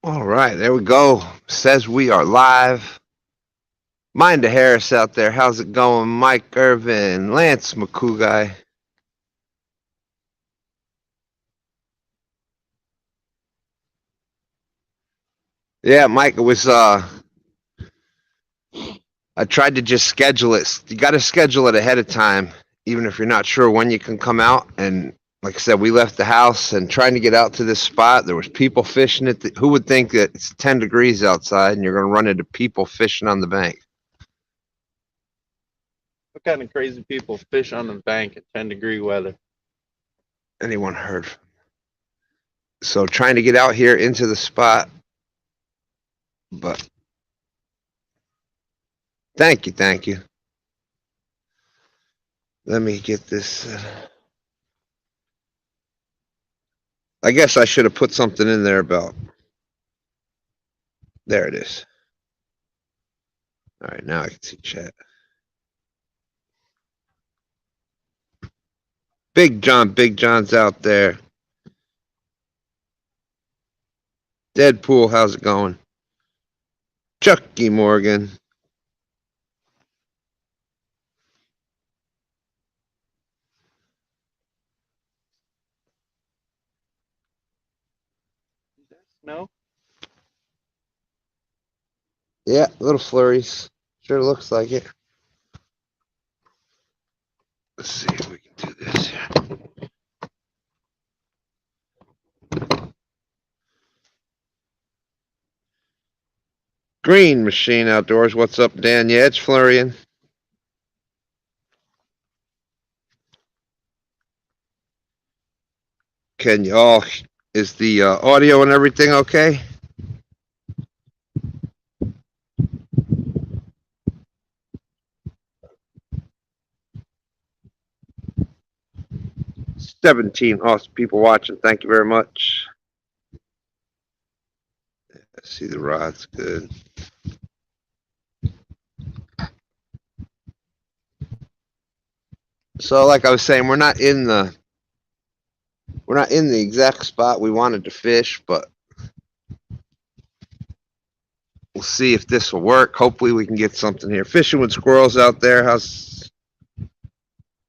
All right, there we go. Says we are live. Minda Harris out there. How's it going? Mike Irvin, Lance McCougai. Yeah, Mike, it was I tried to just schedule it. You got to schedule it ahead of time, even if you're not sure when you can come out. And like I said, we left the house and trying to get out to this spot. There was people fishing at who would think that it's 10 degrees outside and you're going to run into people fishing on the bank? What kind of crazy people fish on the bank in 10-degree weather? Anyone heard? So trying to get out here into the spot, but thank you, thank you. Let me get this. I guess I should have put something in there about. There it is. All right, now I can see chat. Big John's out there. Deadpool, how's it going? Chucky Morgan. Is that snow? Yeah, little flurries. Sure looks like it. Let's see if we can do this here. Green Machine Outdoors. What's up, Dan? Yeah, it's flurrying. Can you all? Is the audio and everything okay? $17 awesome people watching. Thank you very much. I see the rod's good. So, like I was saying, we're not in the exact spot we wanted to fish, but we'll see if this will work. Hopefully, we can get something here. Fishing with squirrels out there. How's?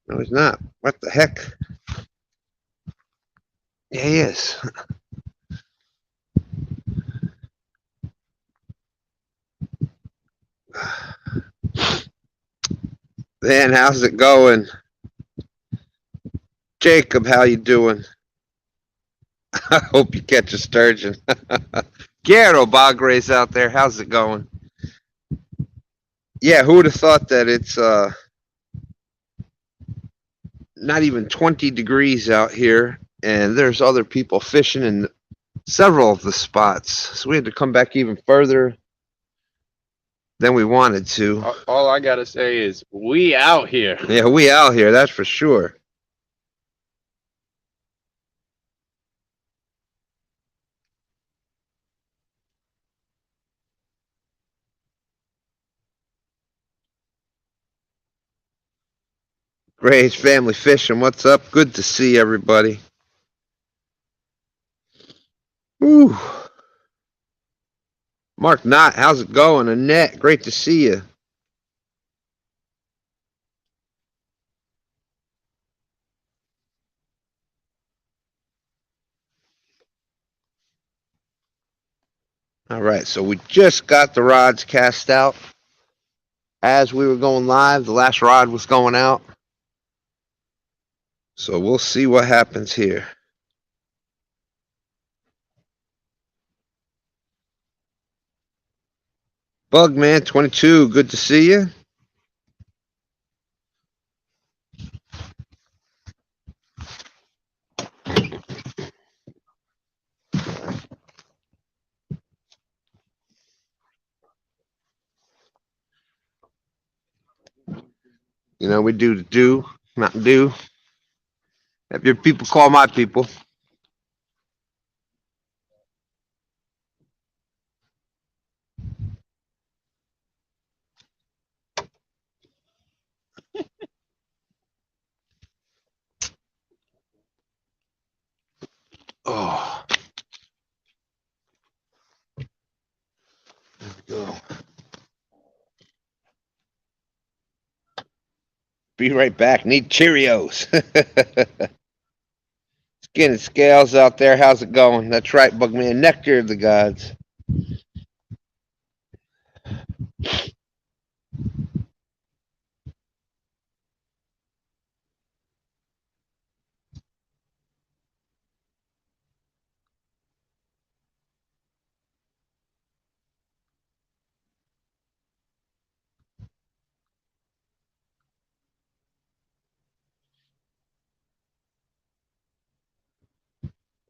No, he's not. What the heck? Yeah, he is. Man, how's it going? Jacob, how you doing? I hope you catch a sturgeon. Garo Bagre's out there. How's it going? Yeah, who would have thought that it's not even 20 degrees out here, and there's other people fishing in several of the spots. So we had to come back even further than we wanted to. All I gotta say is we out here. Yeah, we out here, that's for sure. Gray's Family Fishing, what's up? Good to see everybody. Woo. Mark Knott, how's it going? Annette, great to see you. All right, so we just got the rods cast out. As we were going live, the last rod was going out. So we'll see what happens here. Bugman 22, good to see you. You know, we do the do, not do. Have your people call my people. Oh. Be right back. Need Cheerios. Skin and Scales out there. How's it going? That's right, Bugman. Nectar of the gods.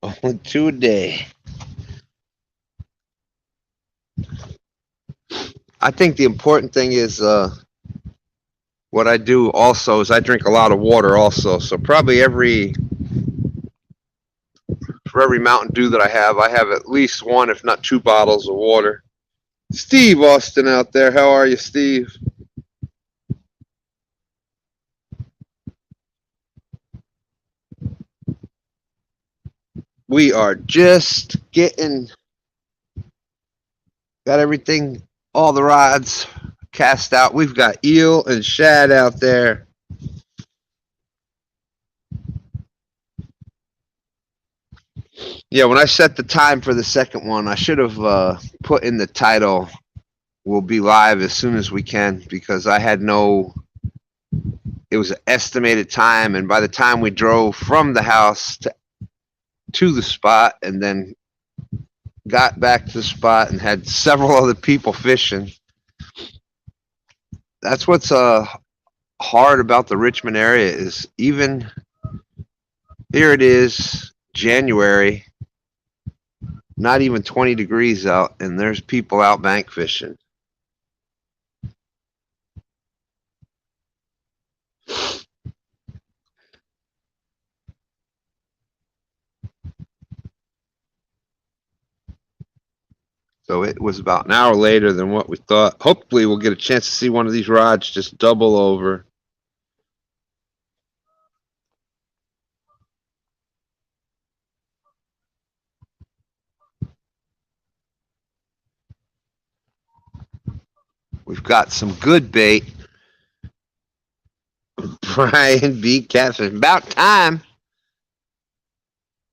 Only 2 a day. I think the important thing is what I do also is I drink a lot of water also. So probably for every Mountain Dew that I have at least 1, if not 2 bottles of water. Steve Austin out there. How are you, Steve? We are just got everything, all the rods cast out. We've got eel and shad out there. Yeah, when I set the time for the second one, I should have put in the title, "We'll be live as soon as we can," because I had it was an estimated time, and by the time we drove from the house to the spot and then got back to the spot and had several other people fishing. That's what's hard about the Richmond area is even here it is January, not even 20 degrees out, and there's people out bank fishing. So it was about an hour later than what we thought. Hopefully we'll get a chance to see one of these rods just double over. We've got some good bait. Brian B. Catfishing. About time.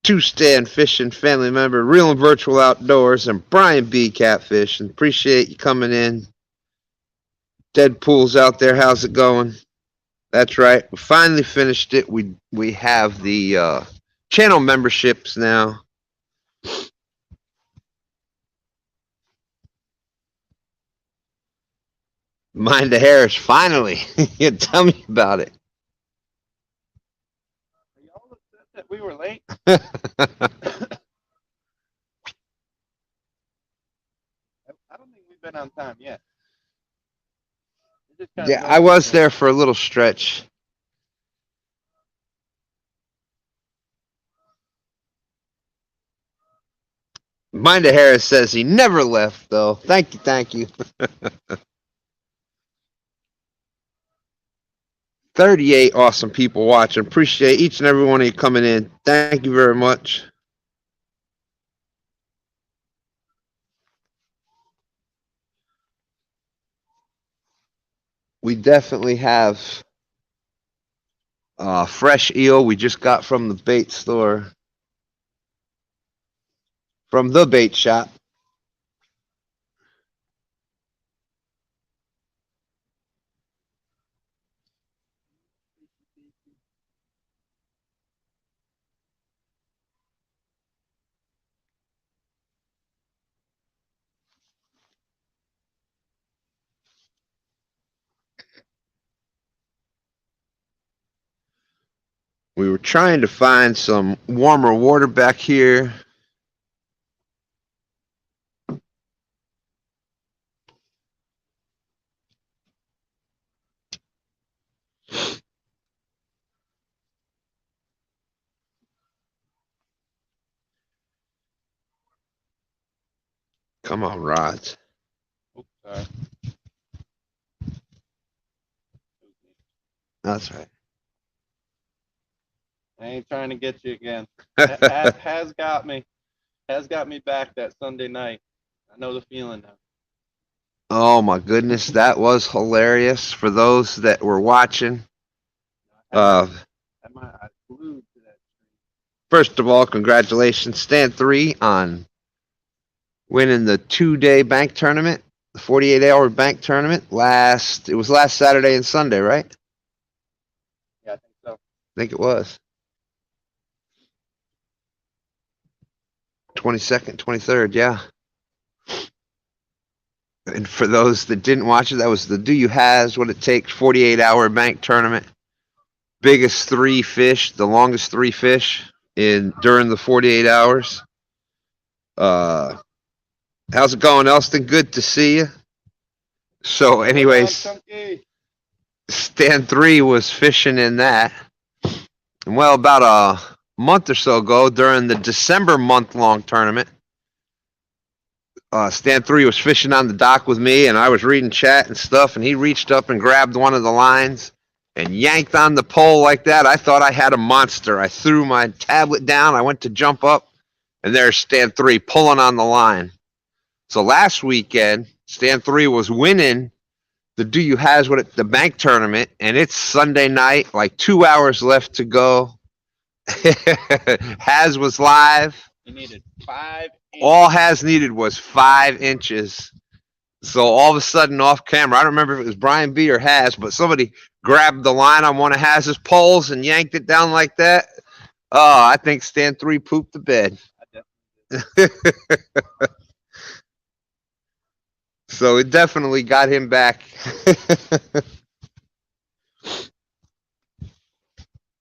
STANday Fishing family member, Real and Virtual Outdoors, and Brian B. Catfishing. Appreciate you coming in. Deadpool's out there. How's it going? That's right. We finally finished it. We have the channel memberships now. Mind the Harris, finally. You tell me about it. Are y'all upset that we were late? I don't think we've been on time yet. Yeah, I was there for a little stretch. Mind the Harris says he never left, though. Thank you, thank you. 38 awesome people watching. Appreciate each and every one of you coming in. Thank you very much. We definitely have fresh eel we just got from the bait store. From the bait shop. We were trying to find some warmer water back here. Come on, rods. Oops, sorry. That's right. I ain't trying to get you again. Has got me. Has got me back that Sunday night. I know the feeling now. Oh my goodness, that was hilarious for those that were watching. Uh, I glued to that tree. First of all, congratulations, Stan3, on winning the 2-day bank tournament, the 48-hour bank tournament. It was last Saturday and Sunday, right? Yeah, I think so. I think it was. 22nd, 23rd, yeah. And for those that didn't watch it, that was the Do You Has What It Takes 48-hour bank tournament. Biggest 3 fish, the longest 3 fish during the 48 hours. How's it going, Elston? Good to see you. So, anyways, Stan3 was fishing in that. And well, about a month or so ago, during the December month-long tournament, Stan3 was fishing on the dock with me, and I was reading chat and stuff, and he reached up and grabbed one of the lines and yanked on the pole like that. I thought I had a monster. I threw my tablet down. I went to jump up, and there's Stan3 pulling on the line. So last weekend, Stan3 was winning the Do You Has What the bank tournament, and it's Sunday night, like 2 hours left to go. Has was live. He needed 5 inches. All Has needed was 5 inches. So all of a sudden, off camera, I don't remember if it was Brian B or Has, but somebody grabbed the line on one of Has's poles and yanked it down like that. Oh, I think Stan3 pooped the bed. So it definitely got him back.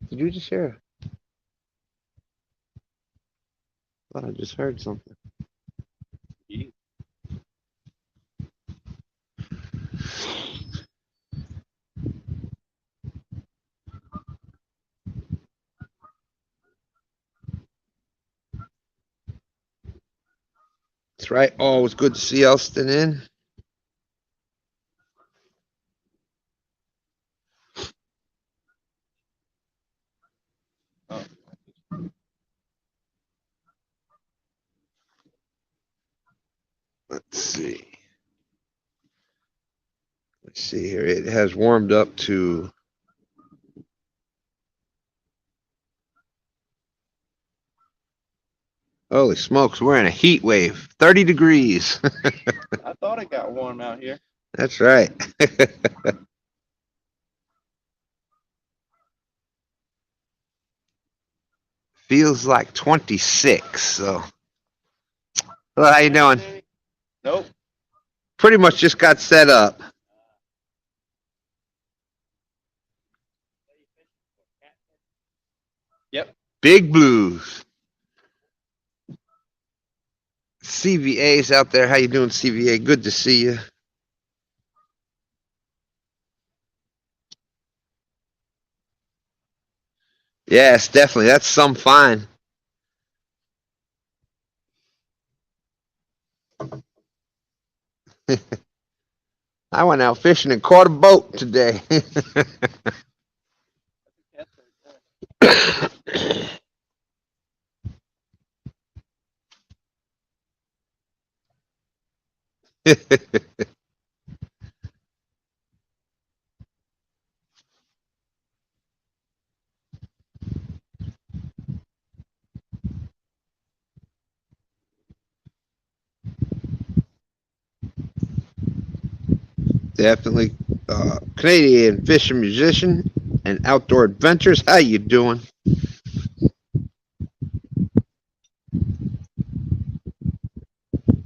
Did you just hear? I thought I just heard something. Yeah. That's right. Oh, it was good to see Elston in. Let's see. Let's see here. It has warmed up to holy smokes, we're in a heat wave. 30 degrees. I thought it got warm out here. That's right. Feels like 26. So, hello, how you doing? Nope. Pretty much just got set up. Yep. Big blues. CVA's out there. How you doing, CVA? Good to see you. Yes, definitely. That's some fine. I went out fishing and caught a boat today. Definitely. Canadian fishing musician and outdoor adventures. How you doing?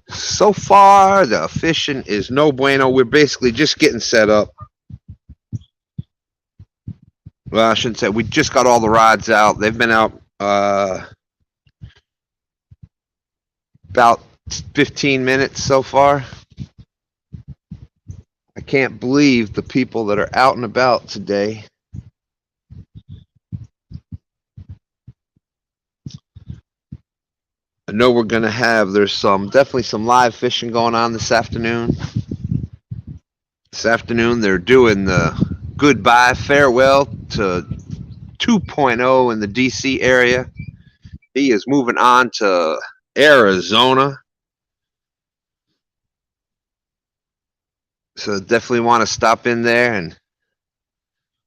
So far, the fishing is no bueno. We're basically just getting set up. Well, I shouldn't say. We just got all the rods out. They've been out about 15 minutes so far. I can't believe the people that are out and about today. I know we're going to have, there's definitely some live fishing going on this afternoon. This afternoon, they're doing the goodbye, farewell to 2.0 in the DC area. He is moving on to Arizona. So definitely want to stop in there and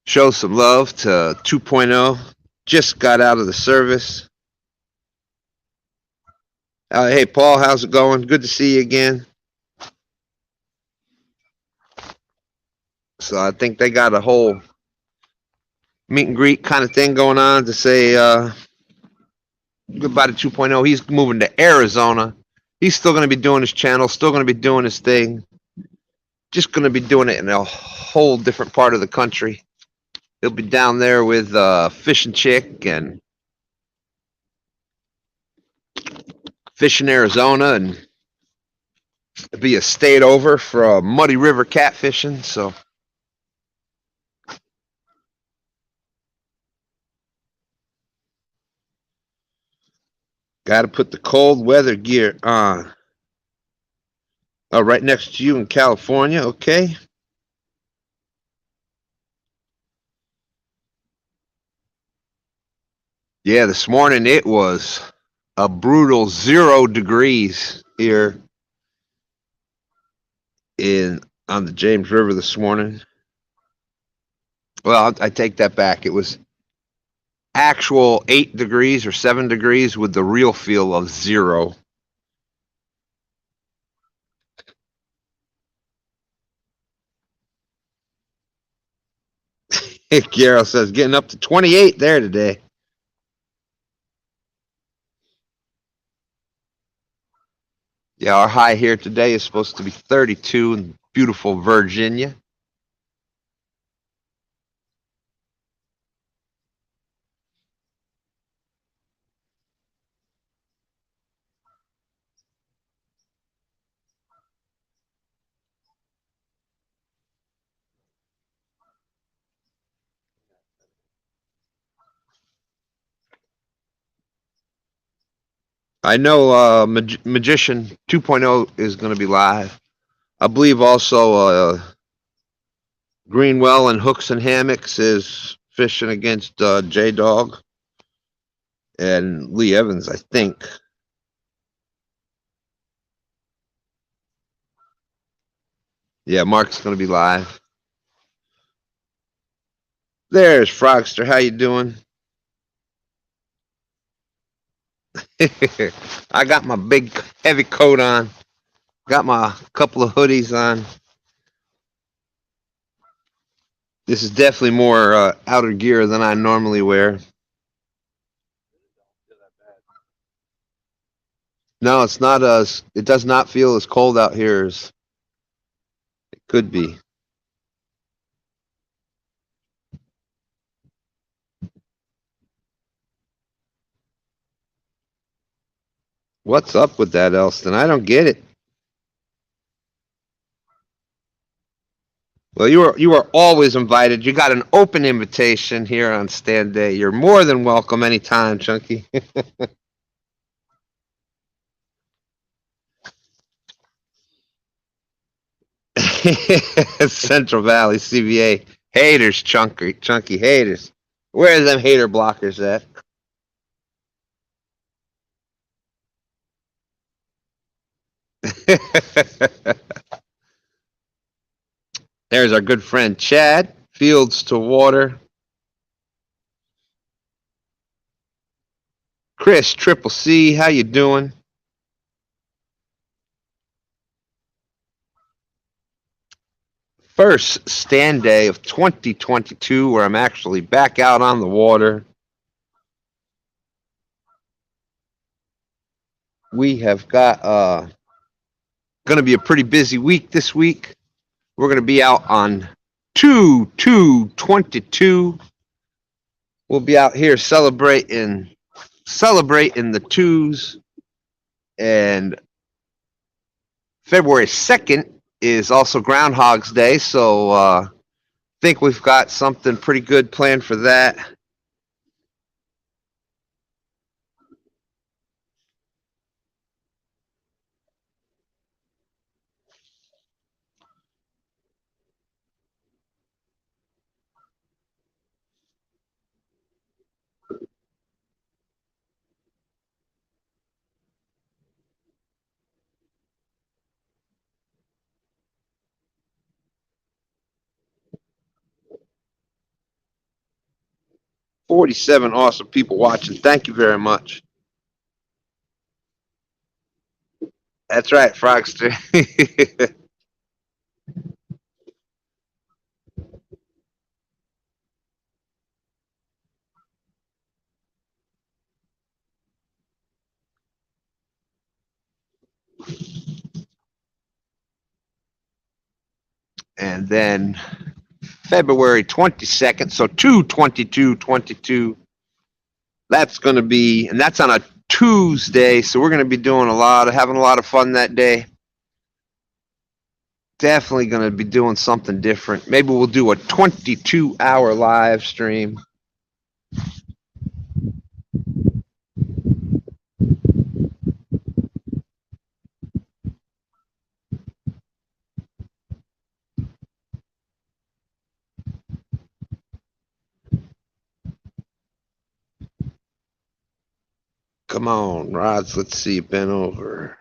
show some love to 2.0. Just got out of the service. Hey, Paul, how's it going? Good to see you again. So I think they got a whole meet and greet kind of thing going on to say goodbye to 2.0. He's moving to Arizona. He's still going to be doing his channel, still going to be doing his thing. Just going to be doing it in a whole different part of the country. He'll be down there with Fishing Chick and fishing Arizona, and it'll be a state over for Muddy River catfishing. So got to put the cold weather gear on. Oh, right next to you in California, okay. Yeah, this morning it was a brutal 0 degrees here in on the James River this morning. Well, I take that back. It was actual 8 degrees or 7 degrees with the real feel of 0. Garrett says getting up to 28 there today. Yeah, our high here today is supposed to be 32 in beautiful Virginia. I know Magician 2.0 is going to be live. I believe also Greenwell and Hooks and Hammocks is fishing against J Dog and Lee Evans, I think. Yeah, Mark's going to be live. There's Frogster. How you doing? I got my big heavy coat on. Got my couple of hoodies on. This is definitely more outer gear than I normally wear. No, it's not as. It does not feel as cold out here as it could be. What's up with that, Elston? I don't get it. Well, you are always invited. You got an open invitation here on STANday. You're more than welcome anytime, Chunky. Central Valley CVA haters, chunky haters. Where are them hater blockers at? There's our good friend Chad. Fields to water. Chris Triple C, how you doing? First STANday of 2022, where I'm actually back out on the water. We have got going to be a pretty busy week this week. We're going to be out on 2/2/22. We'll be out here celebrating the twos, and February 2nd is also Groundhog's Day, so I think we've got something pretty good planned for that. 47 awesome people watching. Thank you very much. That's right, Frogster. And then February 22nd, so 2/22/22. That's going to be, and that's on a Tuesday, so we're going to be doing having a lot of fun that day. Definitely going to be doing something different. Maybe we'll do a 22-hour live stream. Come on, Rods. Let's see. Bent over.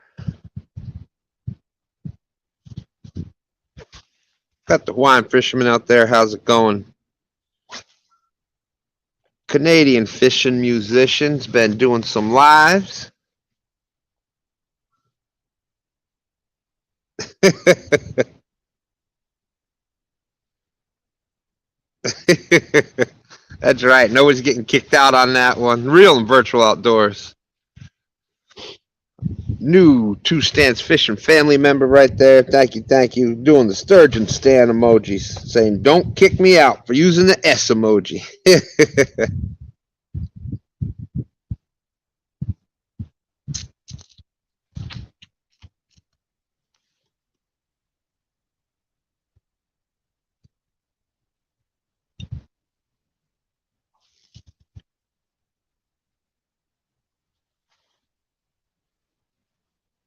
Got the Hawaiian fishermen out there. How's it going? Canadian fishing musicians. Been doing some lives. That's right. Nobody's getting kicked out on that one. Real and virtual outdoors. New Two Stands Fishing family member right there. Thank you, thank you. Doing the sturgeon stand emojis, saying don't kick me out for using the S emoji.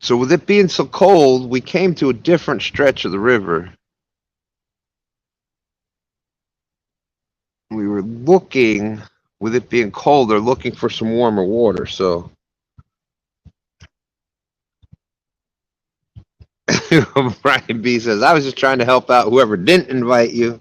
So with it being so cold, we came to a different stretch of the river. We were looking, with it being colder, looking for some warmer water. So Brian B says, I was just trying to help out whoever didn't invite you.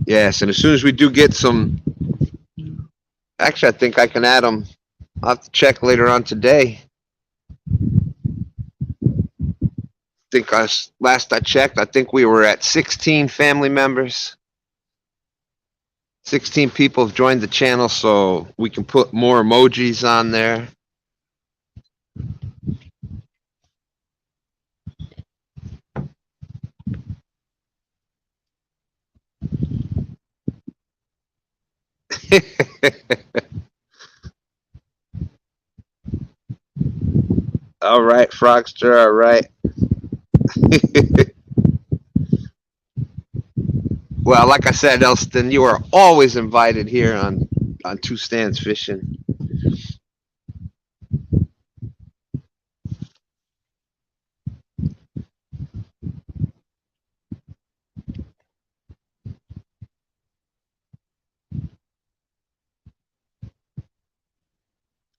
Yes, and as soon as we do get some, actually, I think I can add them. I'll have to check later on today. Last I checked, I think we were at 16 family members. 16 people have joined the channel, so we can put more emojis on there. All right, Frogster, all right. Well, like I said, Elston, you are always invited here on Two Stands Fishing.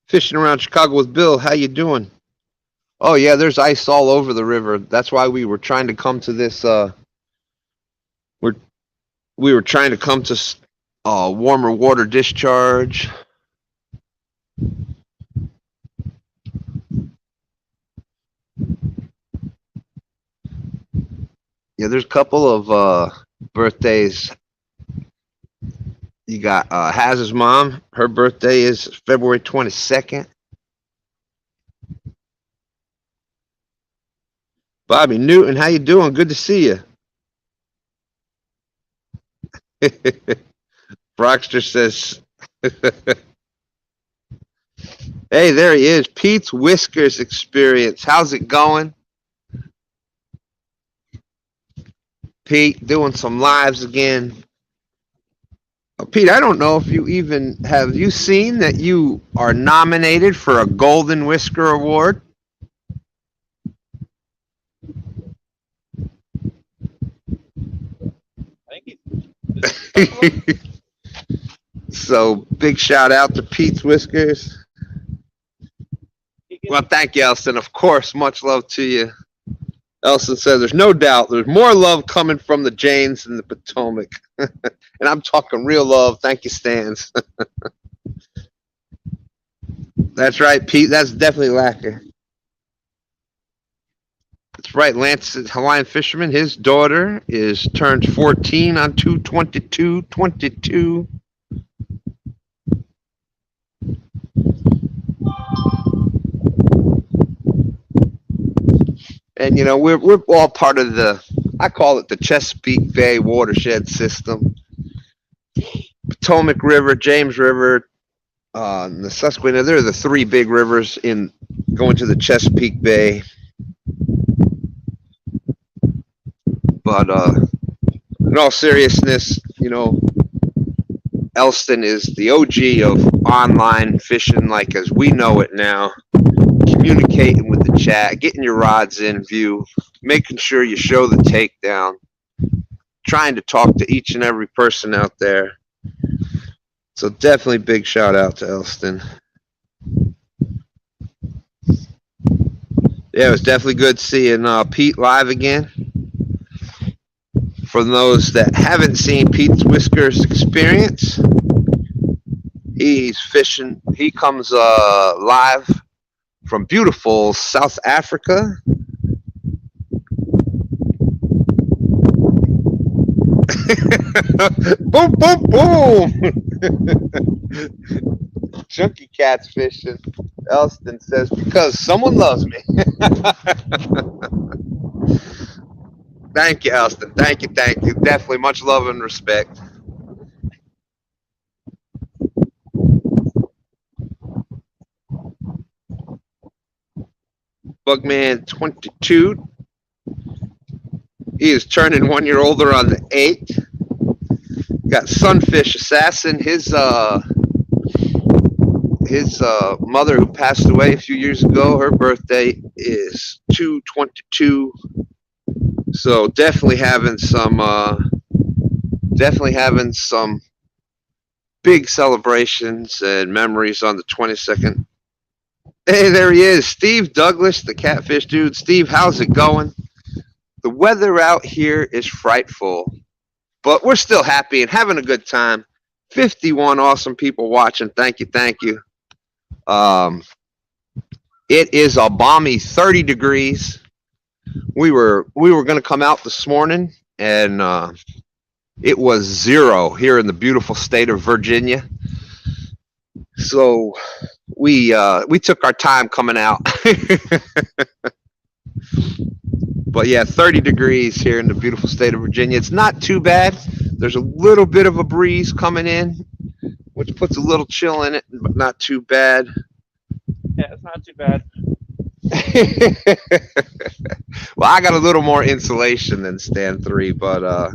Fishing around Chicago with Bill. How you doing? Oh yeah, there's ice all over the river. That's why we were trying to come to this. We were trying to come to warmer water discharge. Yeah, there's a couple of birthdays. You got Haz's mom. Her birthday is February 22nd. Bobby Newton, how you doing? Good to see you. Brockster says, hey, there he is. Pete's Whiskers Experience. How's it going? Pete, doing some lives again. Oh, Pete, I don't know if you even, have you seen that you are nominated for a Golden Whisker Award? So big shout out to Pete's Whiskers. Well, thank you, Elston. Of course, much love to you. Elston says there's no doubt there's more love coming from the Janes and the Potomac. And I'm talking real love. Thank you, Stans. That's right, Pete. That's definitely lacquer. That's right, Lance is Hawaiian fisherman. His daughter is turned 14 on 2/22/22. And you know, we're all part of I call it the Chesapeake Bay watershed system. Potomac River, James River, and the Susquehanna. They're the three big rivers going to the Chesapeake Bay. But in all seriousness, you know, Elston is the OG of online fishing, like as we know it now. Communicating with the chat, getting your rods in view, making sure you show the takedown, trying to talk to each and every person out there. So definitely big shout out to Elston. Yeah, it was definitely good seeing Pete live again. For those that haven't seen Pete's Whiskers experience, he's fishing. He comes live from beautiful South Africa. Boom, boom, boom. Chunky Cat's fishing. Elston says, because someone loves me. Thank you, Elston. Thank you, thank you. Definitely much love and respect. Bugman 22. He is turning 1 year older on the 8th. Got Sunfish Assassin. His mother, who passed away a few years ago, her birthday is 2/22. So definitely having some big celebrations and memories on the 22nd. Hey, there he is, Steve Douglas, the Catfish Dude. Steve, how's it going? The weather out here is frightful, but we're still happy and having a good time. 51 awesome people watching. Thank you, thank you. It is a balmy 30 degrees. We were going to come out this morning, and it was 0 here in the beautiful state of Virginia. So we took our time coming out. But yeah, 30 degrees here in the beautiful state of Virginia. It's not too bad. There's a little bit of a breeze coming in, which puts a little chill in it, but not too bad. Yeah, it's not too bad. Well, I got a little more insulation than Stand 3, but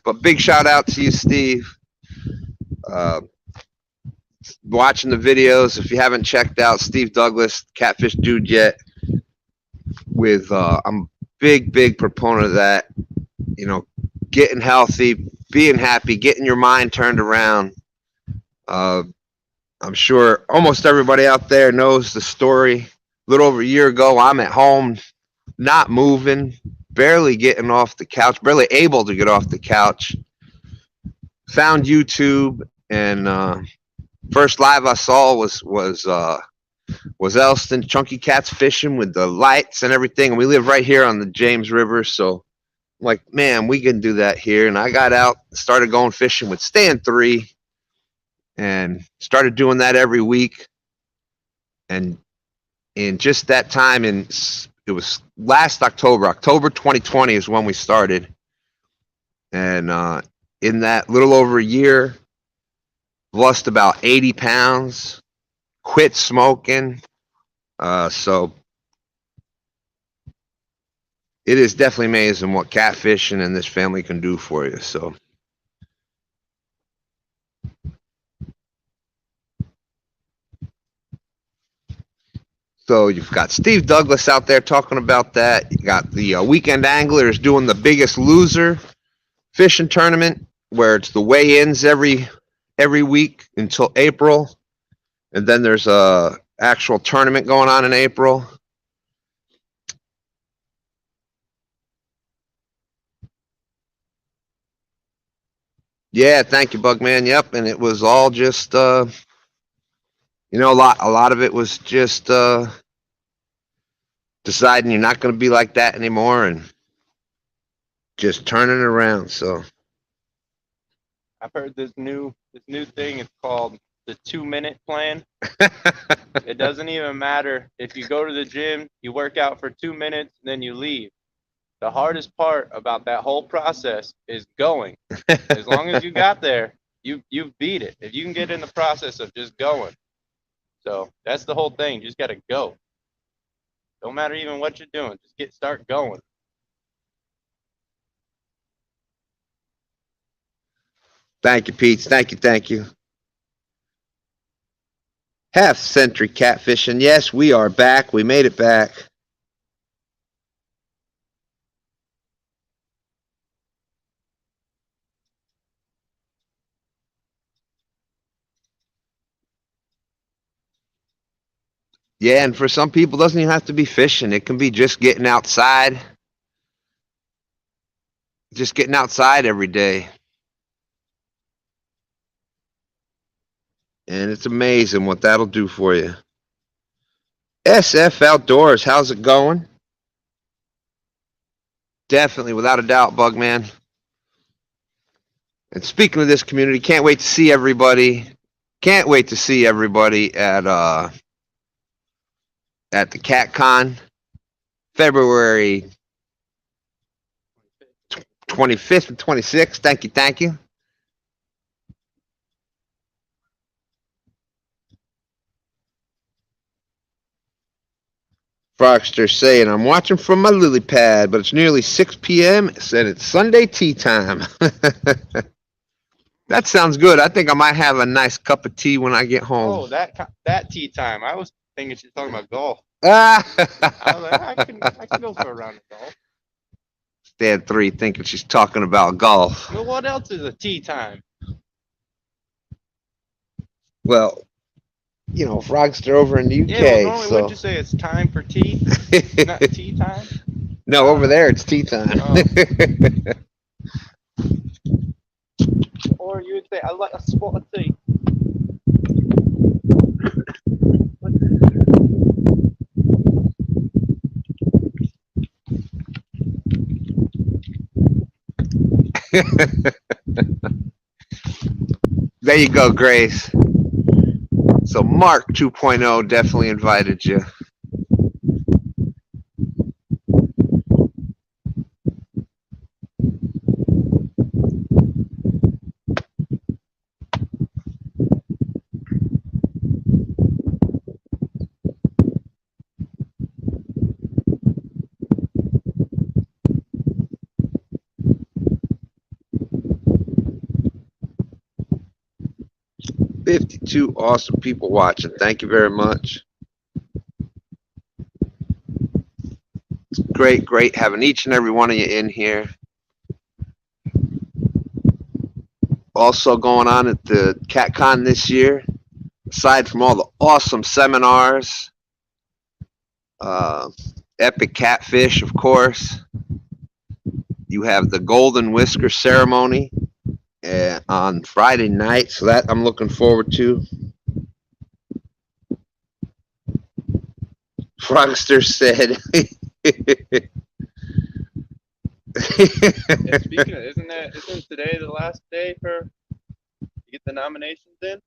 but big shout out to you, Steve. Watching the videos, if you haven't checked out Steve Douglas, Catfish Dude yet, I'm a big proponent of that. You know, getting healthy, being happy, getting your mind turned around. I'm sure almost everybody out there knows the story. A little over a year ago, I'm at home, not moving, barely getting off the couch, barely able to get off the couch. Found YouTube, and first live I saw was Elston, Chunky Cat's fishing with the lights and everything. And we live right here on the James River, so I'm like, man, we can do that here. And I got out, started going fishing with Stand 3, and started doing that every week. And in just that time, it was last October 2020 is when we started. And in that little over a year, lost about 80 pounds, quit smoking. So it is definitely amazing what catfishing and this family can do for you. So you've got Steve Douglas out there talking about that. You got the Weekend Anglers doing the Biggest Loser fishing tournament, where it's the weigh-ins every week until April. And then there's actual tournament going on in April. Yeah, thank you, Bugman. Yep, and it was all just a lot of it was just deciding you're not going to be like that anymore and just turning it around. So I've heard this new thing. It's called the 2-minute plan. It doesn't even matter if you go to the gym, you work out for 2 minutes, then you leave. The hardest part about that whole process is going. As long as you got there, you've beat it. If you can get in the process of just going. So that's the whole thing. You just got to go. Don't matter even what you're doing. Just start going. thank you, Pete. Thank you, thank you. Half century catfishing. Yes, we are back. We made it back. Yeah, and for some people, it doesn't even have to be fishing. It can be just getting outside. Just getting outside every day. And it's amazing what that'll do for you. SF Outdoors, how's it going? Definitely, without a doubt, Bugman. And speaking of this community, can't wait to see everybody. Can't wait to see everybody at the CatCon, February 25th and 26th. Thank you, thank you. Frogster saying, I'm watching from my lily pad, but it's nearly 6 p.m. Said it's Sunday tea time. That sounds good. I think I might have a nice cup of tea when I get home. Oh, that tea time. I was thinking she's talking about golf. I was like, I can go for a round of golf. Dad 3 thinking she's talking about golf. Well, what else is a tea time? Well, Frogster over in the UK. Yeah, well, normally wouldn't you say it's time for tea? Not tea time? No, over there it's tea time. Oh. Or you would say, I like a spot of tea. There you go, Grace. So Mark 2.0 definitely invited you. $52 awesome people watching. Thank you very much. It's great having each and every one of you in here. Also going on at the CatCon this year, aside from all the awesome seminars, epic catfish, of course, you have the Golden Whisker ceremony on Friday night, so that I'm looking forward to. Frogster said. Yeah, speaking of, isn't today the last day to get the nominations in?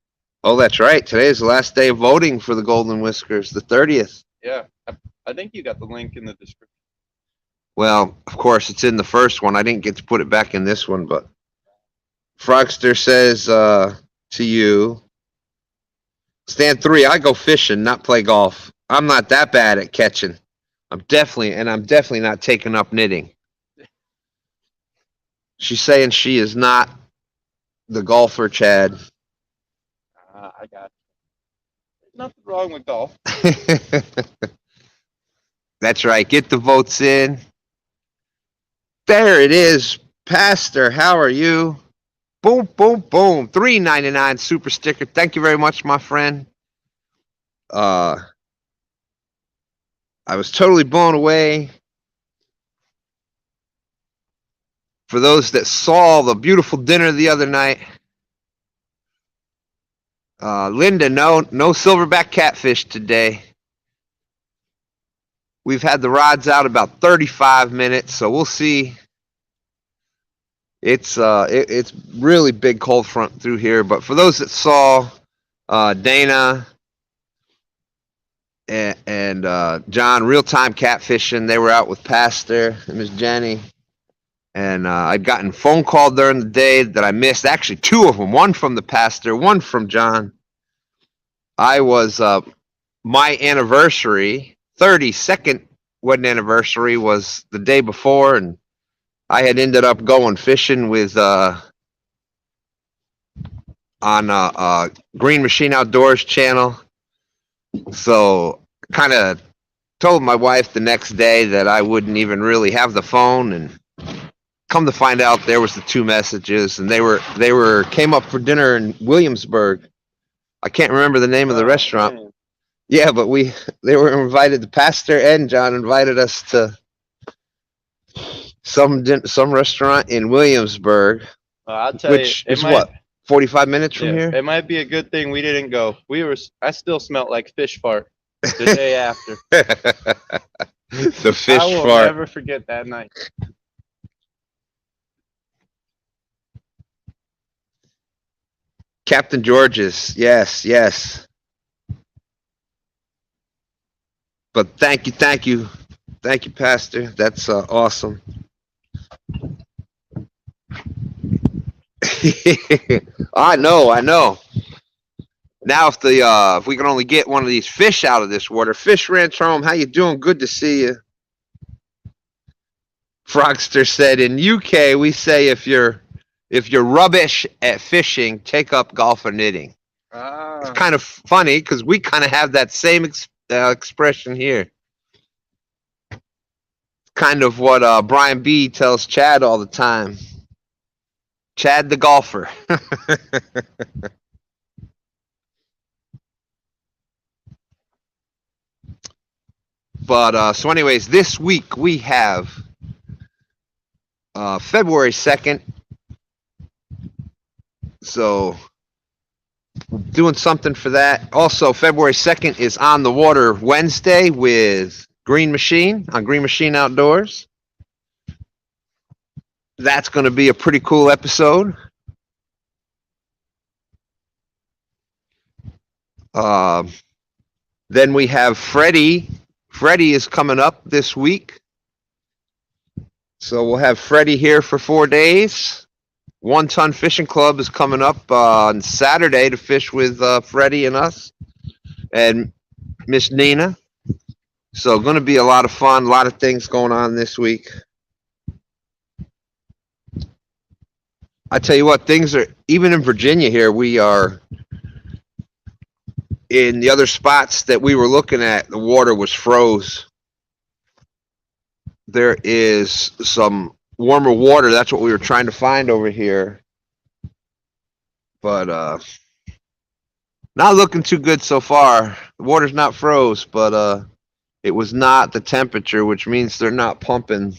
Oh, that's right. Today is the last day of voting for the Golden Whiskers, the 30th. Yeah, I think you got the link in the description. Well, of course, it's in the first one. I didn't get to put it back in this one, but Frogster says to you, Stand 3, I go fishing, not play golf. I'm not that bad at catching. I'm definitely not taking up knitting. She's saying she is not the golfer, Chad. I got you. There's nothing wrong with golf. That's right. Get the votes in. There it is. Pastor, how are you? Boom, boom, boom. $3.99 super sticker. Thank you very much, my friend. I was totally blown away. For those that saw the beautiful dinner the other night, Linda, no silverback catfish today. We've had the rods out about 35 minutes, so we'll see. It's really big cold front through here. But for those that saw, Dana and John real time catfishing, they were out with Pastor and Miss Jenny. And I'd gotten phone call during the day that I missed. Actually, two of them. One from the pastor, one from John. I was my anniversary, 32nd wedding anniversary was the day before, and I had ended up going fishing with on Green Machine Outdoors channel. So kind of told my wife the next day that I wouldn't even really have the phone, and come to find out there was the two messages, and they came up for dinner in Williamsburg. I can't remember the name of the restaurant. Man. Yeah, but they were invited. The pastor and John invited us to some restaurant in Williamsburg, I'll tell which you, is what, 45 minutes from here. It might be a good thing we didn't go. I still smelled like fish fart the day after. The fish I will fart. never forget that night. Captain George's, yes. But thank you, Pastor. That's awesome. I know. Now, if we can only get one of these fish out of this water. Fish Ranch Home, how you doing? Good to see you. Frogster said, in UK we say if you're rubbish at fishing, take up golf or knitting. It's kind of funny because we kind of have that same expression here. Kind of what Brian B tells Chad all the time. Chad the golfer. But so anyways, this week we have February 2nd. So doing something for that. Also, February 2nd is On the Water Wednesday with Green Machine on Green Machine Outdoors. That's going to be a pretty cool episode. Then we have Freddie. Freddie is coming up this week. So we'll have Freddie here for 4 days. 1 Ton Fishing Club is coming up on Saturday to fish with Freddie and us and Miss Nina. So going to be a lot of fun, a lot of things going on this week. I tell you what, things are, even in Virginia here, we are, in the other spots that we were looking at, the water was froze. There is some warmer water. That's what we were trying to find over here. But not looking too good so far. The water's not froze, but it was not the temperature, which means they're not pumping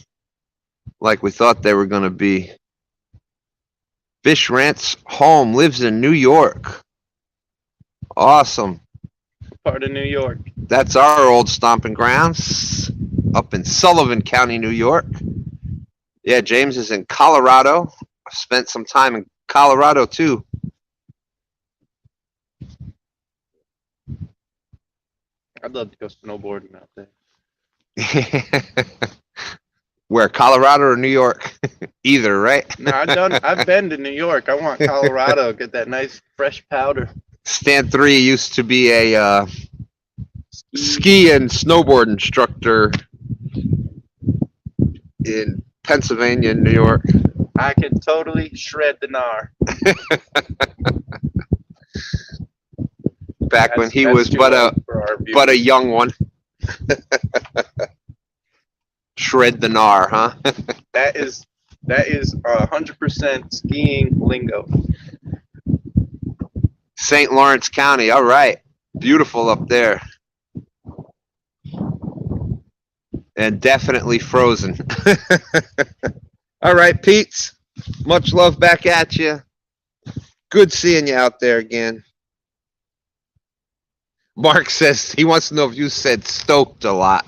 like we thought they were going to be. Fish Ranch Home lives in New York. Awesome. Part of New York. That's our old stomping grounds up in Sullivan County, New York. Yeah, James is in Colorado. I spent some time in Colorado too. I'd love to go snowboarding out there. Where, Colorado or New York? Either, right? No, I've been to New York. I want Colorado. Get that nice fresh powder. STANday used to be a ski and snowboard instructor in Pennsylvania and New York. I can totally shred the gnar. Back when he was but a young one. Shred the gnar, huh? That is 100% skiing lingo. St. Lawrence County, all right. Beautiful up there. And definitely frozen. All right, Pete's. Much love back at you. Good seeing you out there again. Mark says he wants to know if you said stoked a lot.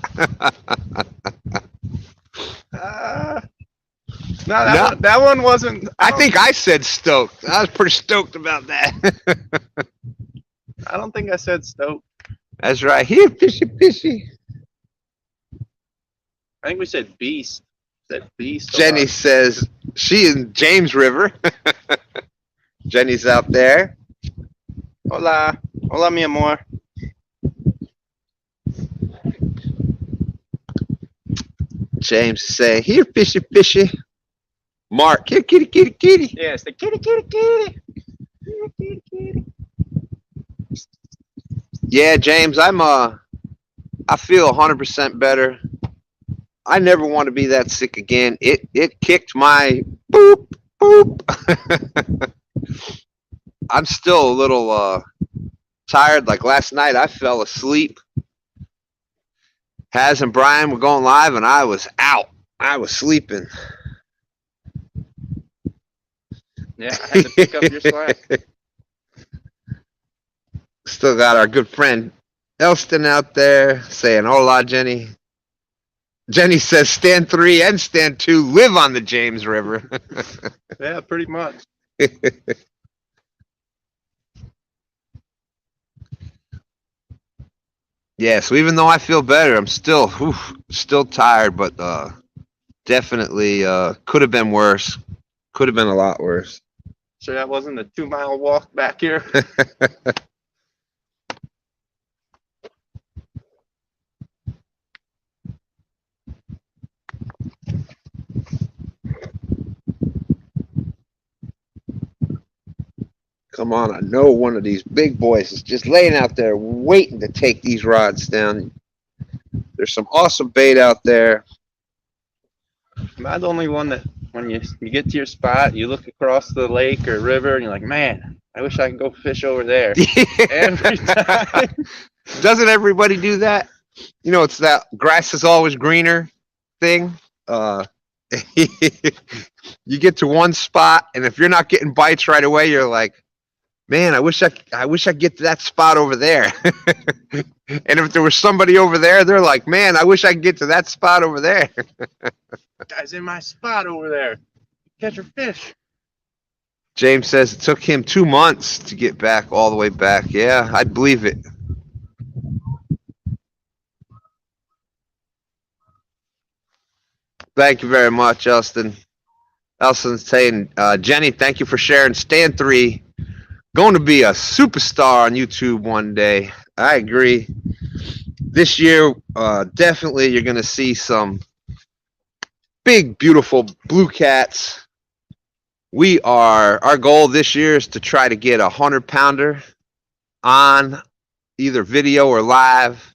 No, that one wasn't. I think I said stoked. I was pretty stoked about that. I don't think I said stoked. That's right. Here, fishy, fishy. I think we said beast. Said beast. Jenny says she in James River. Jenny's out there. Hola. Hola, mi amor. James say, here, fishy, fishy. Mark, here, kitty, kitty, kitty. Yes, the kitty, kitty, kitty. Kitty, kitty, kitty. Yeah, James, I feel 100% better. I never want to be that sick again. It kicked my boop, boop. I'm still a little tired. Like last night, I fell asleep. Haz and Brian were going live, and I was out. I was sleeping. Yeah, I had to pick up your slack. Still got our good friend Elston out there saying, hola, Jenny. Jenny says stand 3 and stand 2 live on the James River. Yeah, pretty much. Yeah, so even though I feel better, I'm still tired, but definitely could have been worse. Could have been a lot worse. Sure that wasn't a 2-mile walk back here? Come on, I know one of these big boys is just laying out there waiting to take these rods down. There's some awesome bait out there. Am I the only one that when you get to your spot, you look across the lake or river and you're like, man, I wish I could go fish over there. Every time. Doesn't everybody do that? You know, it's that grass is always greener thing. You get to one spot, and if you're not getting bites right away, you're like, man, I wish I could get to that spot over there. And if there was somebody over there, they're like, man, I wish I could get to that spot over there. Guy's in my spot over there. Catch your fish. James says it took him 2 months to get back all the way back. Yeah, I believe it. Thank you very much, Elston. Elston's saying, Jenny, thank you for sharing. Stand 3. Going to be a superstar on YouTube one day. I agree. This year, definitely you're going to see some big, beautiful blue cats. Our goal this year is to try to get a 100-pounder on either video or live.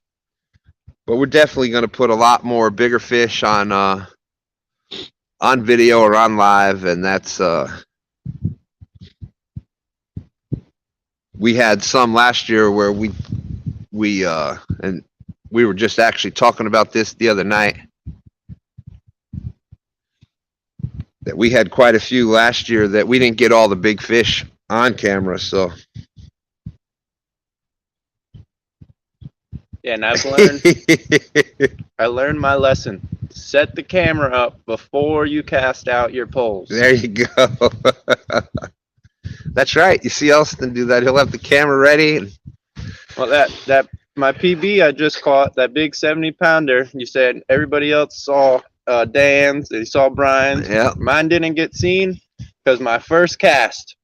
But we're definitely going to put a lot more bigger fish on video or on live, and that's we had some last year where we were just actually talking about this the other night, that we had quite a few last year that we didn't get all the big fish on camera. So yeah, and I learned my lesson. Set the camera up before you cast out your poles. There you go. That's right. You see Elston do that. He'll have the camera ready. Well, that my PB I just caught, that big 70-pounder. You said everybody else saw Dan's, they saw Brian's. Yeah. Mine didn't get seen because my first cast,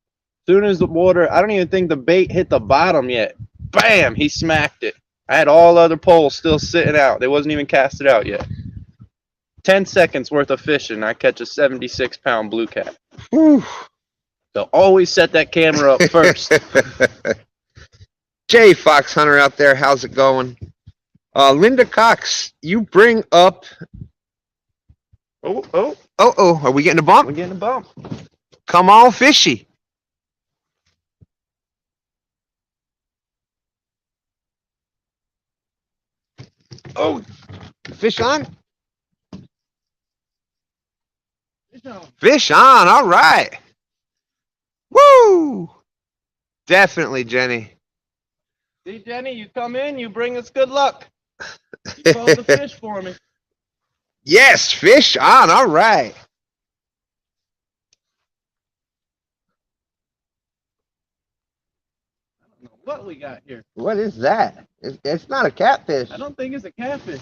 soon as the water, I don't even think the bait hit the bottom yet. Bam! He smacked it. I had all other poles still sitting out. They wasn't even casted out yet. 10 seconds worth of fishing, I catch a 76-pound blue cat. Whew. So always set that camera up first. Jay Fox Hunter out there, how's it going? Linda Cox, you bring up. Oh, are we getting a bump? we're getting a bump. Come on, fishy. Oh, fish on? Fish on. All right. Woo! Definitely, Jenny. See, Jenny, you come in, you bring us good luck. You caught the fish for me. Yes, fish on. All right. I don't know what we got here. What is that? It's not a catfish. I don't think it's a catfish.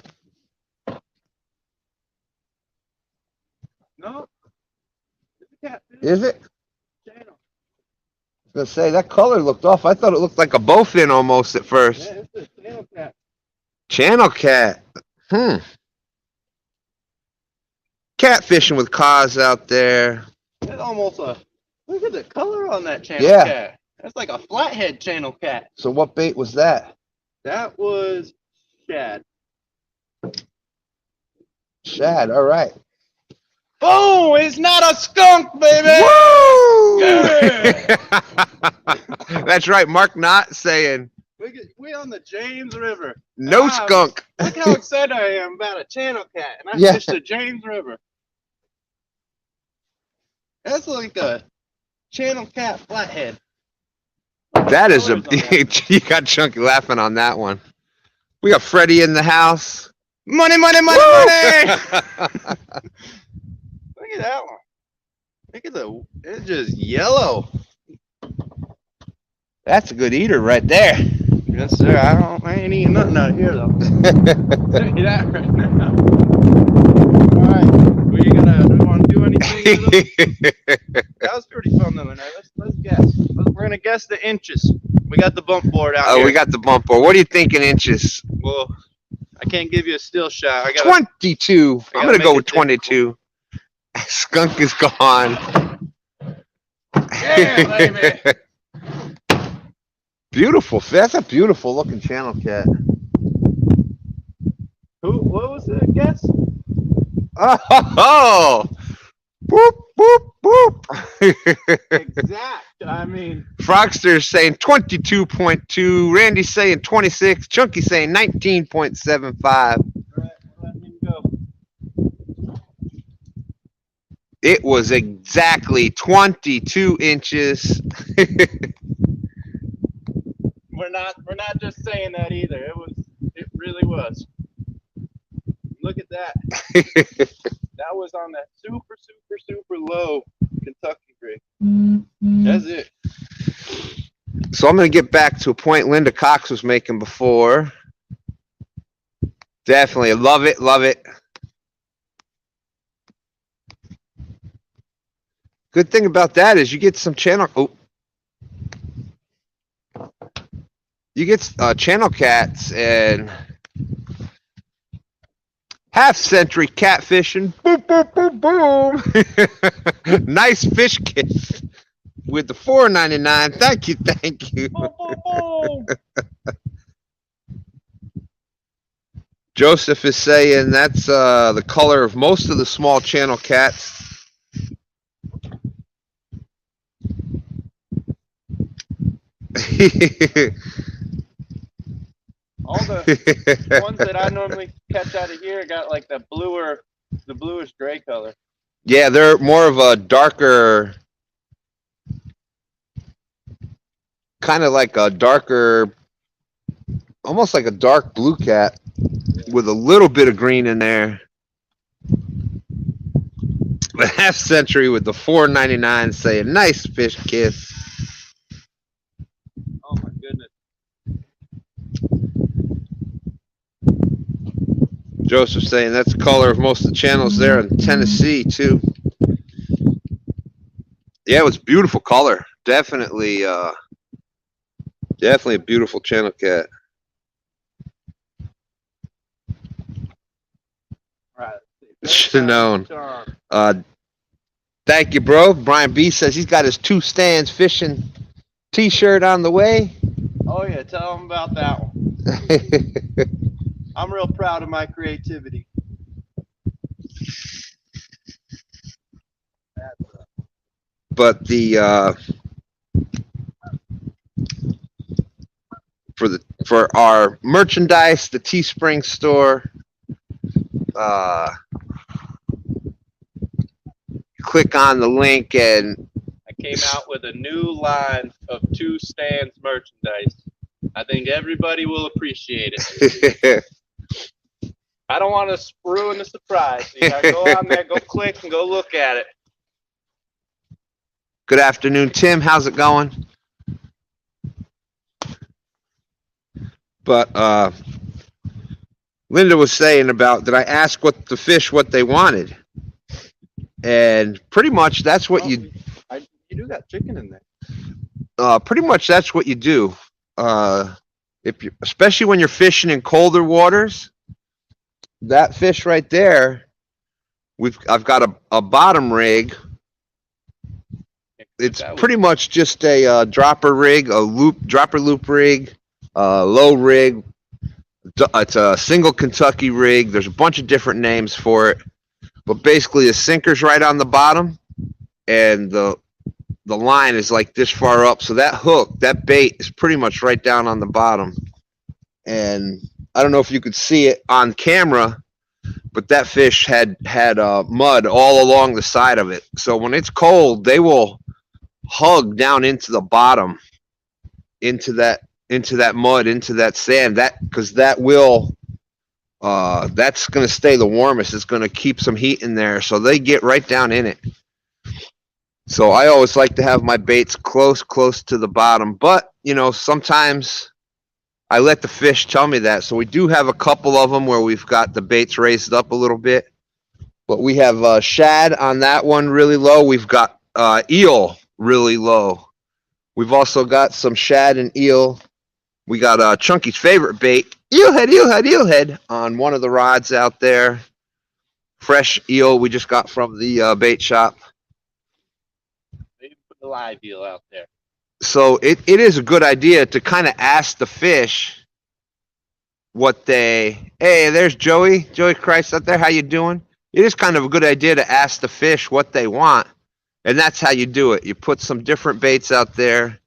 No. It's a catfish. Is it? Channel. I was gonna say that color looked off. I thought it looked like a bowfin almost at first. Yeah, it's a channel cat. Channel cat. Catfishing with cause out there. It's almost a. Look at the color on that channel Yeah. cat. That's like a flathead channel cat. So what bait was that? That was shad. Shad. All right. Oh, it's not a skunk, baby. Woo! Yeah. That's right. Mark Knott saying We on the James River. no skunk. Look how excited I am about a channel cat, and I Yeah. fished the James River. That's like a channel cat flathead. That is a. Colors on that. You got Chunky laughing on that one. We got Freddie in the house. Money, money, money, Woo! money. Look at that one. Look at it's just yellow. That's a good eater right there. Yes, sir. I ain't eating nothing out here though. Tell you that right now. All right. Do we want to do anything with them? That was pretty fun the other night. Let's guess. We're gonna guess the inches. We got the bump board out here. We got the bump board. What are you thinking inches? Well, I can't give you a still shot. I got 22. I'm gonna make go it with 22. Skunk is gone. Yeah, baby. Beautiful. That's a beautiful looking channel cat. What was the guess? Oh, boop, boop, boop. Exact. I mean, Frogster's saying 22.2. Randy's saying 26. Chunky's saying 19.75. right, let me go. It was exactly 22 inches. We're not just saying that either. It really was. Look at that. That was on that super, super, super low Kentucky rig. That's it. So I'm going to get back to a point Linda Cox was making before. Definitely. Love it. Love it. Good thing about that is you get some channel. Oh. You get channel cats and half-century catfishing. Boom, boom, boom, boom. Nice fish kiss with the $4.99. Thank you, thank you. Boom, boom, boom. Joseph is saying that's the color of most of the small channel cats. All the ones that I normally catch out of here got like the bluish gray color. Yeah, they're more of a darker, kind of like a darker, almost like a dark blue cat with a little bit of green in there. The half century with the $4.99 saying nice fish kiss. Oh my goodness. Joseph saying that's the color of most of the channels there in Tennessee too. Yeah, it was beautiful color. Definitely a beautiful channel cat. Right. Should have known. Thank you, bro. Brian B says he's got his 2 stands fishing t-shirt on the way. Oh yeah, tell him about that one. I'm real proud of my creativity. But the for the for our merchandise, the Teespring store. Uh, click on the link and I came out with a new line of two stands merchandise. I think everybody will appreciate it. I don't want to ruin the surprise. So you gotta go on there, go click, and go look at it. Good afternoon, Tim. How's it going? But Linda was saying about, did I ask what the fish what they wanted? And pretty much that's what you do got chicken in there. pretty much that's what you do. If you, especially when you're fishing in colder waters, that fish right there, I've got a bottom rig. It's pretty much just a dropper rig, a dropper loop rig, low rig. It's a single Kentucky rig. There's a bunch of different names for it, but basically the sinker's right on the bottom, and the line is like this far up. So that hook, that bait, is pretty much right down on the bottom. And I don't know if you could see it on camera, but that fish had mud all along the side of it. So when it's cold, they will hug down into the bottom, into that mud, into that sand, because that will that's going to stay the warmest. It's going to keep some heat in there, so they get right down in it. So I always like to have my baits close to the bottom, but you know, sometimes I let the fish tell me that. So we do have a couple of them where we've got the baits raised up a little bit, but we have shad on that one really low. We've got eel really low. We've also got some shad and eel. We got Chunky's favorite bait, eelhead, on one of the rods out there. Fresh eel we just got from the bait shop. Maybe put the live eel out there. So it is a good idea to kind of ask the fish what they. Hey, there's Joey Christ out there. How you doing? It is kind of a good idea to ask the fish what they want, and that's how you do it. You put some different baits out there.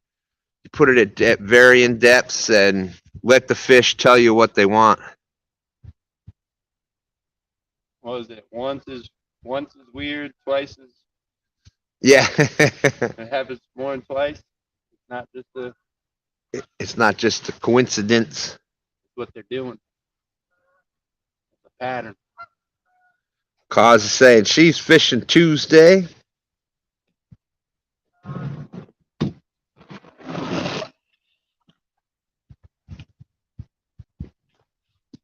You put it at varying depths and let the fish tell you what they want. What is it? Once is weird, twice is. Yeah. It happens more than twice. It's not just a coincidence. It's what they're doing. It's a pattern. Cause is saying she's fishing Tuesday.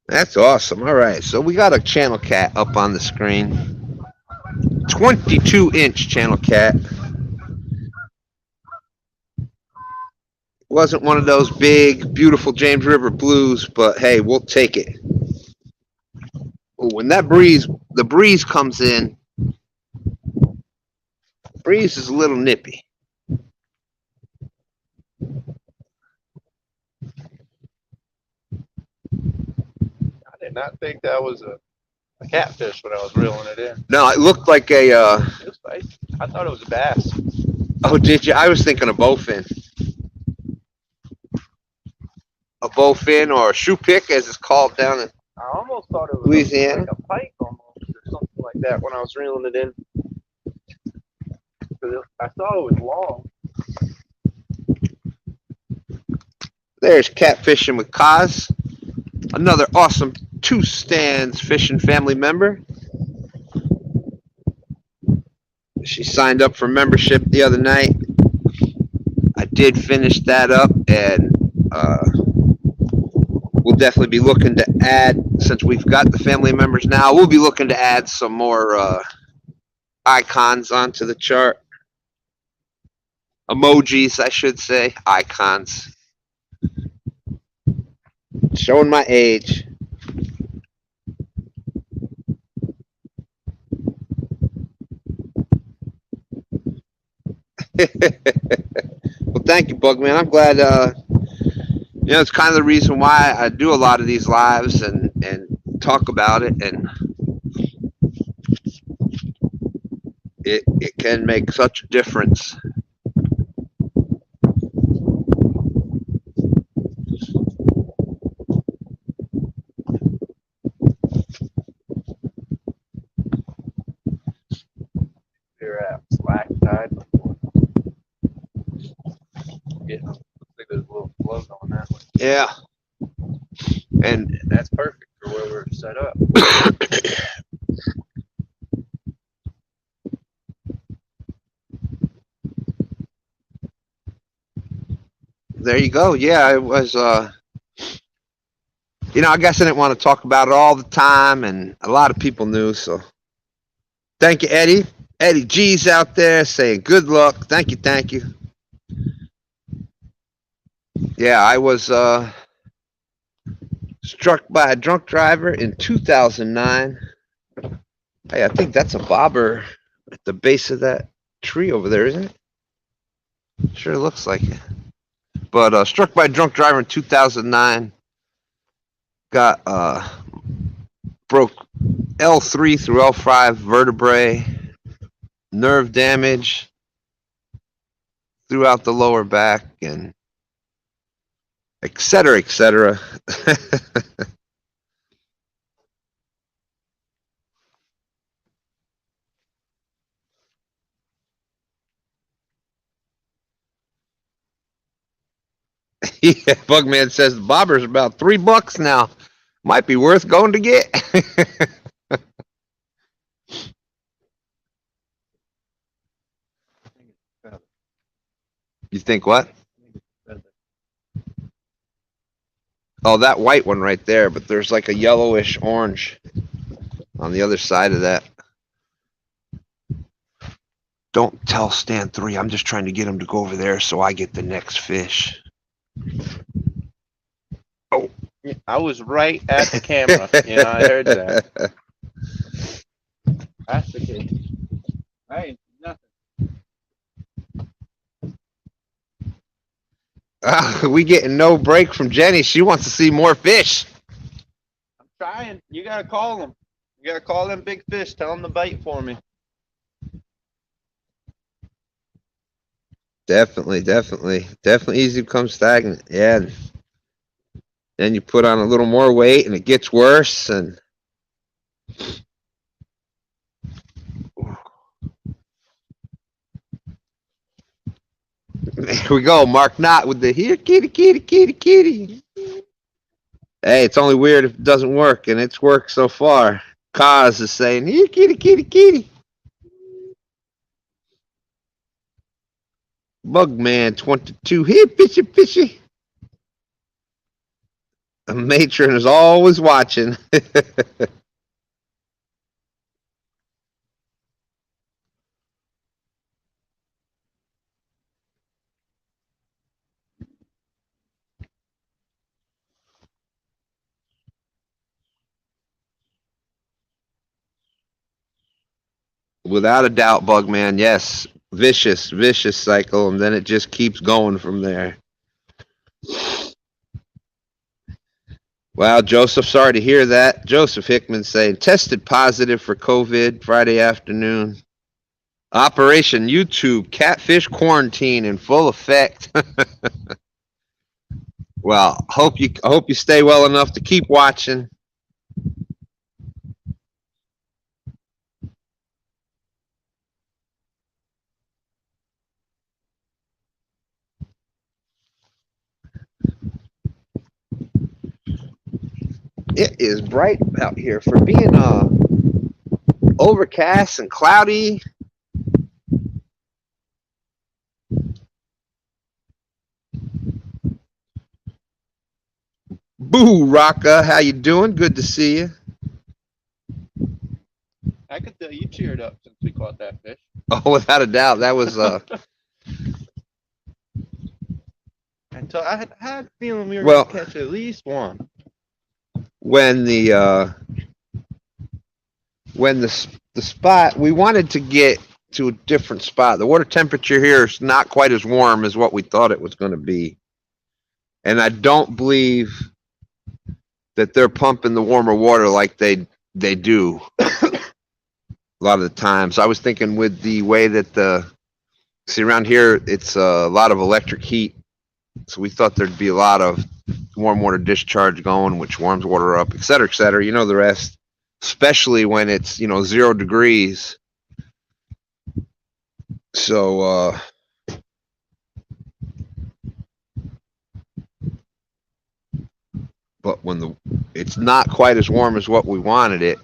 That's awesome. All right, so we got a channel cat up on the screen. 22-inch channel cat. Wasn't one of those big, beautiful James River blues, but hey, we'll take it. When the breeze comes in, breeze is a little nippy. I did not think that was a catfish when I was reeling it in. No, it looked like a. It was nice. I thought it was a bass. Oh, did you? I was thinking a bowfin. A bowfin or a shoe pick, as it's called down in I almost thought it was Louisiana. like a pike almost, or something like that when I was reeling it in. I saw it was long. There's Catfishing with Kaz, another awesome Two Stands fishing family member. She signed up for membership the other night. I did finish that up, and we'll definitely be looking to add, since we've got the family members now, we'll be looking to add some more icons onto the chart. Emojis, I should say. Icons. Showing my age. Well, thank you, Bugman. I'm glad. You know, it's kind of the reason why I do a lot of these lives and talk about it, and it can make such a difference. Yeah. And That's perfect for where we're set up. there you go. Yeah, it was I guess I didn't want to talk about it all the time, and a lot of people knew, so thank you, Eddie. Eddie G's out there saying good luck. Thank you, thank you. Yeah, I was struck by a drunk driver in 2009. Hey, I think that's a bobber at the base of that tree over there, isn't it? Sure looks like it. But struck by a drunk driver in 2009. Got broke L3 through L5 vertebrae, nerve damage throughout the lower back, and et cetera, et cetera. Yeah, Bugman says the bobber's about $3 now. Might be worth going to get. You think what? Oh, that white one right there, but there's like a yellowish orange on the other side of that. Don't tell STANday. I'm just trying to get him to go over there so I get the next fish. Oh, I was right at the camera. Yeah, I heard that. That's the case. I ain't nothing. We getting no break from Jenny. She wants to see more fish. I'm trying. You gotta call them. You gotta call them big fish. Tell them to bite for me. Definitely easy becomes stagnant. Yeah. Then you put on a little more weight and it gets worse. And there we go. Mark Knott with the here, kitty, kitty, kitty, kitty. Hey, it's only weird if it doesn't work, and it's worked so far. Kaz is saying, here, kitty, kitty, kitty. Bugman 22, here, fishy, fishy. The matron is always watching. Without a doubt, Bugman, yes. Vicious cycle, and then it just keeps going from there. Wow, Joseph, sorry to hear that. Joseph Hickman saying, tested positive for COVID Friday afternoon. Operation YouTube, catfish quarantine in full effect. Well, I hope you stay well enough to keep watching. It is bright out here for being overcast and cloudy. Boo, Rocka, how you doing? Good to see you. I could tell you cheered up since we caught that fish. Oh, without a doubt, that was Until I had a feeling we were well, gonna catch at least one. When the spot, we wanted to get to a different spot. The water temperature here is not quite as warm as what we thought it was going to be, and I don't believe that they're pumping the warmer water like they do a lot of the times. I was thinking with the way that see around here, it's a lot of electric heat, so we thought there'd be a lot of warm water discharge going, which warms water up, et cetera, et cetera. You know the rest, especially when it's 0 degrees. So but it's not quite as warm as what we wanted it.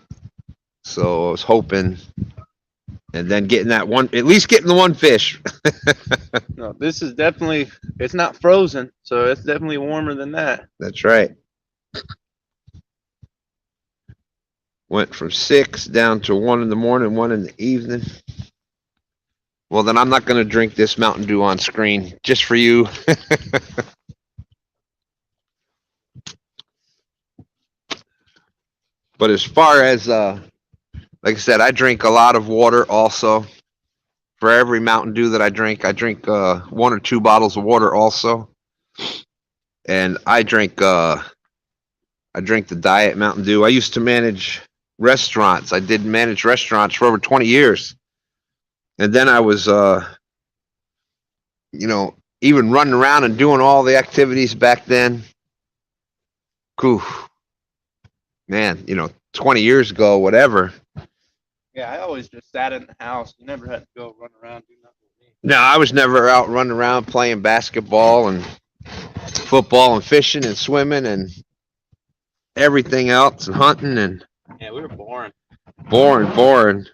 So I was hoping, and then getting that one, at least getting the one fish. No, this is definitely, it's not frozen, so it's definitely warmer than that. That's right. Went from 6 down to 1 in the morning, 1 in the evening. Well, then I'm not going to drink this Mountain Dew on screen just for you. But as far as, like I said, I drink a lot of water also. For every Mountain Dew that I drink 1 or 2 bottles of water also. And I drink the Diet Mountain Dew. I used to manage restaurants. I did manage restaurants for over 20 years. And then I was, even running around and doing all the activities back then. Whew. Man, 20 years ago, whatever. Yeah, I always just sat in the house. You never had to go run around do nothing with me. No, I was never out running around playing basketball and football and fishing and swimming and everything else and hunting and Yeah, we were boring. boring.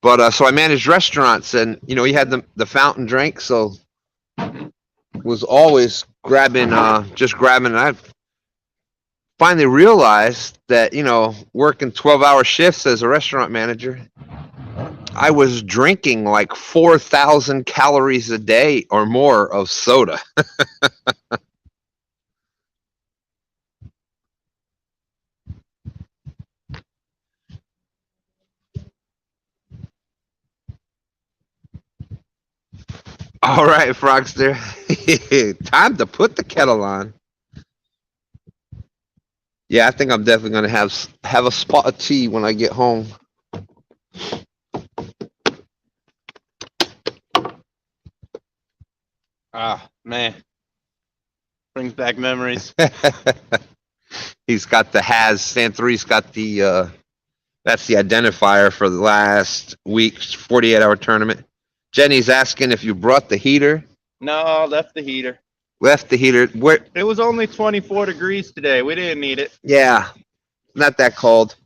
But so I managed restaurants, and you had the fountain drink, so was always grabbing, just grabbing. And I finally realized that working 12-hour shifts as a restaurant manager, I was drinking like 4,000 calories a day or more of soda. All right, Frogster, time to put the kettle on. Yeah, I think I'm definitely gonna have a spot of tea when I get home. Ah, man. Brings back memories. He's got the Stan 3's got the that's the identifier for the last week's 48-hour tournament. Jenny's asking if you brought the heater. No, I left the heater. Left the heater. Where? It was only 24 degrees today. We didn't need it. Yeah, not that cold.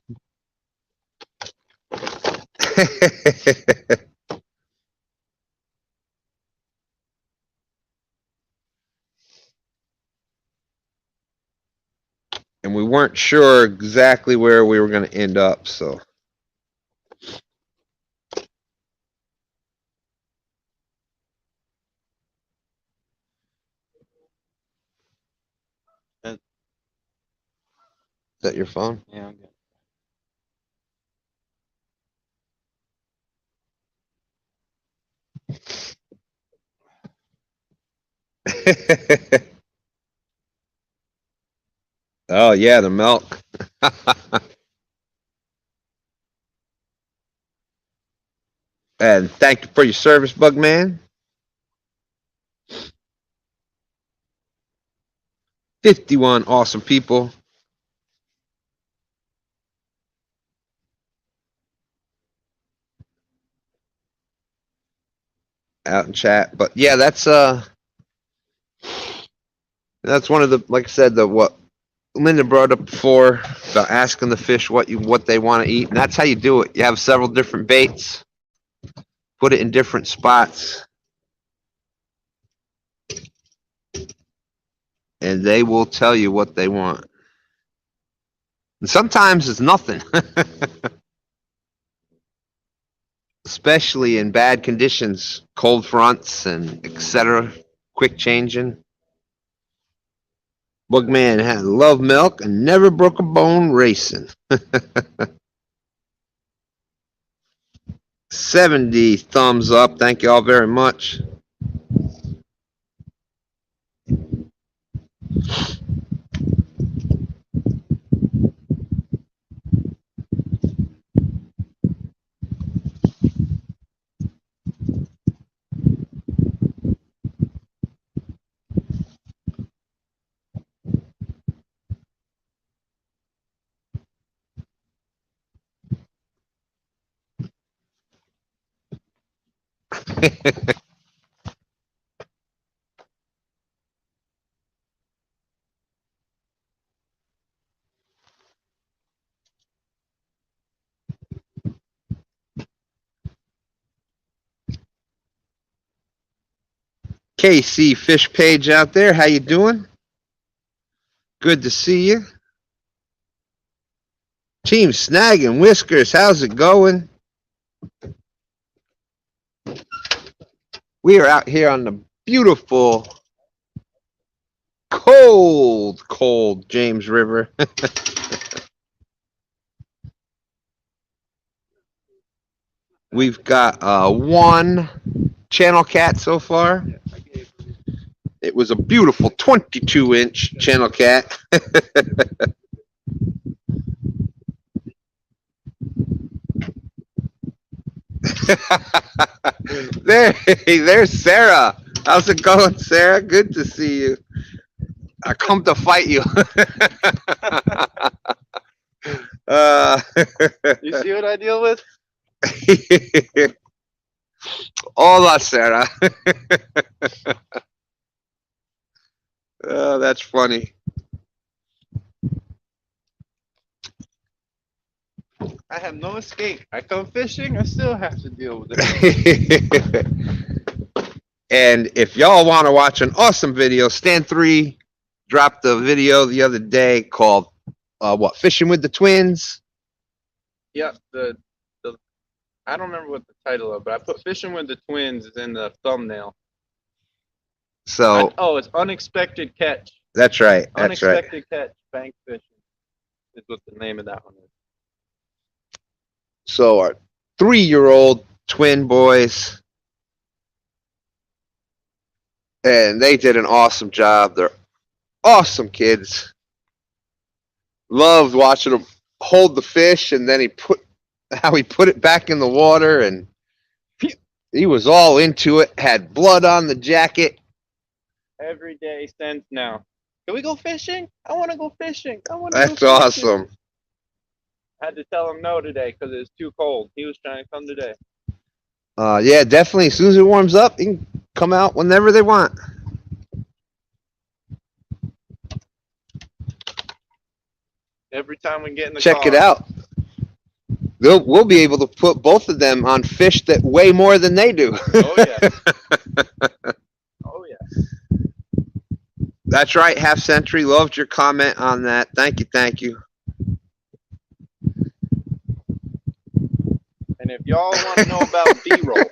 And we weren't sure exactly where we were going to end up, so. Is that your phone? Yeah, I'm good. Oh, yeah, the milk. And thank you for your service, Bugman. 51 awesome people. Out in chat. But yeah, that's one of the, like I said, what Linda brought up before about asking the fish what they want to eat, and that's how you do it. You have several different baits, put it in different spots, and they will tell you what they want. And sometimes it's nothing, especially in bad conditions, cold fronts and etc. Quick changing. Bugman had love milk and never broke a bone racing. 70 thumbs up. Thank you all very much. KC Fish Page out there. How you doing? Good to see you. Team Snag and Whiskers, how's it going? We are out here on the beautiful, cold James River. We've got one channel cat so far. It was a beautiful 22-inch channel cat. There's Sarah. How's it going, Sarah? Good to see you. I come to fight you. You see what I deal with? Hola, Sarah. Oh, that's funny. I have no escape. I come fishing, I still have to deal with it. And if y'all want to watch an awesome video, STANday dropped a video the other day called Fishing with the Twins. Yep, the I don't remember what the title of, but I put Fishing with the Twins is in the thumbnail. So it's Unexpected Catch. that's right. That's Unexpected right. Catch Bank Fishing is what the name of that one is. So our 3-year-old twin boys, and they did an awesome job. They're awesome kids. Loved watching them hold the fish, and then he put it back in the water, and he was all into it. Had blood on the jacket. Every day since now. Can we go fishing? I want to go fishing. That's awesome. I had to tell him no today because it was too cold. He was trying to come today. Yeah, definitely. As soon as it warms up, you can come out whenever they want. Every time we get in the Check car. it out. We'll be able to put both of them on fish that weigh more than they do. Oh, yeah. Oh, yeah. That's right, Half Century. Loved your comment on that. Thank you. And if y'all want to know about B-roll.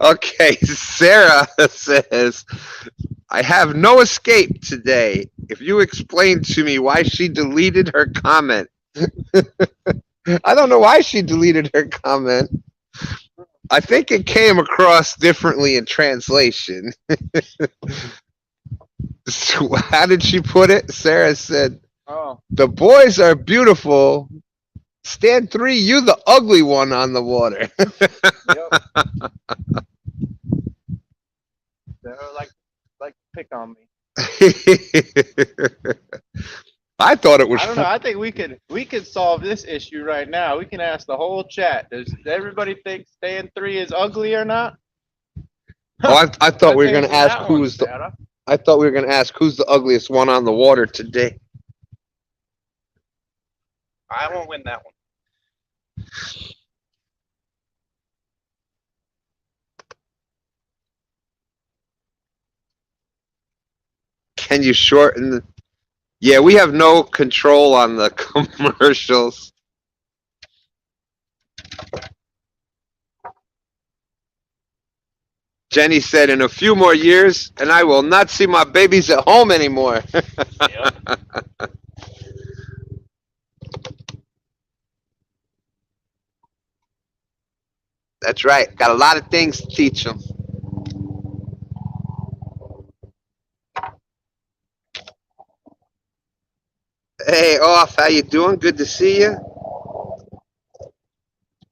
Okay, Sarah says, I have no escape today. If you explain to me why she deleted her comment. I don't know why she deleted her comment. I think it came across differently in translation. So how did she put it? Sarah said, the boys are beautiful. STANday, you the ugly one on the water. Yep. They're like to pick on me. I thought it was. I don't know. I think we could solve this issue right now. We can ask the whole chat. Does everybody think STANday is ugly or not? Oh, I thought we were going to ask who's the. Sarah. I thought we were going to ask who's the ugliest one on the water today. I won't win that one. Can you shorten the... Yeah, we have no control on the commercials. Jenny said, in a few more years, and I will not see my babies at home anymore. Yep. That's right. Got a lot of things to teach them. Hey, Off, how you doing? Good to see you.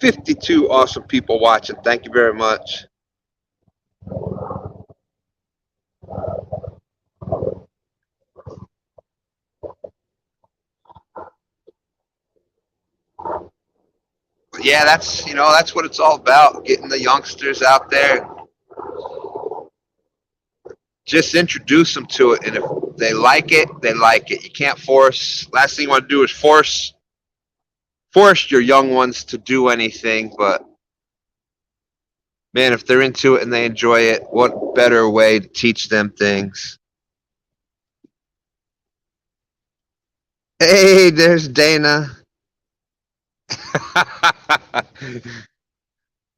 52 awesome people watching. Thank you very much. Yeah, that's what it's all about, getting the youngsters out there. Just introduce them to it, and if they like it, they like it. You can't force. Last thing you want to do is force your young ones to do anything, but Man, if they're into it and they enjoy it, what better way to teach them things? Hey, there's Dana.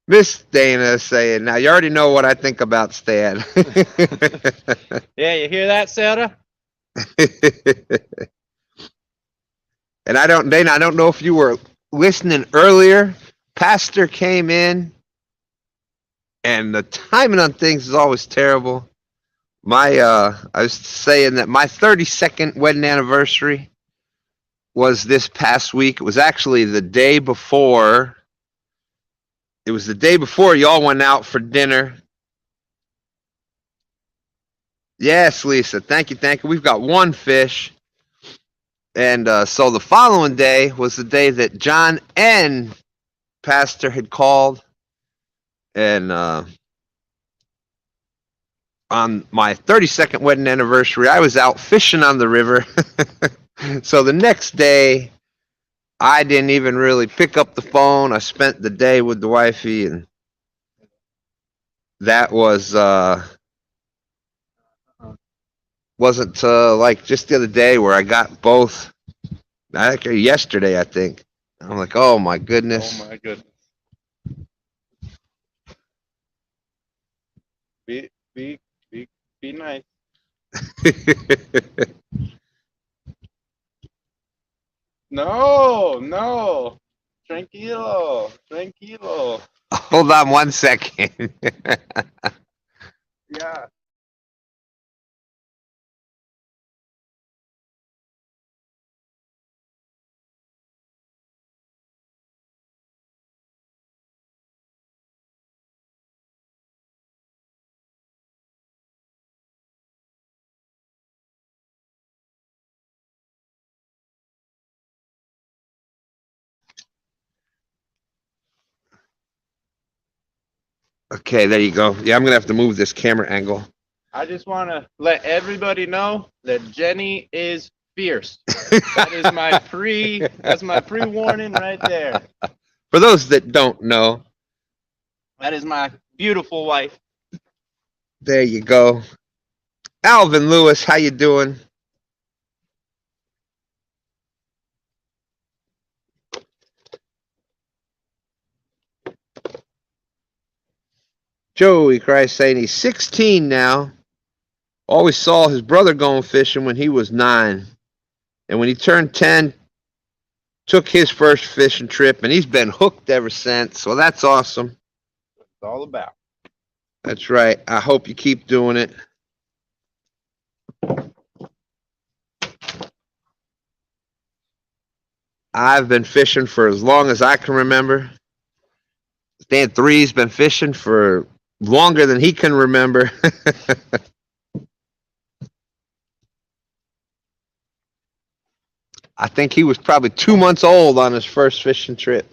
Miss Dana saying, now you already know what I think about Stan. Yeah, you hear that, Sarah? And Dana, I don't know if you were listening earlier. Pastor came in, and the timing on things is always terrible. I was saying that my 32nd wedding anniversary was this past week. It was actually the day before. It was the day before y'all went out for dinner. Yes, Lisa. Thank you. Thank you. We've got one fish. And so the following day was the day that John and Pastor had called. And on my 32nd wedding anniversary, I was out fishing on the river. So the next day, I didn't even really pick up the phone. I spent the day with the wifey, and that wasn't like just the other day where I got both. Actually, yesterday, I think. I'm like, oh my goodness. Oh my goodness. Be nice. No. Tranquilo. Hold on one second. Yeah. Okay, there you go. Yeah, I'm gonna have to move this camera angle. I just want to let everybody know that Jenny is fierce. That's my pre-warning right there. For those that don't know, That is my beautiful wife. there you go. Alvin Lewis, how you doing? Joey Christ saying he's 16 now. Always saw his brother going fishing when he was 9. And when he turned 10, took his first fishing trip, and he's been hooked ever since. So that's awesome. It's all about. That's right. I hope you keep doing it. I've been fishing for as long as I can remember. Stan 3's been fishing for longer than he can remember. I think he was probably 2 months old on his first fishing trip.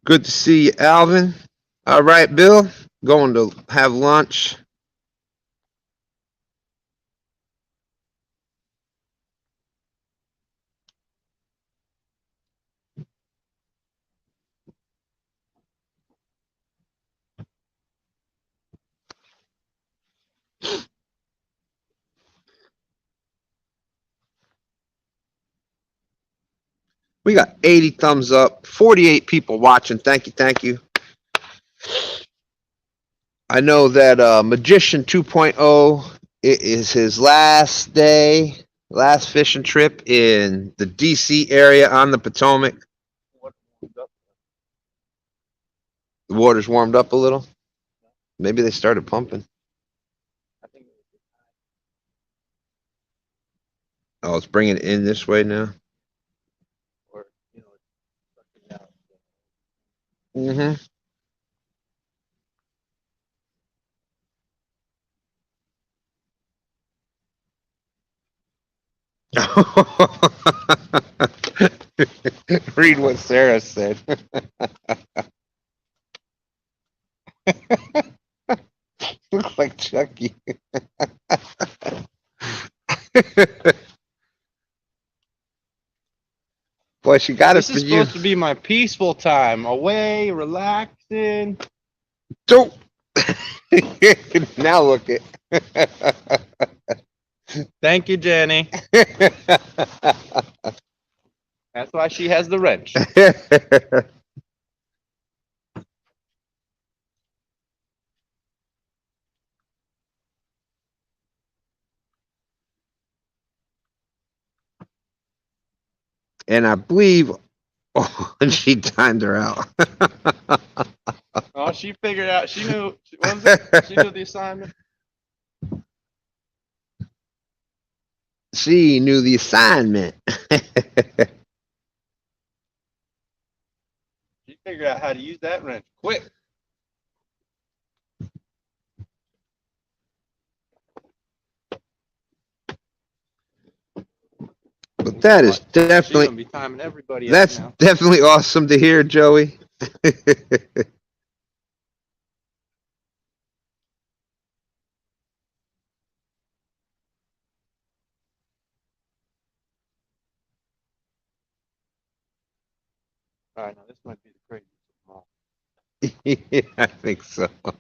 Good to see you, Alvin. All right, Bill. Going to have lunch. We got 80 thumbs up, 48 people watching. Thank you, thank you. I know that Magician 2.0 it is his last day, last fishing trip in the DC area on the Potomac. The water's warmed up a little. Maybe they started pumping. Oh, it's bringing it in this way now. Mm-hmm. Read what Sarah said. Looks like Chucky. Boy, she got it This for is you. supposed to be my peaceful time, away, relaxing. Don't. Now look it. Thank you, Jenny. That's why she has the wrench. And I believe she timed her out. Oh, she figured out. She knew. What was it? She knew the assignment. She knew the assignment. She figured out how to use that wrench quick. But that is She's definitely gonna be timing everybody out that's now. definitely awesome to hear, Joey. All right, now this might be the craziest of them all. Yeah, I think so. Okay,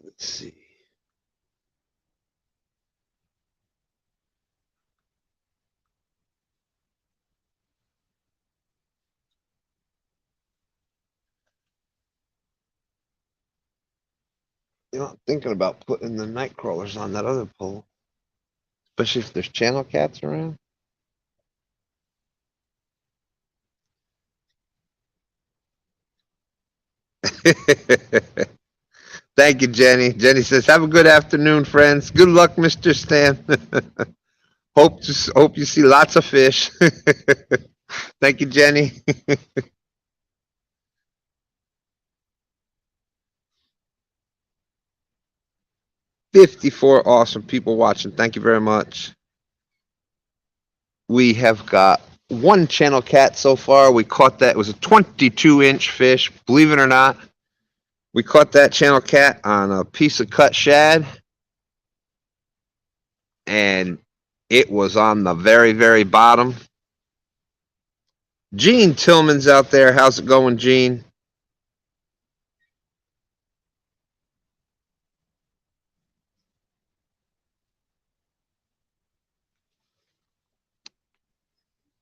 let's see. You know, I'm thinking about putting the night crawlers on that other pole, especially if there's channel cats around. Thank you, Jenny. Jenny says, "Have a good afternoon, friends. Good luck, Mr. Stan. Hope you see lots of fish." Thank you, Jenny. 54 awesome people watching. Thank you very much. We have got one channel cat so far. We caught that. It was a 22-inch fish. Believe it or not, we caught that channel cat on a piece of cut shad, and it was on the very, very bottom. Gene Tillman's out there. How's it going, Gene?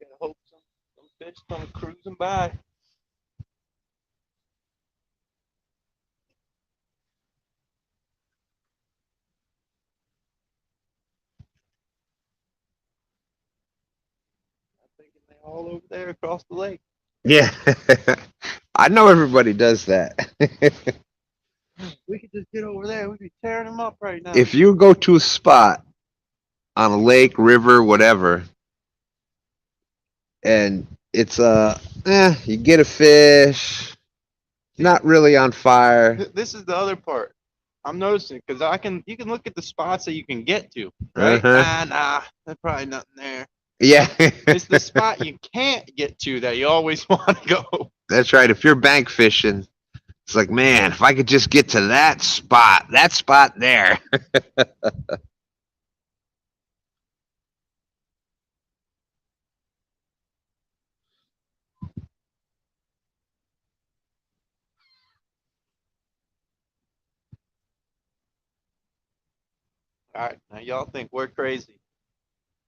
Gotta hope some fish come cruising by. I'm thinking they all over there across the lake. Yeah. I know everybody does that. We could just get over there. We'd be tearing them up right now. If you go to a spot on a lake, river, whatever, and it's you get a fish, not really on fire. This is the other part. I'm noticing because you can look at the spots that you can get to, right? Uh-huh. Nah, there's probably nothing there. Yeah. It's the spot you can't get to that you always want to go. That's right. If you're bank fishing, it's like, man, if I could just get to that spot there. All right, now y'all think we're crazy.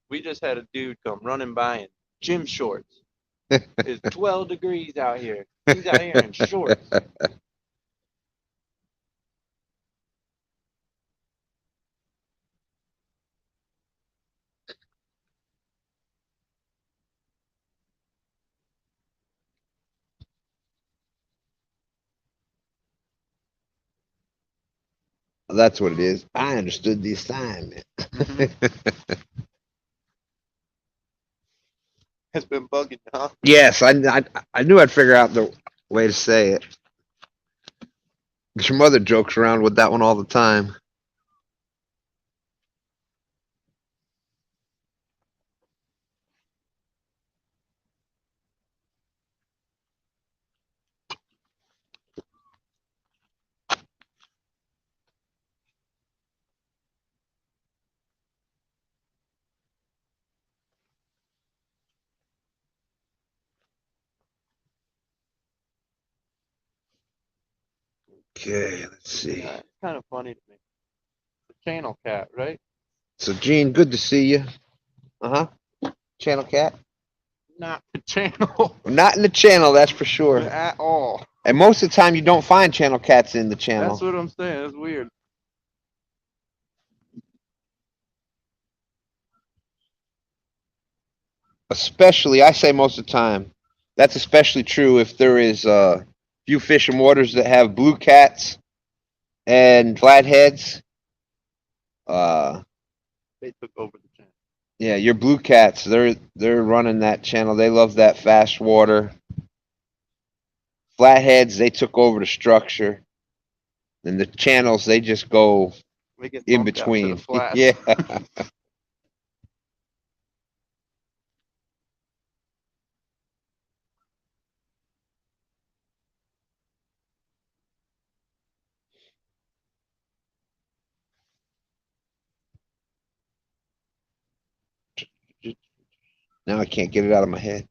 We just had a dude come running by in gym shorts. It's 12 degrees out here. He's out here in shorts. That's what it is. I understood the assignment. Has been bugging, huh? Yes, I knew I'd figure out the way to say it. 'Cause your mother jokes around with that one all the time. Okay, let's see. Yeah, it's kind of funny to me. The channel cat, right? So, Gene, good to see you. Channel cat? Not the channel Not in the channel, that's for sure. at all. And most of the time, you don't find channel cats in the channel. That's what I'm saying. That's weird. Especially, I say most of the time, that's especially true if there is few fish in waters that have blue cats and flatheads. They took over the channel. Yeah, your blue cats, they're running that channel. They love that fast water. Flatheads, they took over the structure. And the channels, they just go They get in bumped out to the between. flats. Yeah. Now I can't get it out of my head.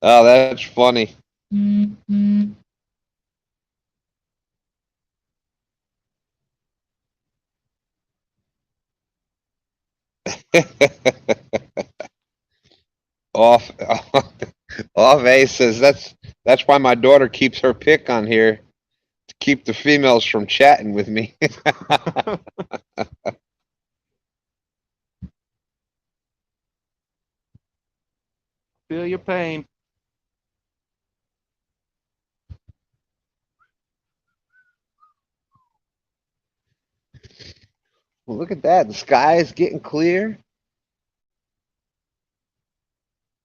Oh, that's funny. off off A says that's why my daughter keeps her pick on here to keep the females from chatting with me. Feel your pain. Well, look at that. The sky is getting clear.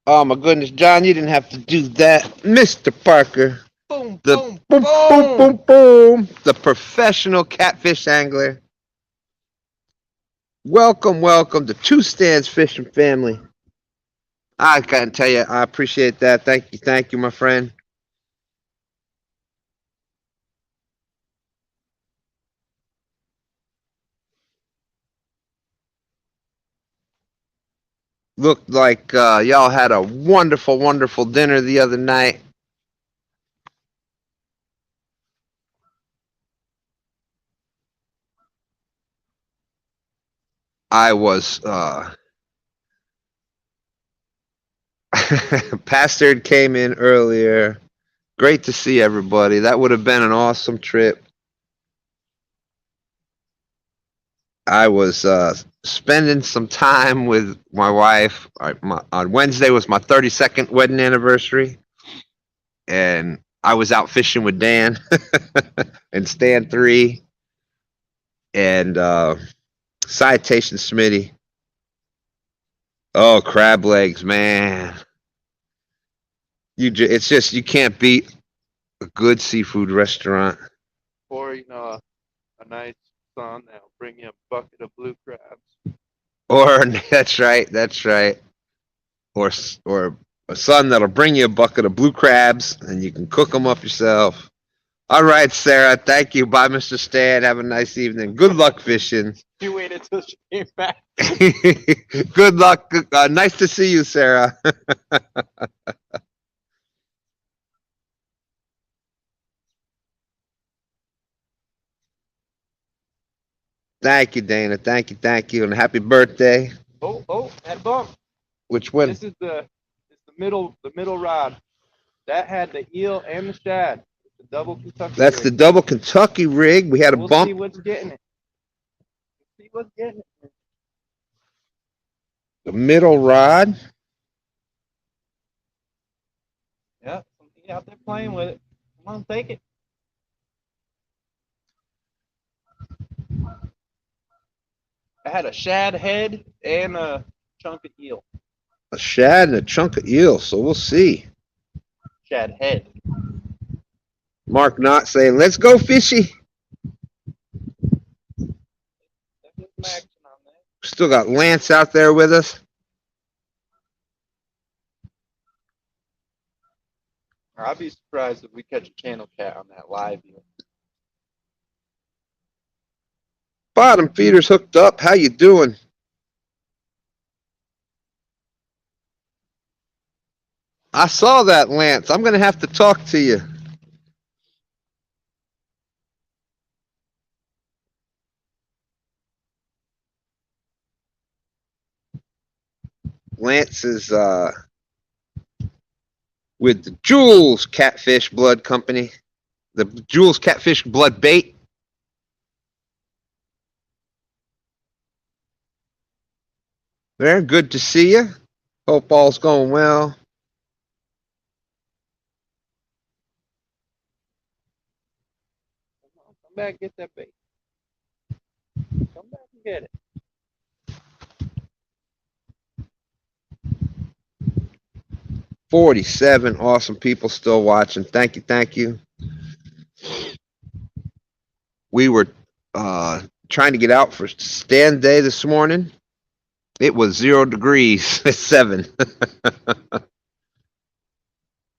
Oh my goodness, John, you didn't have to do that. Mr. Parker. Boom, The boom, boom, boom, boom, boom. The professional catfish angler. Welcome, welcome to Two Stands Fishing Family. I can't tell you, I appreciate that. Thank you, my friend. Looked like y'all had a wonderful, wonderful dinner the other night. I was Pastor came in earlier. Great to see everybody. That would have been an awesome trip. I was spending some time with my wife. On Wednesday was my 32nd wedding anniversary, and I was out fishing with Dan and Stan 3 and Citation Smitty. Oh, crab legs, man! It's just you can't beat a good seafood restaurant. Or a nice sun that'll bring you a bucket of blue crabs. Or that's right. Or a son that'll bring you a bucket of blue crabs and you can cook them up yourself. All right, Sarah. Thank you. Bye, Mr. Stan. Have a nice evening. Good luck fishing. You waited till she came back. Good luck. Nice to see you, Sarah. Thank you, Dana. Thank you, and happy birthday. Oh, that bump. Which one? This is the middle rod. That had the eel and the shad. The double Kentucky. That's rig. the double Kentucky rig. We had a We'll bump. see what's getting it. See what's getting it. The middle rod. Yeah, something out there playing with it. Come on, take it. I had a shad head and a chunk of eel. A shad and a chunk of eel. So we'll see. Shad head. Mark Knott saying, "Let's go fishy." action on that. Still got Lance out there with us. I'd be surprised if we catch a channel cat on that live view. Bottom feeder's hooked up. How you doing? I saw that, Lance. I'm going to have to talk to you. Lance is with the Jules Catfish Blood Company. The Jules Catfish Blood Bait. There, good to see you. Hope all's going well. Come back and get that bait. Come back and get it. $47 awesome people still watching. Thank you, thank you. We were trying to get out for STANday this morning. It was 0 degrees at 7.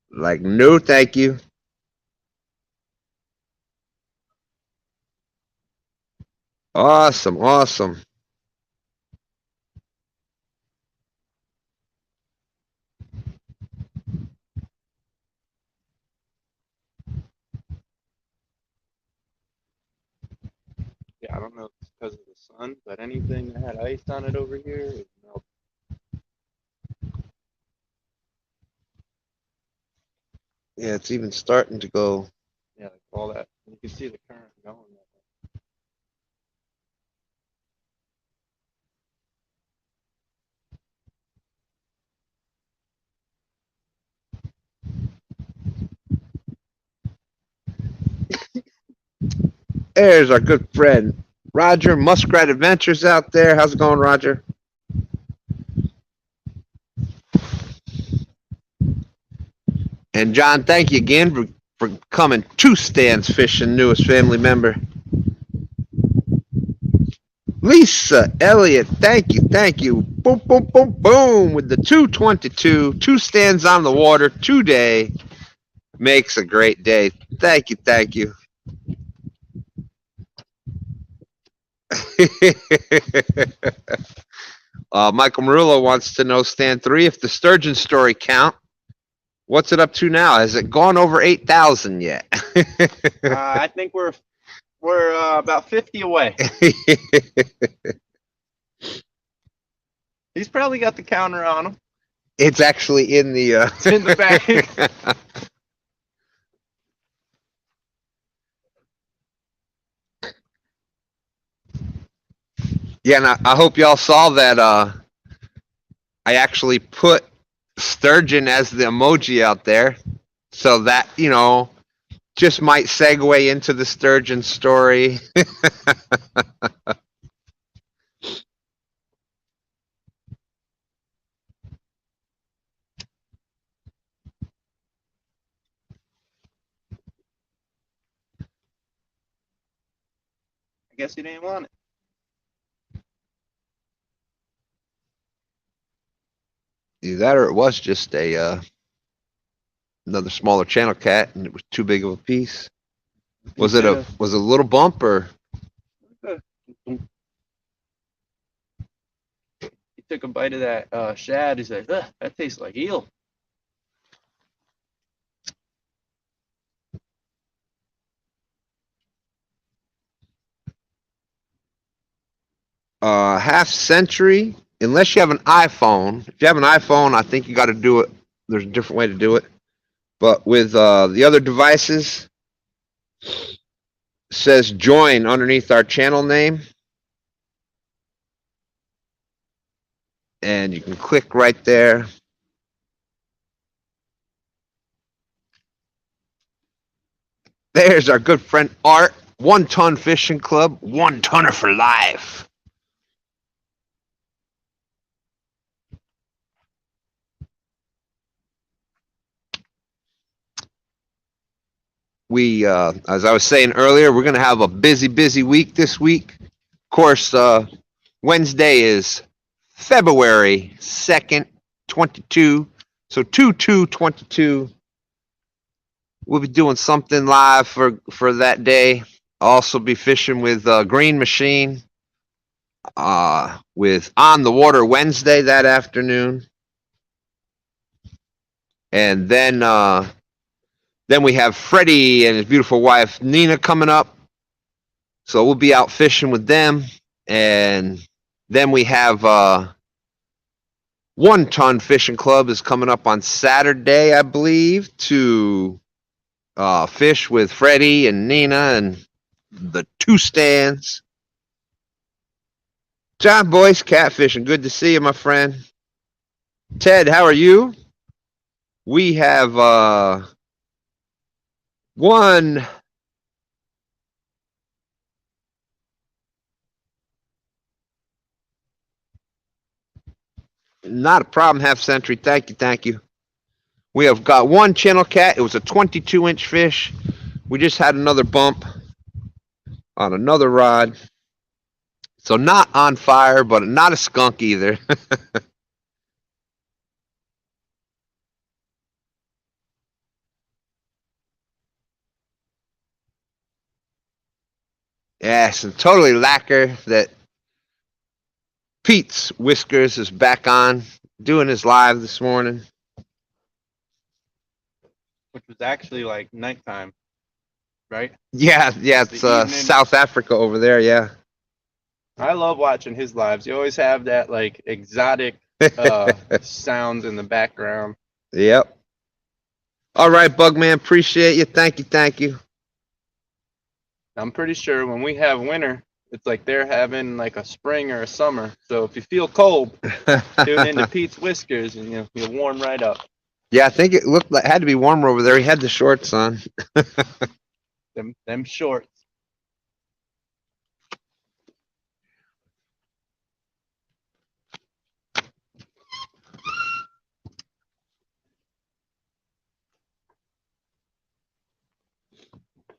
Like, no, thank you. Awesome, awesome. Yeah, I don't know if it's because of the sun, but anything that had ice on it over here is melted. Yeah, it's even starting to go. Yeah, like all that. You can see the current going. There's our good friend Roger Muskrat Adventures out there. How's it going, Roger? And John, thank you again for coming to Stan's Fishing, newest family member. Lisa Elliott, thank you, thank you. Boom, boom, boom, boom with the 222. 2 stands on the water today. Makes a great day. Thank you, thank you. Michael Marulo wants to know, Stan 3, if the sturgeon story count. What's it up to now? Has it gone over 8,000 yet? I think we're about 50 away. He's probably got the counter on him. It's actually in the It's in the bag. Yeah, and I hope y'all saw that I actually put sturgeon as the emoji out there, so that, you know, just might segue into the sturgeon story. I guess he didn't want it. Either that or it was just a another smaller channel cat and it was too big of a piece. Was it a little bump or? He took a bite of that shad. He's like, that tastes like eel. Half century, unless you have an iPhone. If you have an iPhone, I think you got to do it. There's a different way to do it. But with the other devices, says join underneath our channel name. And you can click right there. There's our good friend Art, 1 Ton Fishing Club, 1 tonner for life. We, as I was saying earlier, we're going to have a busy week this week. Of course, Wednesday is February 2nd, 22. So 2/2/22. We'll be doing something live for that day. I'll also be fishing with Green Machine with On the Water Wednesday that afternoon. And then we have Freddie and his beautiful wife Nina coming up. So we'll be out fishing with them. And then we have 1 Ton Fishing Club is coming up on Saturday, I believe, to fish with Freddie and Nina and the 2 stands. John Boyce, Catfishing. Good to see you, my friend. Ted, how are you? We have one. Not a problem, half century. Thank you, thank you. We have got 1 channel cat. It was a 22-inch fish. We just had another bump on another rod. So not on fire, but not a skunk either. Yes, and totally lacquer that Pete's Whiskers is back on, doing his live this morning. Which was actually like nighttime, right? Yeah, it's South Africa over there, yeah. I love watching his lives. You always have that like exotic sounds in the background. Yep. All right, Bugman, appreciate you. Thank you. I'm pretty sure when we have winter, it's like they're having like a spring or a summer. So if you feel cold, tune into Pete's Whiskers and you'll warm right up. Yeah, I think it looked like it had to be warmer over there. He had the shorts on. them shorts.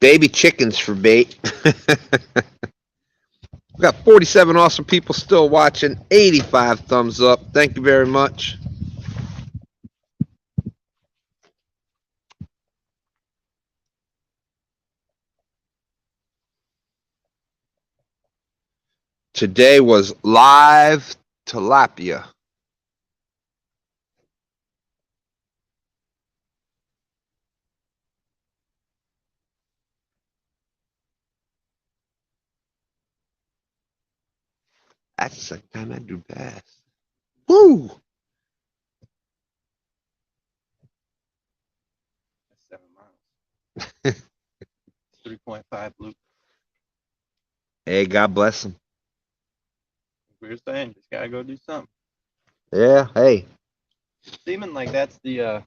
Baby chickens for bait. We got 47 awesome people still watching. 85 thumbs up. Thank you very much. Today was live tilapia. That's the time I do best. Woo! That's 7 miles. 3.5 loop. Hey, God bless him. We were saying, just gotta go do something. Yeah, hey. Seeming like that's the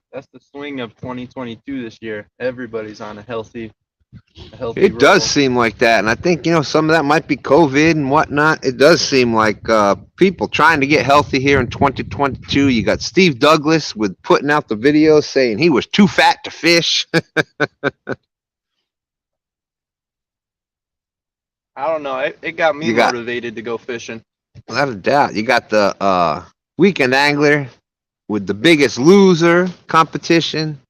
swing of 2022 this year. Everybody's on a healthy It roll. does seem like that, and I think some of that might be COVID and whatnot. It does seem like people trying to get healthy here in 2022. You got Steve Douglas with putting out the video saying he was too fat to fish. I don't know. It got me motivated to go fishing. Without a doubt, you got the Weekend Angler with the Biggest Loser competition,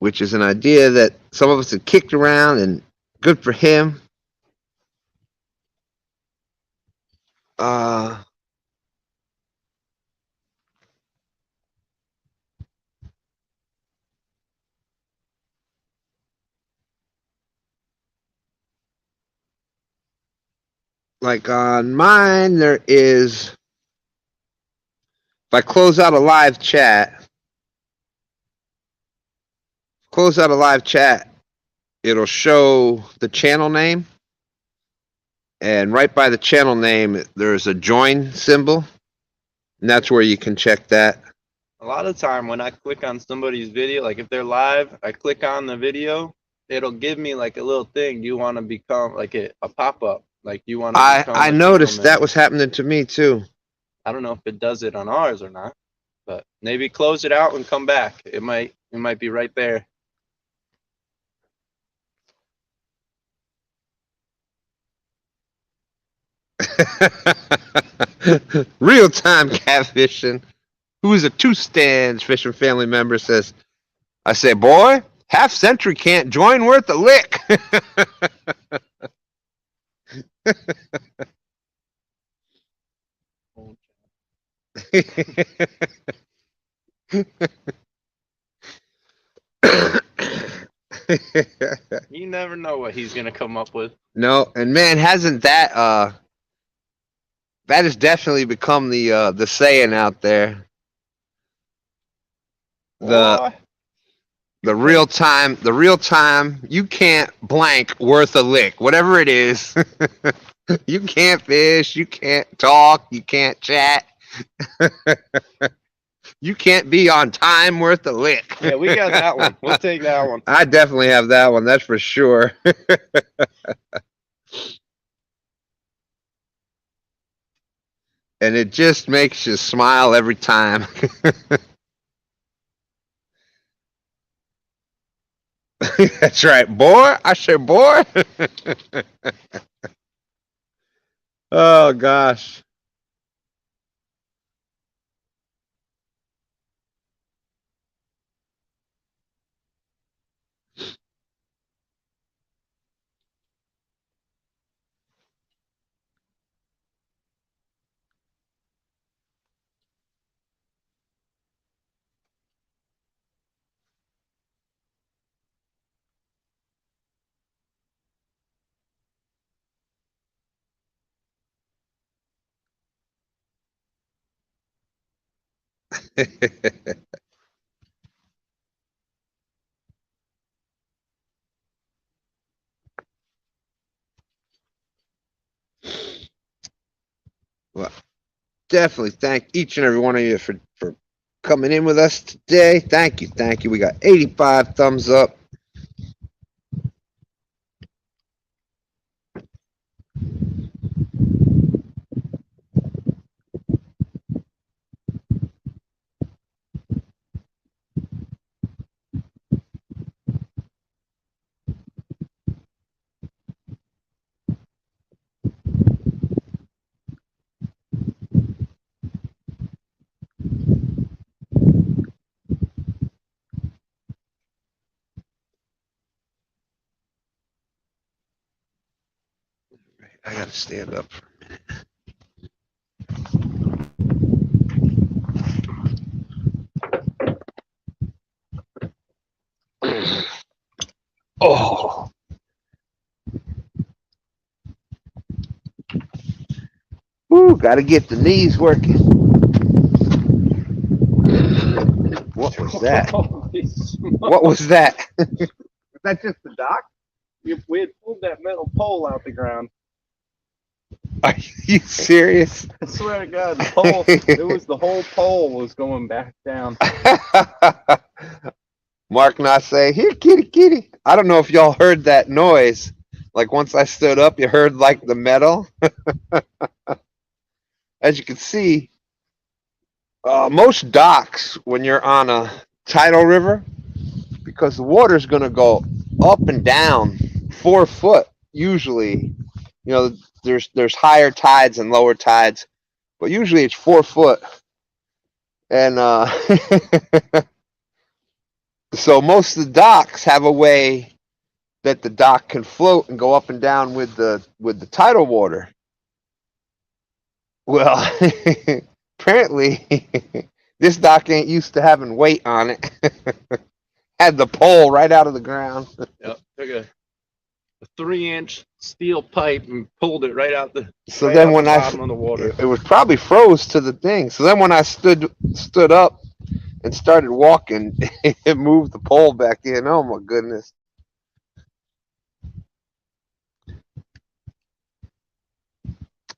which is an idea that some of us have kicked around, and good for him. Like on mine, there is, if I close out a live chat, it'll show the channel name. And right by the channel name, there's a join symbol. And that's where you can check that. A lot of time when I click on somebody's video, like if they're live, I click on the video, it'll give me like a little thing. Do you want to become like a pop-up? Like you want to become I noticed that was happening to me too. I don't know if it does it on ours or not, but maybe close it out and come back. It might be right there. Real time catfishing. Who is a two stands fishing family member says, I say, boy, half century can't join worth a lick. You never know what he's gonna come up with. No, and man, hasn't that has definitely become the saying out there. The Boy, the real time, you can't blank worth a lick, whatever it is. You can't fish, you can't talk, you can't chat, you can't be on time worth a lick. yeah, we got that one. We'll take that one. I definitely have that one, that's for sure. And it just makes you smile every time. That's right, boy. I said, boy. Oh gosh. Well, definitely thank each and every one of you for coming in with us today. Thank you, thank you. We got 85 thumbs up. I gotta stand up. Oh, woo! Gotta get the knees working. What was that? What was that? Was that just the dock? We had pulled that metal pole out the ground. Are you serious? I swear to God, the pole. It was the whole pole was going back down. Mark not say, here, kitty, kitty. I don't know if y'all heard that noise. Like once I stood up, you heard like the metal. As you can see, most docks, when you're on a tidal river, because the water's going to go up and down 4 foot usually. You know, there's higher tides and lower tides, but usually it's 4 foot. And so most of the docks have a way that the dock can float and go up and down with the tidal water. Well, apparently this dock ain't used to having weight on it. Had the pole right out of the ground. Yep, took a 3-inch steel pipe and pulled it right out the. So right then out when the I bottom of the water. it was probably froze to the thing. So then when I stood up and started walking, it moved the pole back in. Oh my goodness.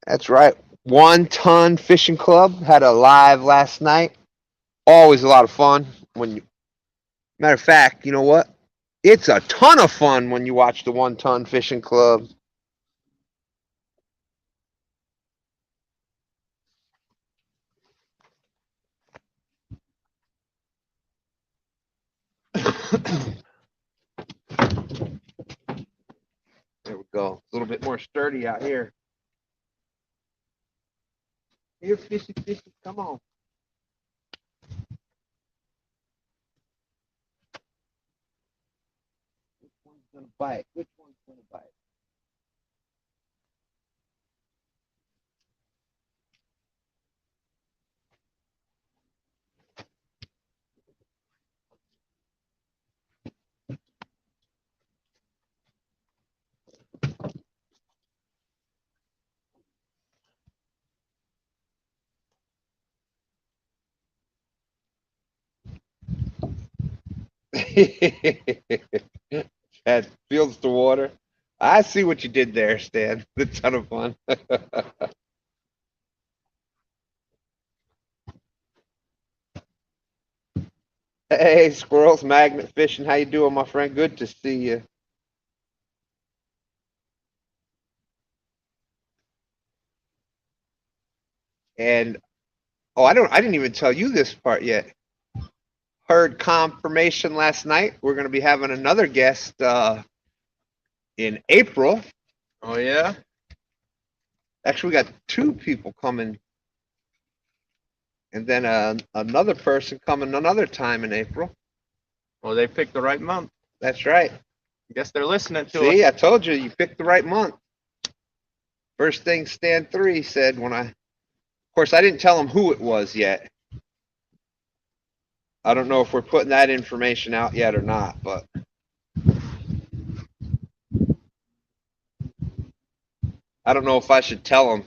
That's right. 1 Ton Fishing Club had a live last night. Always a lot of fun. Matter of fact, you know what? It's a ton of fun when you watch the 1 Ton Fishing Club. There we go. A little bit more sturdy out here. Here, fishy, come on. Which one's gonna bite? Which one's gonna bite? That feels the water. I see what you did there, Stan. It's a ton of fun. Hey, Squirrels, Magnet Fishing. How you doing, my friend? Good to see you. And oh, I didn't even tell you this part yet. Heard confirmation last night. We're going to be having another guest in April. Oh yeah. Actually, we got 2 people coming, and then another person coming another time in April. Well, they picked the right month. That's right. I guess they're listening to us. See, I told you, you picked the right month. First thing STANday said when of course, I didn't tell him who it was yet. I don't know if we're putting that information out yet or not, but I don't know if I should tell him.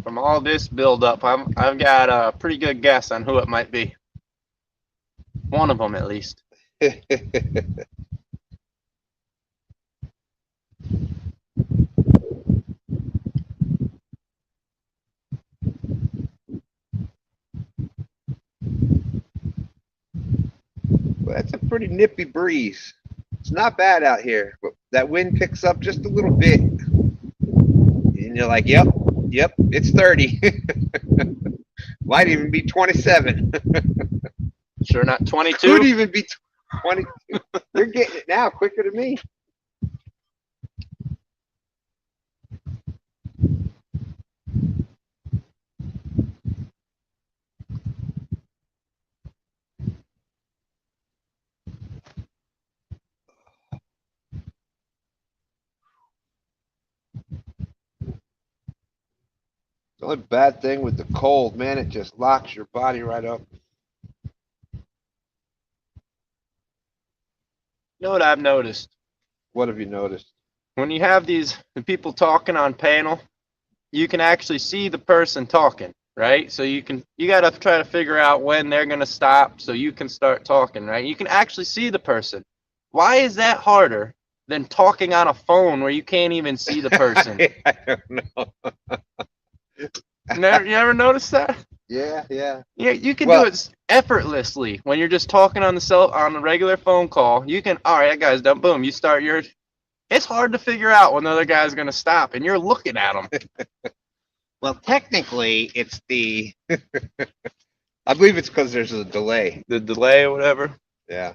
From all this build-up, I've got a pretty good guess on who it might be. One of them, at least. Well, that's a pretty nippy breeze. It's not bad out here, but that wind picks up just a little bit. And you're like, yep, it's 30. Might even be 27. Sure not 22? Could even be 22. You're getting it now quicker than me. The only bad thing with the cold, man, it just locks your body right up. You know what I've noticed? What have you noticed? When you have the people talking on panel, you can actually see the person talking, right? So you got to try to figure out when they're going to stop so you can start talking, right? You can actually see the person. Why is that harder than talking on a phone where you can't even see the person? I don't know. You ever notice that? Yeah. Yeah, you can do it effortlessly when you're just talking on the regular phone call. You can, all right, that guy's done. Boom, you start yours. It's hard to figure out when the other guy's going to stop, and you're looking at him. Well, technically, it's the. I believe it's because there's a delay. The delay or whatever. Yeah.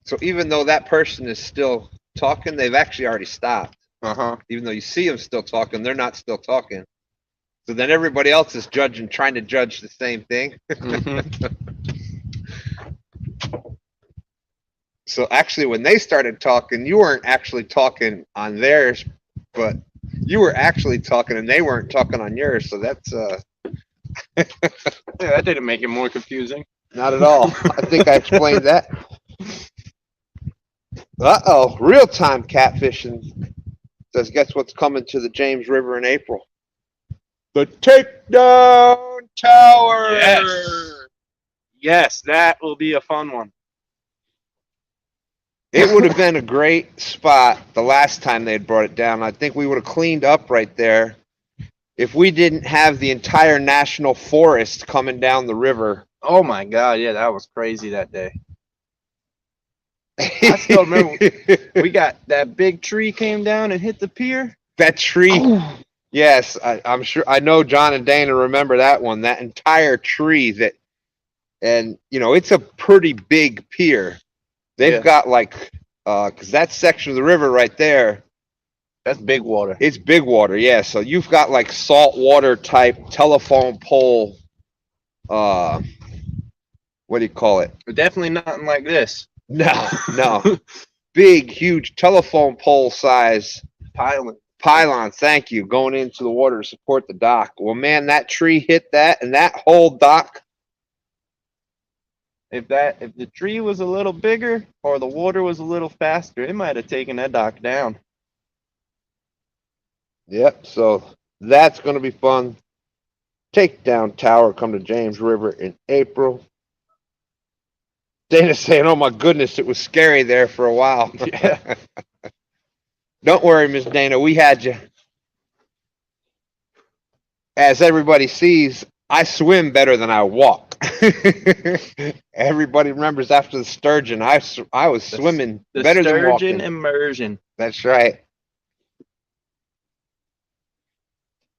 So even though that person is still talking, they've actually already stopped. Even though you see them still talking, they're not still talking. So then everybody else is trying to judge the same thing. So actually, when they started talking, you weren't actually talking on theirs, but you were actually talking and they weren't talking on yours. So that's yeah, that didn't make it more confusing. Not at all. I think I explained that. Uh-oh, real-time catfishing. Says, guess what's coming to the James River in April? The Takedown Tower! Yes, that will be a fun one. It would have been a great spot the last time they had brought it down. I think we would have cleaned up right there if we didn't have the entire national forest coming down the river. Oh my God, yeah, that was crazy that day. I still remember we got that big tree came down and hit the pier. That tree, oh. Yes, I'm sure. I know John and Dana remember that one. That entire tree and you know, it's a pretty big pier. They've got like because that section of the river right there, That's big water. it's big water, yeah. So you've got like saltwater type telephone pole. What do you call it? Definitely nothing like this. No, no, big, huge telephone pole size pylons. Thank you, going into the water to support the dock. Well, man, that tree hit that, and that whole dock. If the tree was a little bigger or the water was a little faster, it might have taken that dock down. Yep. So that's going to be fun. Takedown tower come to James River in April. Dana's saying, "Oh my goodness, it was scary there for a while." Yeah. Don't worry, Miss Dana, we had you. As everybody sees, I swim better than I walk. Everybody remembers after the sturgeon, I was swimming The better than sturgeon walking. immersion. That's right.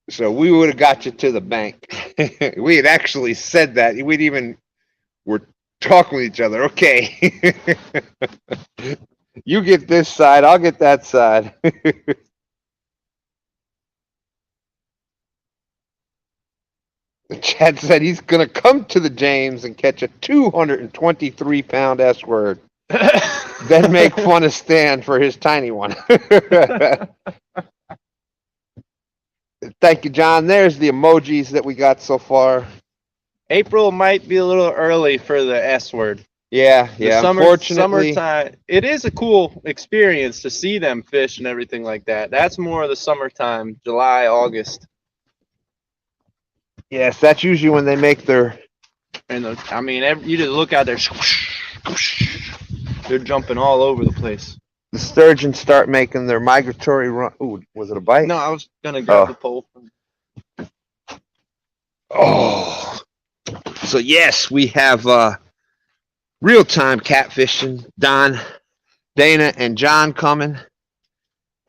So we would have got you to the bank. We had actually said that. We'd even were talking with each other. Okay. You get this side, I'll get that side. Chad said he's going to come to the James and catch a 223-pound S word, then make fun of Stan for his tiny one. Thank you, John. There's the emojis that we got so far. April might be a little early for the S word. Yeah, yeah. Unfortunately, Summertime. It is a cool experience to see them fish and everything like that. That's more of the summertime, July, August. yes, that's usually when they make their. And I mean, you just look out there, they're jumping all over the place. The sturgeons start making their migratory run. Ooh, was it a bite? No, I was gonna grab Oh. the pole. Oh, so yes, we have real-time catfishing. Don, Dana, and John coming,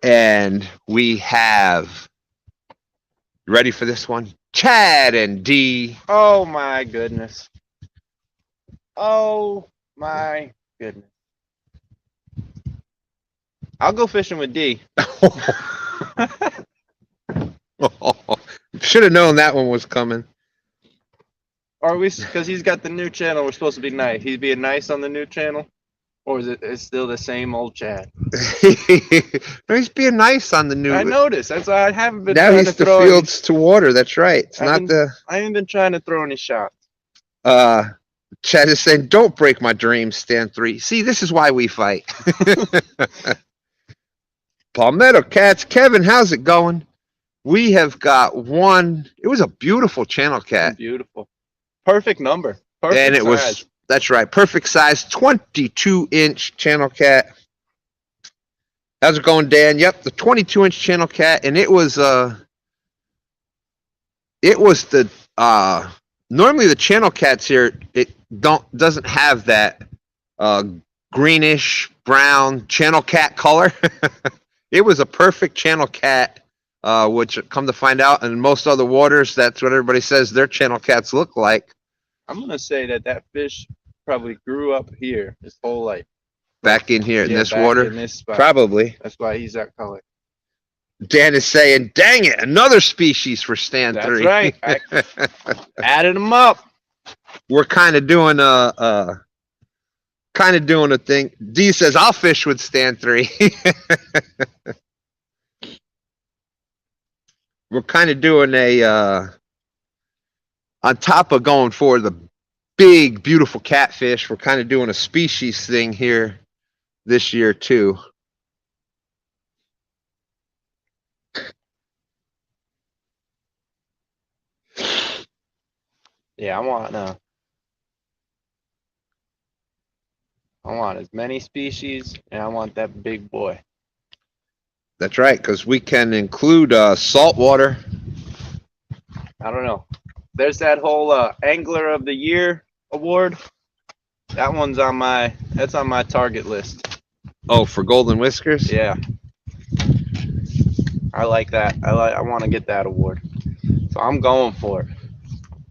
and we have. Ready for this one? Chad and D. Oh my goodness. Oh my goodness. I'll go fishing with D. Should have known that one was coming. Are we? Because he's got the new channel. We're supposed to be nice. He's being nice on the new channel, or is it's still the same old Chad? No, he's being nice on the new. I noticed. That's why I haven't been. Now trying he's to the throw fields to water. That's right. It's not the. I haven't been trying to throw any shots. Chad is saying, "Don't break my dreams, Stan 3." See, this is why we fight. Palmetto Cats, Kevin, how's it going? We have got one. It was a beautiful channel cat. Beautiful, perfect number. Perfect And it was, size. that's right, perfect size, 22-inch channel cat. How's it going, Dan? Yep, the 22-inch channel cat, and it was the normally the channel cats here, it doesn't have that greenish brown channel cat color. It was a perfect channel cat, which come to find out in most other waters, that's what everybody says their channel cats look like. I'm gonna say that fish probably grew up here his whole life. Back in here in Yeah, this back water, in this spot. probably. That's why he's that color. Dan is saying, "Dang it, another species for Stan That's 3." right. I added them up. We're kind of doing a thing. D says, "I'll fish with Stan 3." We're kind of doing a on top of going for the big, beautiful catfish. We're kind of doing a species thing here this year too. Yeah, I want as many species, and I want that big boy. That's right, because we can include saltwater. I don't know. There's that whole Angler of the Year award. That one's on my target list. Oh, for golden whiskers? Yeah. I like that. I want to get that award. So I'm going for it.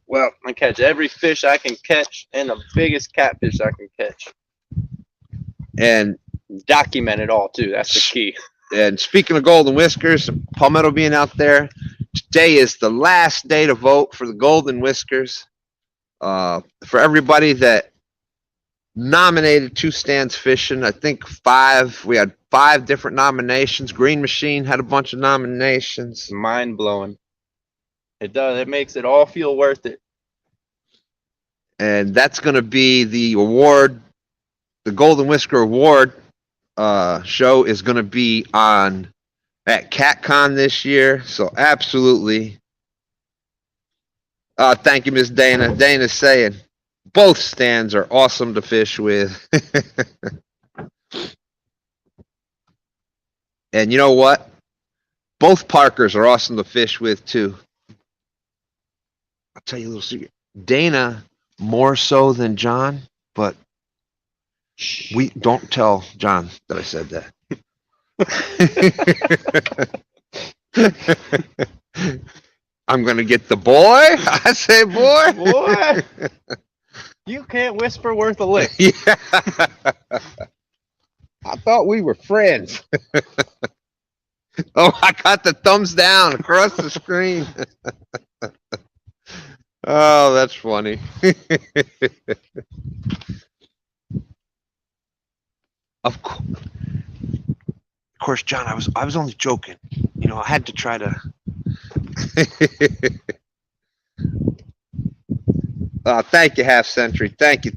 Well, I catch every fish I can catch and the biggest catfish I can catch. And Document it all too. That's the key. And speaking of golden whiskers, Palmetto being out there, today is the last day to vote for the golden whiskers. For everybody that nominated to Stan's Fishing, I think we had 5 different nominations. Green Machine had a bunch of nominations. Mind blowing. It does. It makes it all feel worth it. And that's going to be the award. The Golden Whisker Award show is going to be at CatCon this year. So absolutely. Thank you, Miss Dana. Dana's saying both stands are awesome to fish with. And you know what? Both Parkers are awesome to fish with too. I'll tell you a little secret. Dana more so than John, but we don't tell John that I said that. I'm gonna get the boy. I say boy. Boy, you can't whisper worth a lick. Yeah. I thought we were friends. Oh, I got the thumbs down across the screen. Oh, that's funny. Of course, John, I was only joking. You know, I had to try to. Thank you, Half Century. Thank you.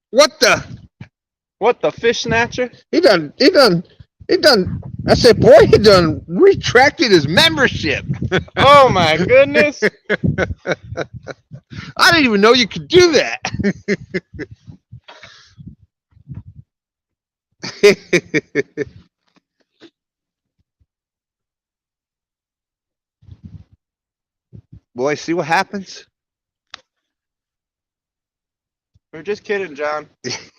What the fish snatcher? He done. I said, boy, he done retracted his membership. Oh my goodness. I didn't even know you could do that. Boy, see what happens? We're just kidding, John.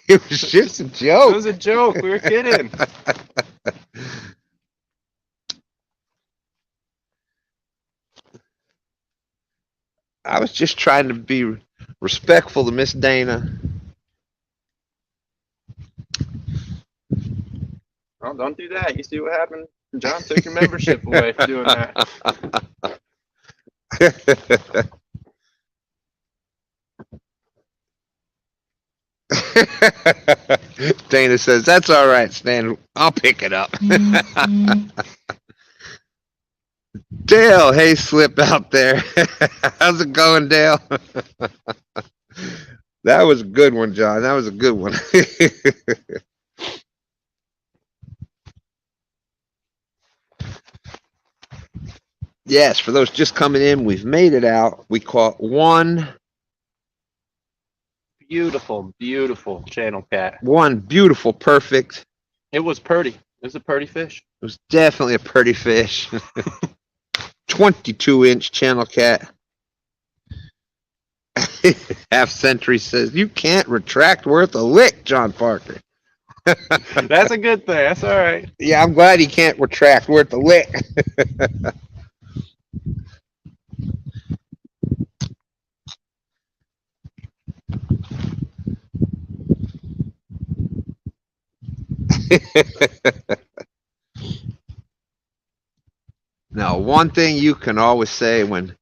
It was just a joke. It was a joke. We were kidding. I was just trying to be respectful to Miss Dana. Oh, don't do that. You see what happened? John took your membership away for doing that. Dana says, that's all right, Stan. I'll pick it up. Dale, hey, slip out there. How's it going, Dale? That was a good one, John. That was a good one. Yes, for those just coming in, we've made it out. We caught one. Beautiful, beautiful channel cat. One beautiful, perfect. It was pretty. It was a pretty fish. It was definitely a pretty fish. 22-inch channel cat. Half Century says, you can't retract worth a lick, John Parker. That's a good thing. That's all right. Yeah, I'm glad he can't retract worth a lick. Now, one thing you can always say when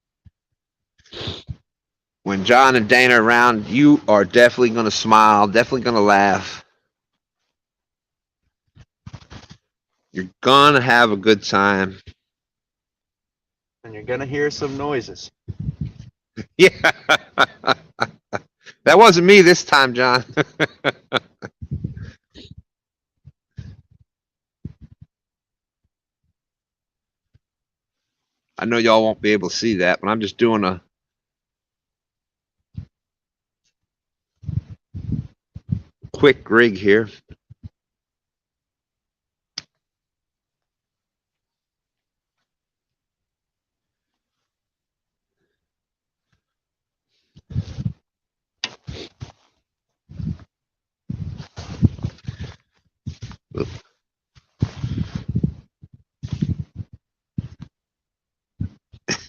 John and Dana are around, you are definitely going to smile, definitely going to laugh. You're going to have a good time. And you're going to hear some noises. Yeah. That wasn't me this time, John. I know y'all won't be able to see that, but I'm just doing a quick rig here.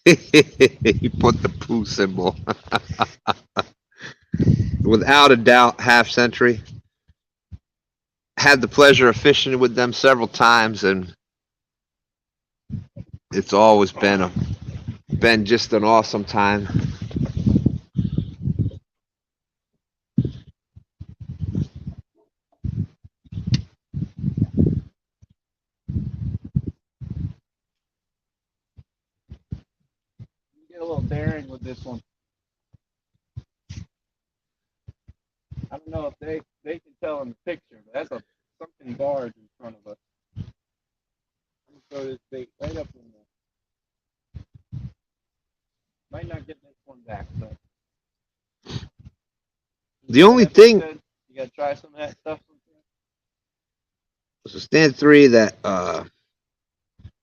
He put the poo symbol. Without a doubt, Half Century. had the pleasure of fishing with them several times, and it's always been just an awesome time. Get a little daring with this one. I don't know if they can tell in the picture, but that's a sunken barge in front of us. I'm gonna throw this bait right up in there. Might not get this one back, but The only thing, you gotta try some of that stuff. so stand 3, that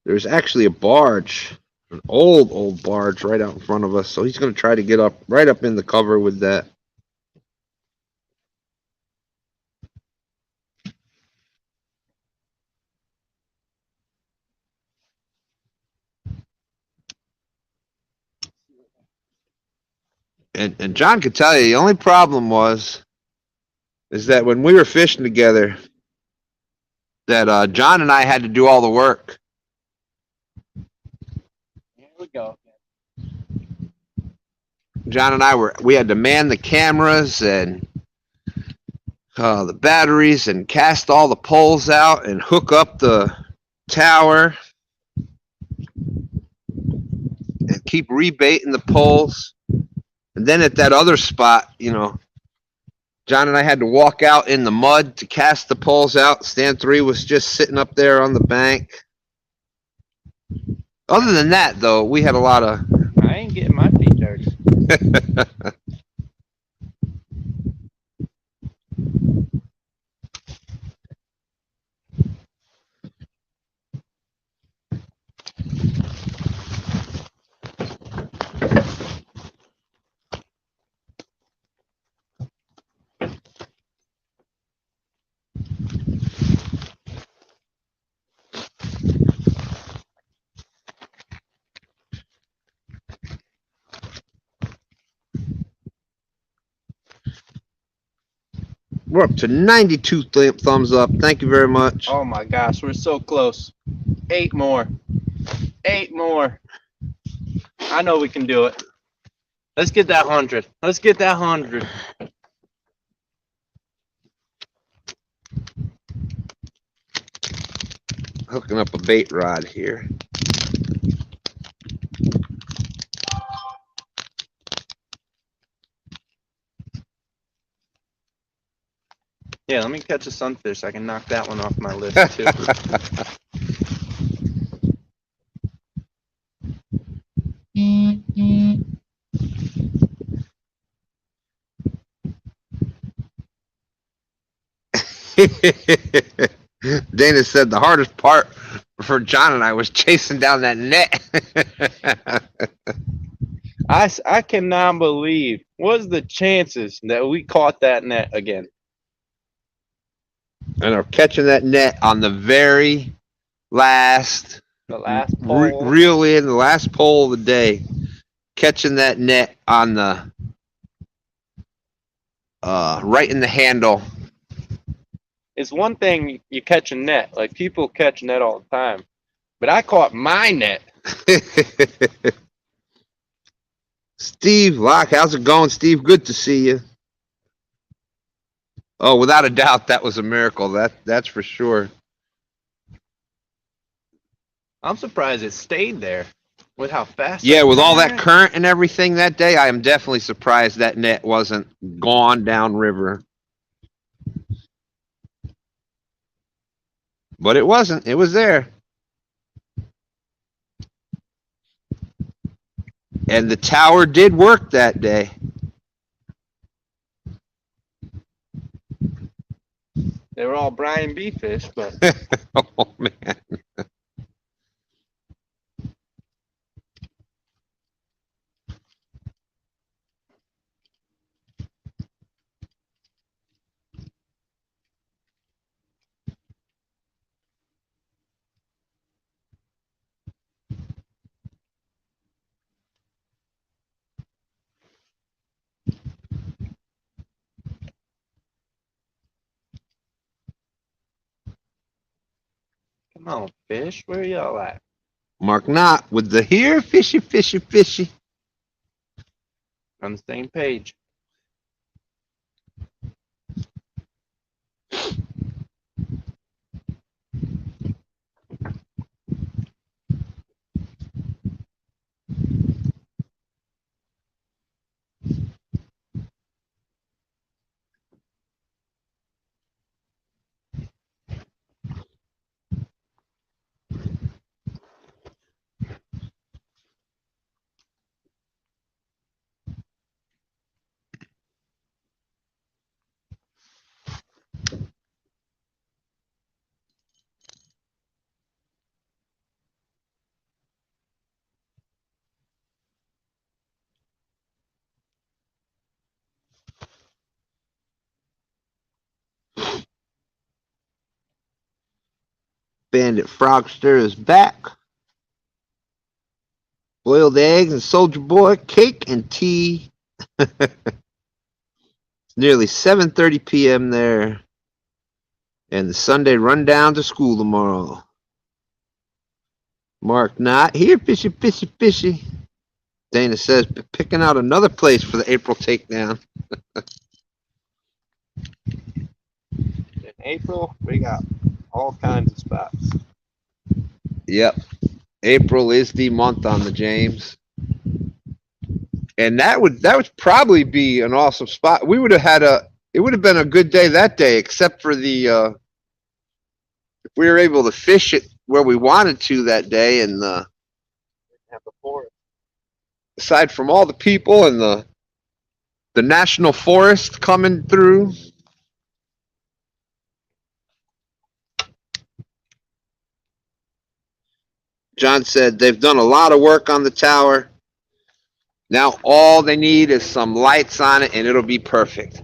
there's actually a barge, an old barge right out in front of us. So he's going to try to get up right up in the cover with that. And John could tell you the only problem is that when we were fishing together, that John and I had to do all the work. Here we go. John and we had to man the cameras and the batteries and cast all the poles out and hook up the tower and keep rebaiting the poles. And then at that other spot, John and I had to walk out in the mud to cast the poles out. Stand 3 was just sitting up there on the bank. Other than that, though, we had a lot of... I ain't getting my feet dirty. We're up to 92 thumbs up. Thank you very much. Oh my gosh, we're so close. 8 more. 8 more. I know we can do it. Let's get that 100. Let's get that 100. Hooking up a bait rod here. Yeah, let me catch a sunfish. I can knock that one off my list too. Dana said the hardest part for John and I was chasing down that net. I cannot believe. What's the chances that we caught that net again? And are catching that net on the very last, The last pole. reel in the last pole of the day, catching that net on the right in the handle. It's one thing you catch a net, like people catch net all the time, but I caught my net. Steve Locke, how's it going, Steve? Good to see you. Oh, without a doubt, that was a miracle. That's for sure. I'm surprised it stayed there with how fast. Yeah, with all that current and everything that day, I am definitely surprised that net wasn't gone downriver. But it wasn't. It was there. And the tower did work that day. They were all Brian B fish, but Oh, man. Come on, fish. Where y'all at? Mark Knott with the here fishy, fishy, fishy. On the same page. Bandit Frogster is back. Boiled eggs and Soldier Boy, cake and tea. It's nearly 7:30 p.m. there. And the STANday run down to school tomorrow. Mark Knott here, fishy, fishy, fishy. Dana says, picking out another place for the April takedown. In April, we got all kinds of spots. Yep. April is the month on the James. And that would probably be an awesome spot. We would have had it would have been a good day that day, except for the if we were able to fish it where we wanted to that day, and Have the forest. aside from all the people and the national forest coming through. John said they've done a lot of work on the tower. Now all they need is some lights on it and it'll be perfect.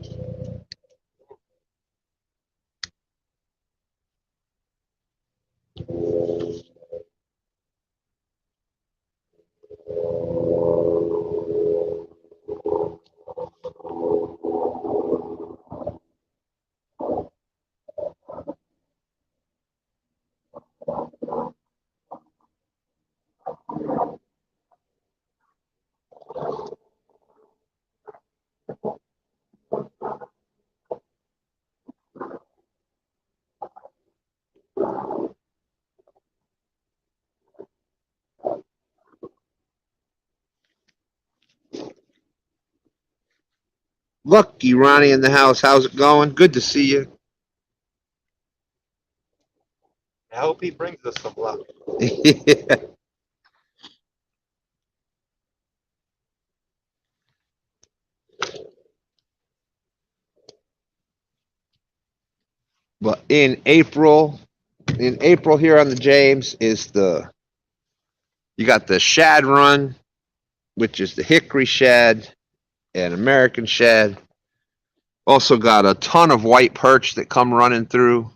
Lucky Ronnie in the house. How's it going? Good to see you. I hope he brings us some luck. Yeah. But in April here on the James is you got the shad run, which is the hickory shad and American shad. Also got a ton of white perch that come running through.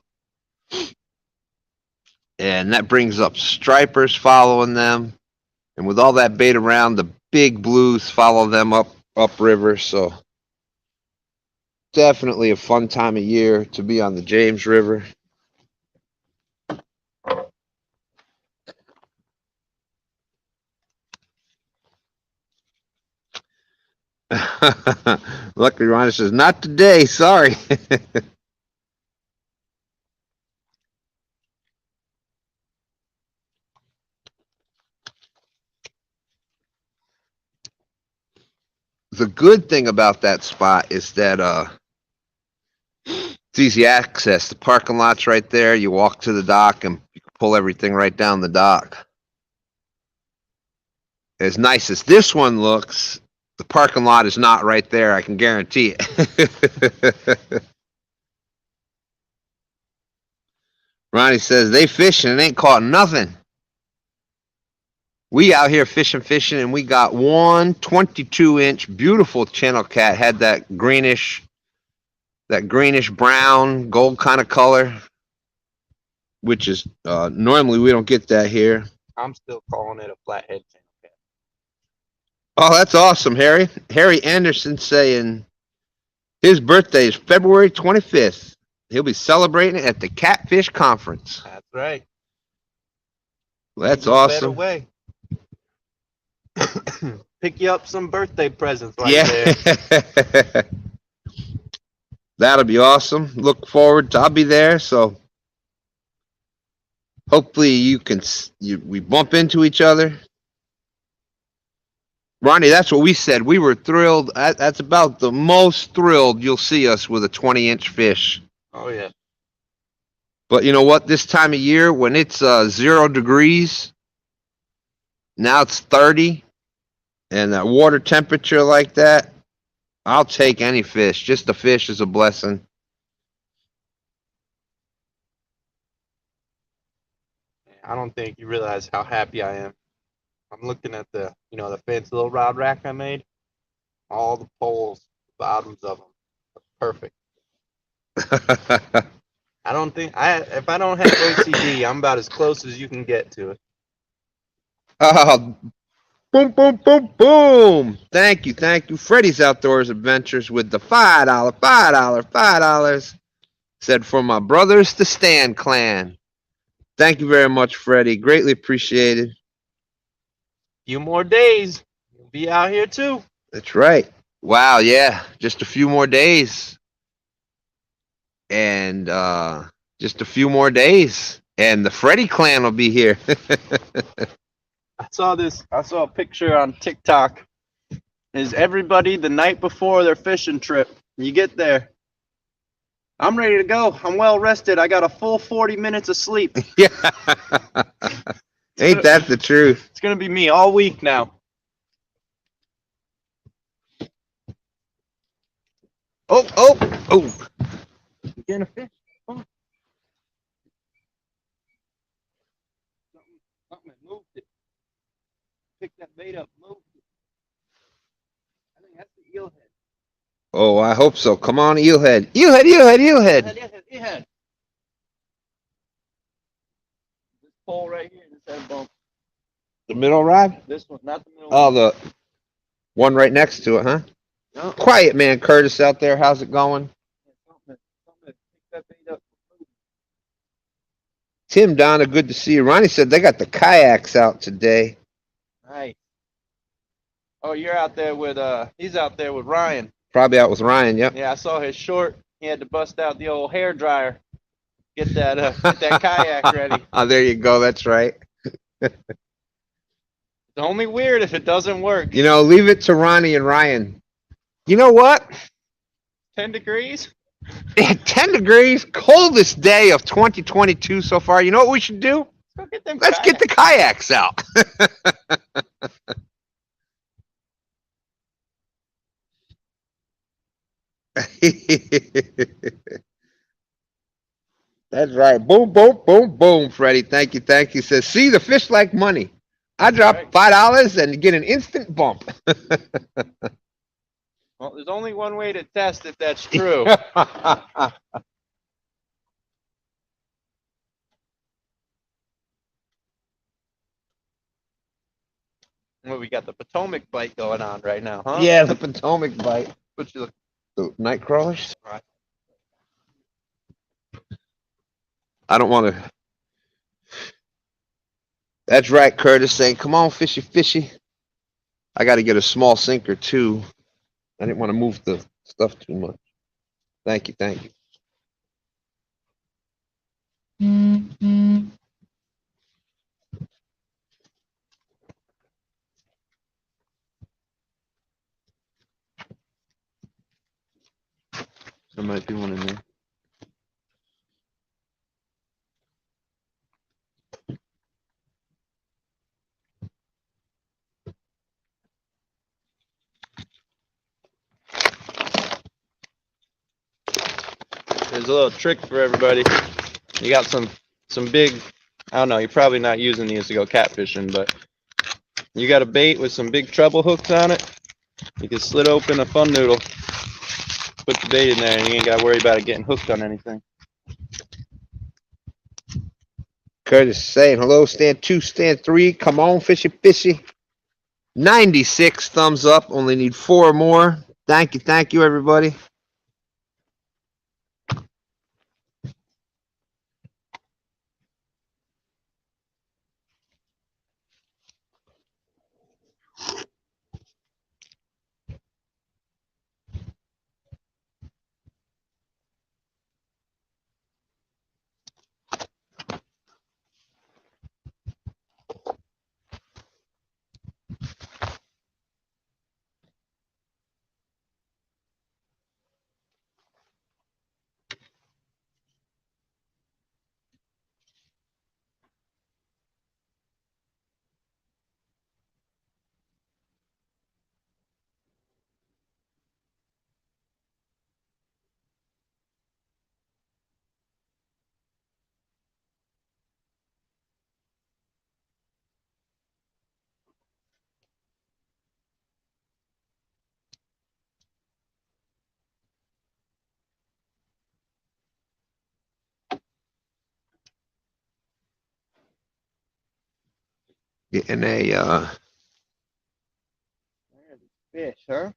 And that brings up stripers following them. And with all that bait around, the big blues follow them upriver. So definitely a fun time of year to be on the James River. Lucky Ronnie says, not today, sorry. The good thing about that spot is that it's easy access. The parking lot's right there. You walk to the dock and you can pull everything right down the dock. As nice as this one looks, the parking lot is not right there, I can guarantee it. Ronnie says, they fishing and ain't caught nothing. We out here fishing, and we got one 22-inch beautiful channel cat. Had that greenish brown gold kind of color, which is normally we don't get that here. I'm still calling it a flathead channel cat. Oh, that's awesome, Harry. Harry Anderson saying his birthday is February 25th. He'll be celebrating it at the Catfish Conference. That's right. That's No better awesome. way. Pick you up some birthday presents while Yeah. you're there. That'll be awesome. Look forward to, I'll be there. So hopefully we bump into each other. Ronnie, that's what we said. We were thrilled. That's about the most thrilled you'll see us with a 20-inch fish. Oh yeah. But you know what? This time of year, when it's 0 degrees, now it's 30, and that water temperature like that, I'll take any fish. Just a fish is a blessing. I don't think you realize how happy I am. I'm looking at the fancy little rod rack I made. All the poles, the bottoms of them, are perfect. I don't think if I don't have OCD, I'm about as close as you can get to it. Oh, boom, boom, boom, boom. Thank you. Freddy's Outdoors Adventures with the $5. Said for my brothers, the Stan clan. Thank you very much, Freddie. Greatly appreciated. Few more days, we'll be out here too. That's right. Wow, yeah. Just a few more days. And just a few more days. And the Freddie clan will be here. I saw a picture on TikTok. Is everybody the night before their fishing trip? You get there. I'm ready to go. I'm well rested. I got a full 40 minutes of sleep. Yeah. Ain't that the truth? It's gonna be me all week now. Oh. You getting a fish? Oh. Something moved it. Pick that bait up, moved it. I think that's the eel head. Oh, I hope so. Come on, eelhead. Eelhead. Eelhead. This pole right here, this head bump. The middle rod? This one, not the middle Oh, one. the one right next to it, huh? No. Quiet man, Curtis out there. How's it going? Something pick that bait up. Tim, Donna, good to see you. Ronnie said they got the kayaks out today. Nice. Oh, you're out there with he's out there with Ryan. Probably out with Ryan, yep. Yeah, I saw his short. He had to bust out the old hair dryer. Get that kayak ready. Oh, there you go. That's right. It's only weird if it doesn't work. You know, leave it to Ronnie and Ryan. You know what? 10 degrees? 10 degrees, coldest day of 2022 so far. You know what we should do? Let's go get them Let's get the kayaks out. That's right. Boom, boom, boom, boom, Freddie. Thank you. Says, see, the fish like money. I drop $5 and get an instant bump. Well, there's only one way to test if that's true. Well, we got the Potomac bite going on right now, huh? Yeah, the Potomac bite. What you look? The night crawlers. Right. I don't want to. That's right, Curtis saying, come on, fishy. I got to get a small sinker, too. I didn't want to move the stuff too much. Thank you. There might be one in there. There's a little trick for everybody. You got some big, I don't know, you're probably not using these to go catfishing, but you got a bait with some big treble hooks on it. You can slit open a fun noodle, put the bait in there, and you ain't got to worry about it getting hooked on anything. Curtis saying, hello, stand 2, stand 3. Come on, fishy. 96 thumbs up. Only need 4 more. Thank you, everybody. Getting a There's a fish, huh?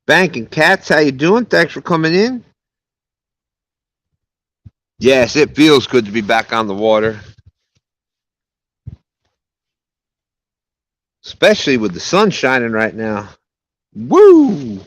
Banking Cats. How you doing? Thanks for coming in. Yes, it feels good to be back on the water, especially with the sun shining right now. Woo!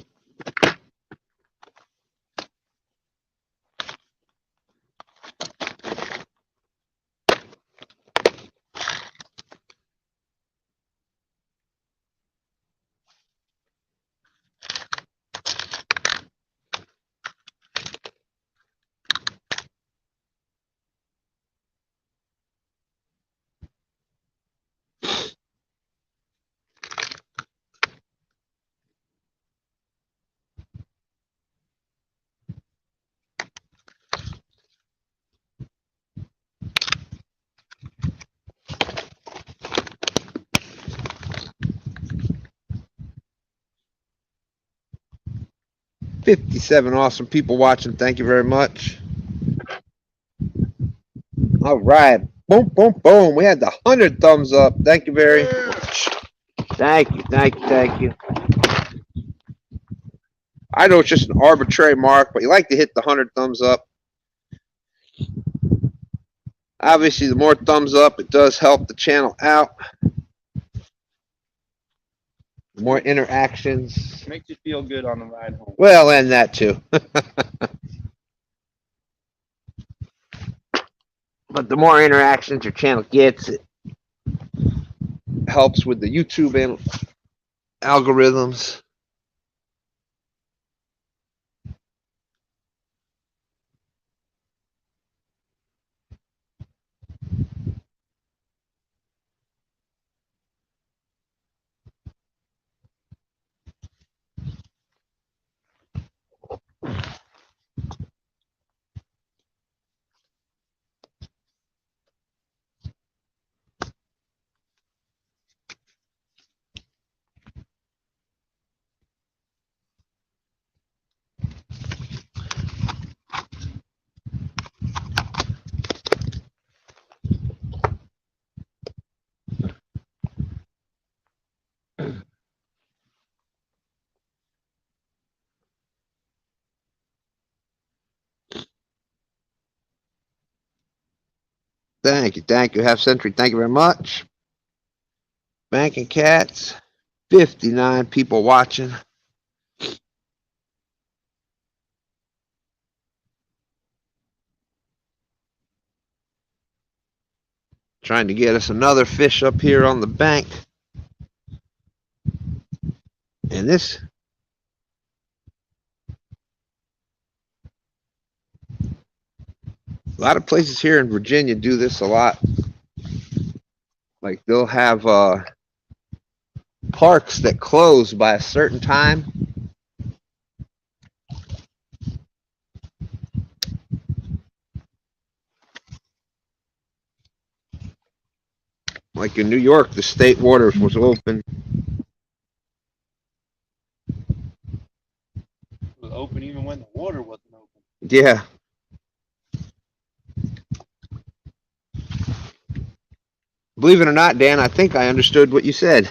57 awesome people watching. Thank you very much. All right. Boom, boom, boom. We had the 100 thumbs up. Thank you very much. Thank you, thank you, thank you. I know it's just an arbitrary mark, but you like to hit the 100 thumbs up. Obviously, the more thumbs up, it does help the channel out. The more interactions. Makes you feel good on the ride home. Well, and that too. But the more interactions your channel gets, it helps with the YouTube and algorithms. Thank you, thank you. Half Century, thank you very much. Banking Cats, 59 people watching. Trying to get us another fish up here on the bank. And this, a lot of places here in Virginia do this a lot. Like they'll have parks that close by a certain time. Like in New York, the state waters was open. It was open even when the water wasn't open. Yeah. Believe it or not, Dan, I think I understood what you said.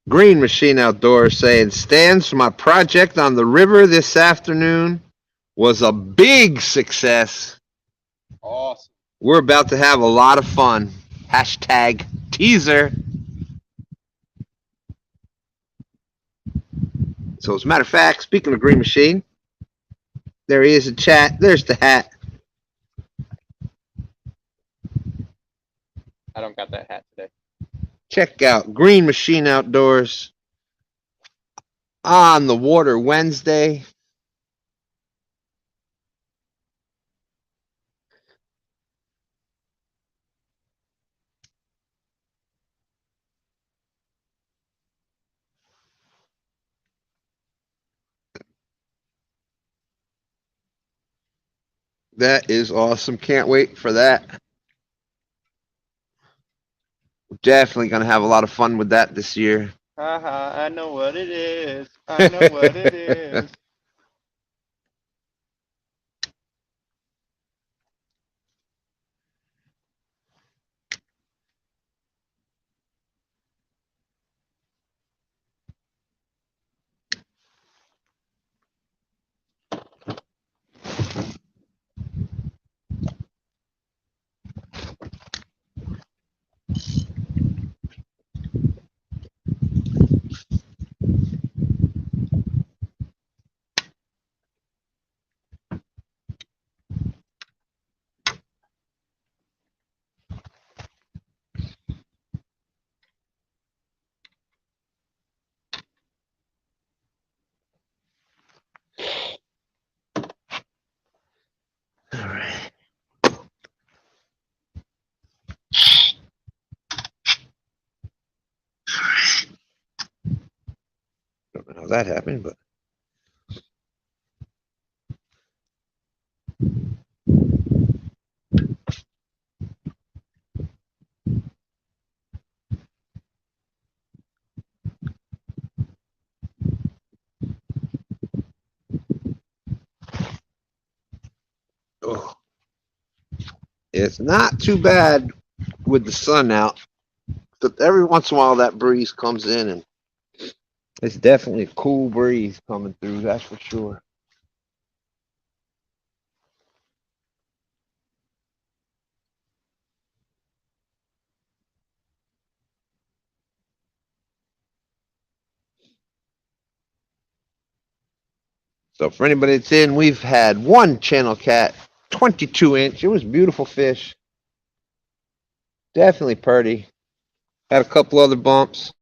Green Machine Outdoors saying, stands for my project on the river this afternoon was a big success. Awesome. We're about to have a lot of fun. Hashtag teaser. So as a matter of fact, speaking of Green Machine, there he is in chat. There's the hat. I don't got that hat today. Check out Green Machine Outdoors on the water Wednesday. That is awesome. Can't wait for that. We're definitely going to have a lot of fun with that this year. Haha, I know what it is. I know what it is. All right. Don't know how that happened, but oh, it's not too bad with the sun out. But every once in a while, that breeze comes in, and it's definitely a cool breeze coming through. That's for sure. So for anybody that's in, we've had one channel cat, 22-inch. It was beautiful fish. Definitely purdy. Had a couple other bumps.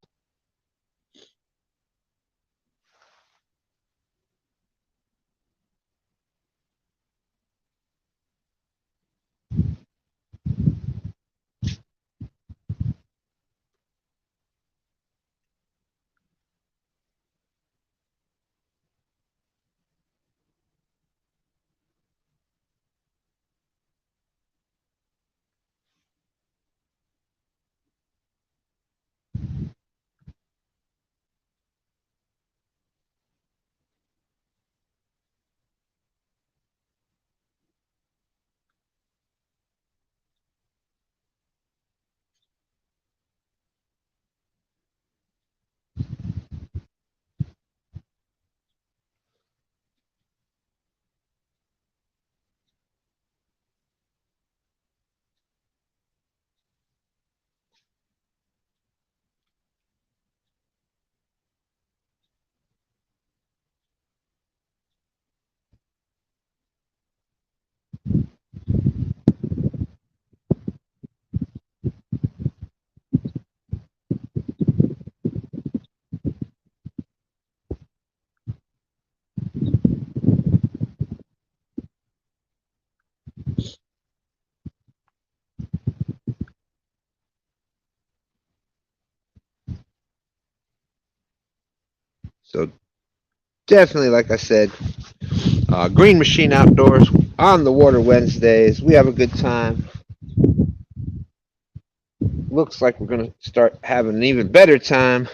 So definitely, like I said, Green Machine Outdoors on the water Wednesdays. We have a good time. Looks like we're going to start having an even better time.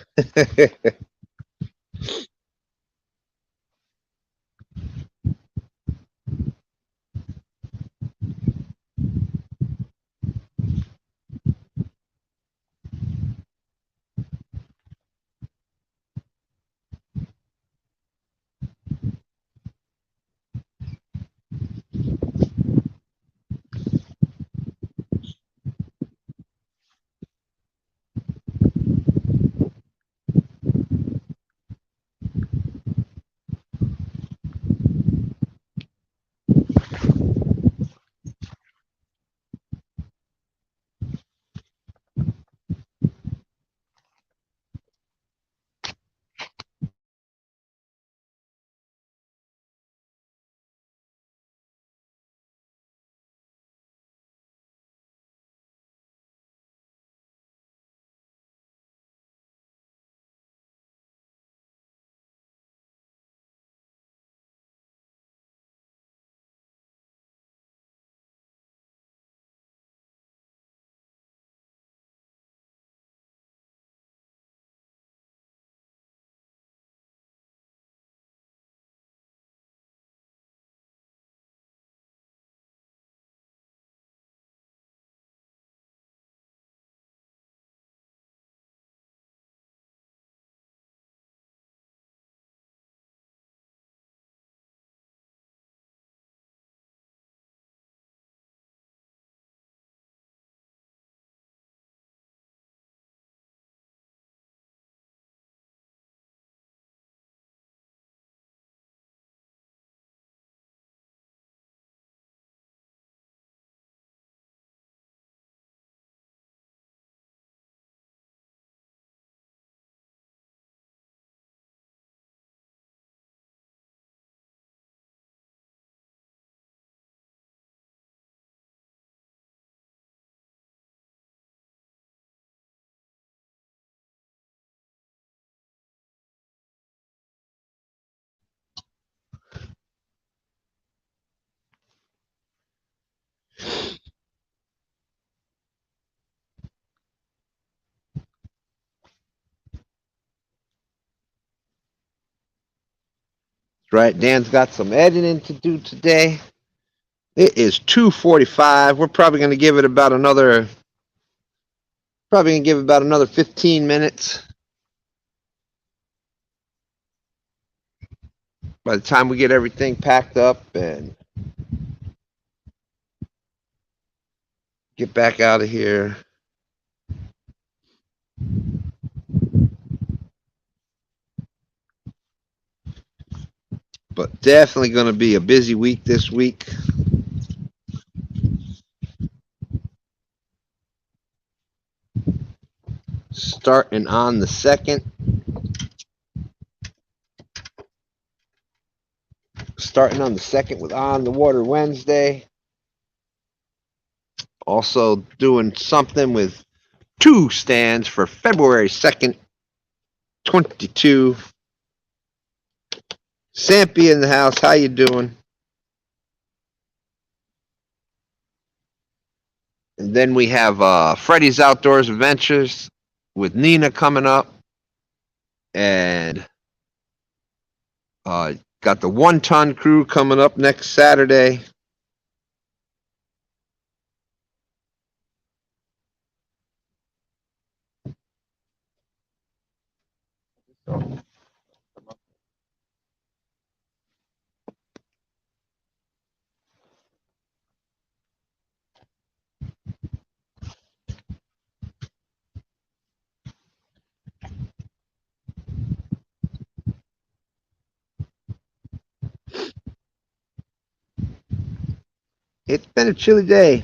Right, Dan's got some editing to do today. It is 2:45. We're probably going to give it about another 15 minutes. By the time we get everything packed up and get back out of here. But definitely going to be a busy week this week. Starting on the 2nd. Starting on the 2nd with On the Water Wednesday. Also doing something with 2 stands for February 2nd, 22. Sampy in the house. How you doing? And then we have Freddy's Outdoors Adventures with Nina coming up. And got the 1 Ton Crew coming up next Saturday. It's been a chilly day.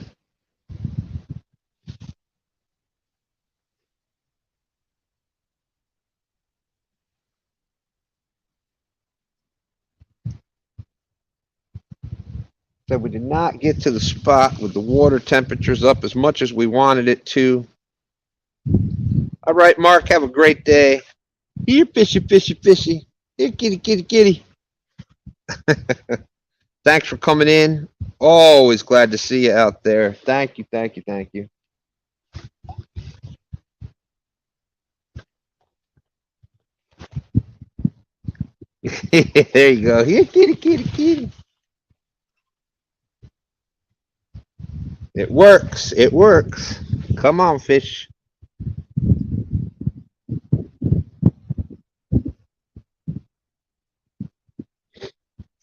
So we did not get to the spot with the water temperatures up as much as we wanted it to. All right, Mark, have a great day. Here, fishy, fishy, fishy. Here, kitty, kitty, kitty. Thanks for coming in. Always glad to see you out there. Thank you, thank you, thank you. There you go. Here, kitty, kitty, kitty. It works. It works. Come on, fish.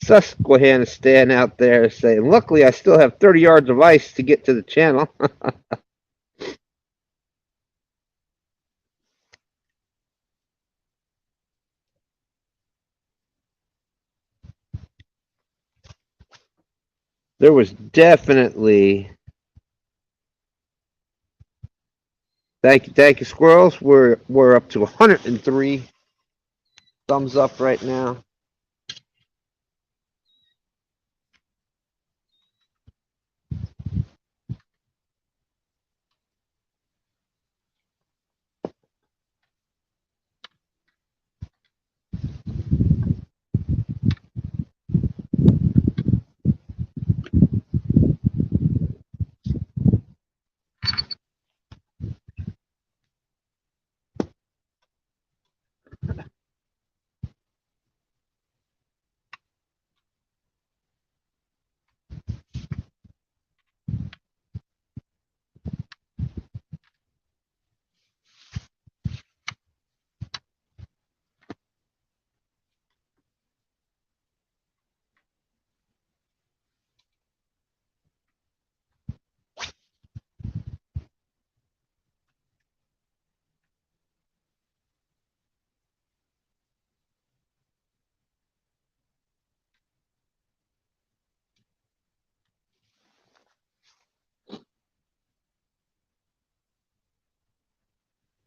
Susquehanna stand out there saying, luckily I still have 30 yards of ice to get to the channel. There was definitely. Thank you, squirrels. We're up to 103 thumbs up right now.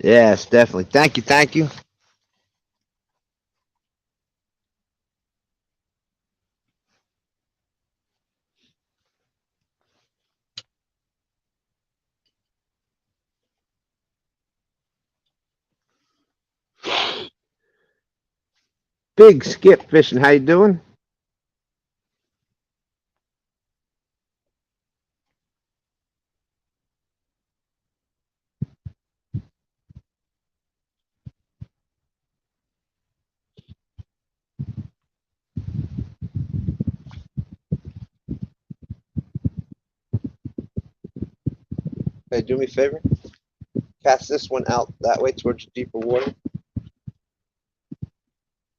Yes, definitely. Thank you, thank you. Big Skip Fishing, how you doing? Hey, do me a favor. Cast this one out that way towards deeper water.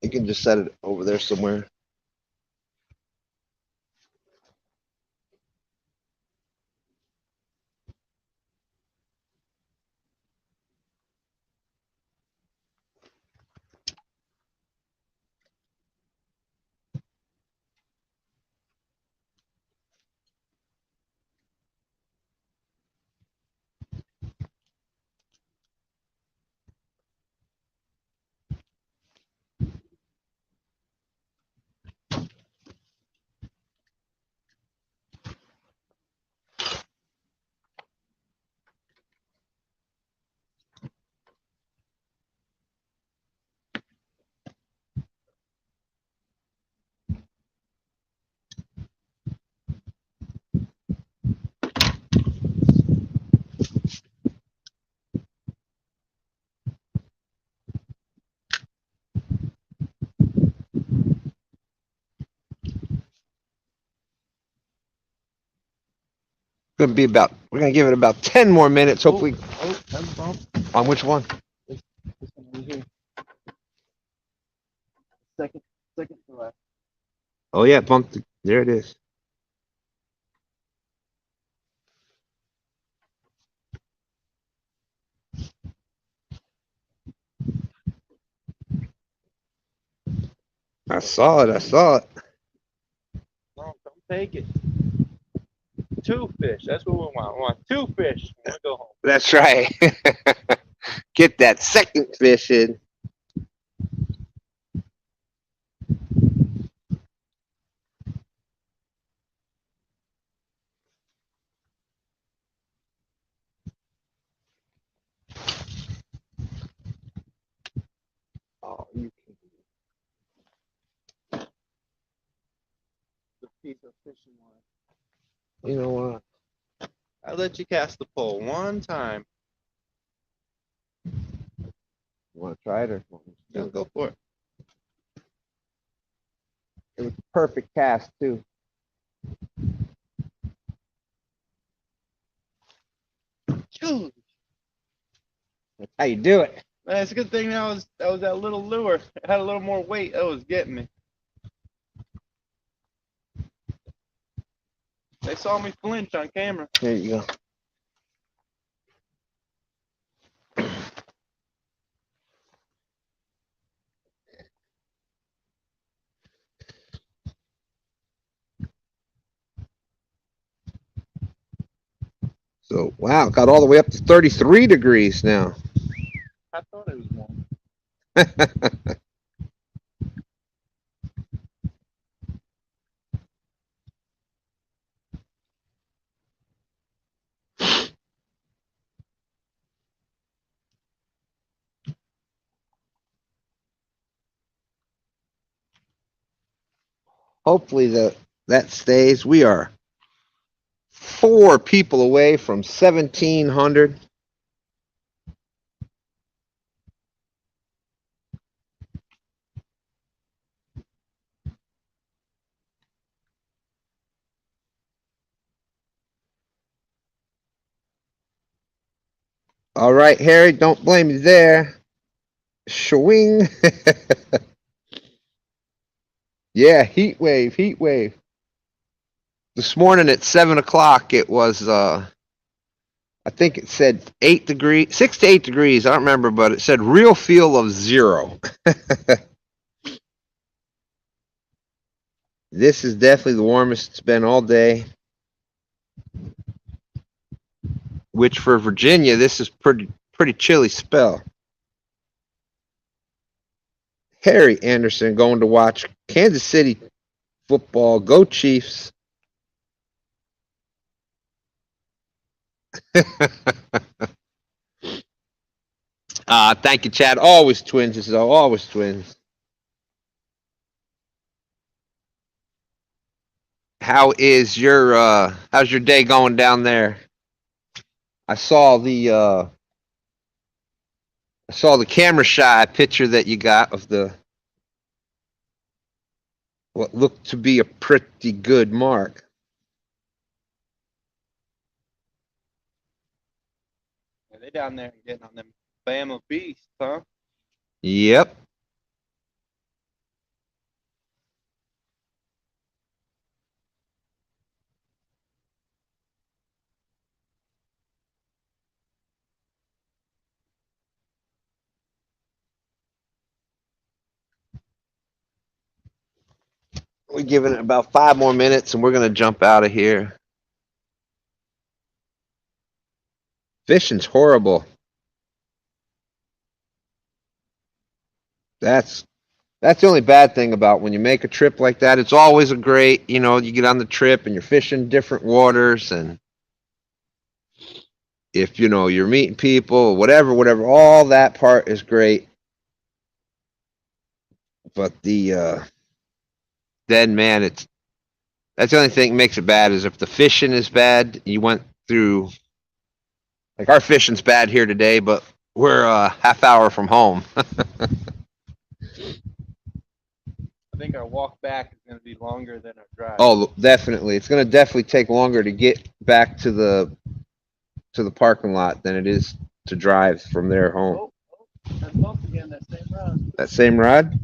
You can just set it over there somewhere. We're gonna give it about 10 more minutes. Hopefully. That's a bump. On which one? This one right here. Second to left. Oh yeah, bumped. There it is. I saw it. I saw it. No, don't take it. 2 fish. That's what we want. We want 2 fish. We're gonna go home. That's right. Get that second fish in. Oh, you The piece of fishing line. You know what? I let you cast the pole one time. You want to try it or? Yeah, go for it. It was a perfect cast too. Dude, That's how you do it. man, it's a good thing that was that little lure. It had a little more weight. That was getting me. They saw me flinch on camera. There you go. So wow, got all the way up to 33 degrees now. I thought it was warm. Hopefully that stays. We are 4 people away from 1,700. All right, Harry, don't blame me there. Swing. Yeah, heat wave, heat wave. This morning at 7 o'clock, it was, I think it said 8 degrees, 6 to 8 degrees. I don't remember, but it said real feel of 0. This is definitely the warmest it's been all day. Which for Virginia, this is pretty chilly spell. Harry Anderson going to watch Kansas City football. Go Chiefs. Thank you, Chad. Always twins. This is always twins. How's your day going down there? I saw the camera shy picture that you got of what looked to be a pretty good mark. Yeah, they down there getting on them Bama beasts, huh? Yep. We're giving it about 5 more minutes and we're going to jump out of here. Fishing's horrible. That's the only bad thing about when you make a trip like that. It's always a great, you get on the trip and you're fishing different waters, and if you're meeting people, whatever, all that part is great. But then man, that's the only thing that makes it bad is if the fishing is bad. You went through, like, our fishing's bad here today, but we're a half hour from home. I think our walk back is going to be longer than our drive. Oh, definitely. It's going to definitely take longer to get back to the parking lot than it is to drive from their home. That's once again that same rod. That same rod?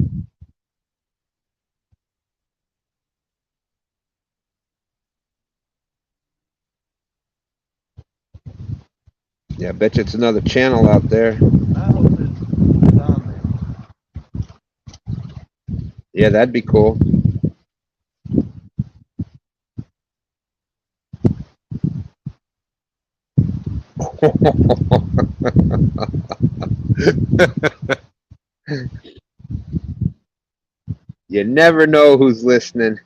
Yeah, I bet you it's another channel out there. I hope it's on there. Yeah, that'd be cool. You never know who's listening.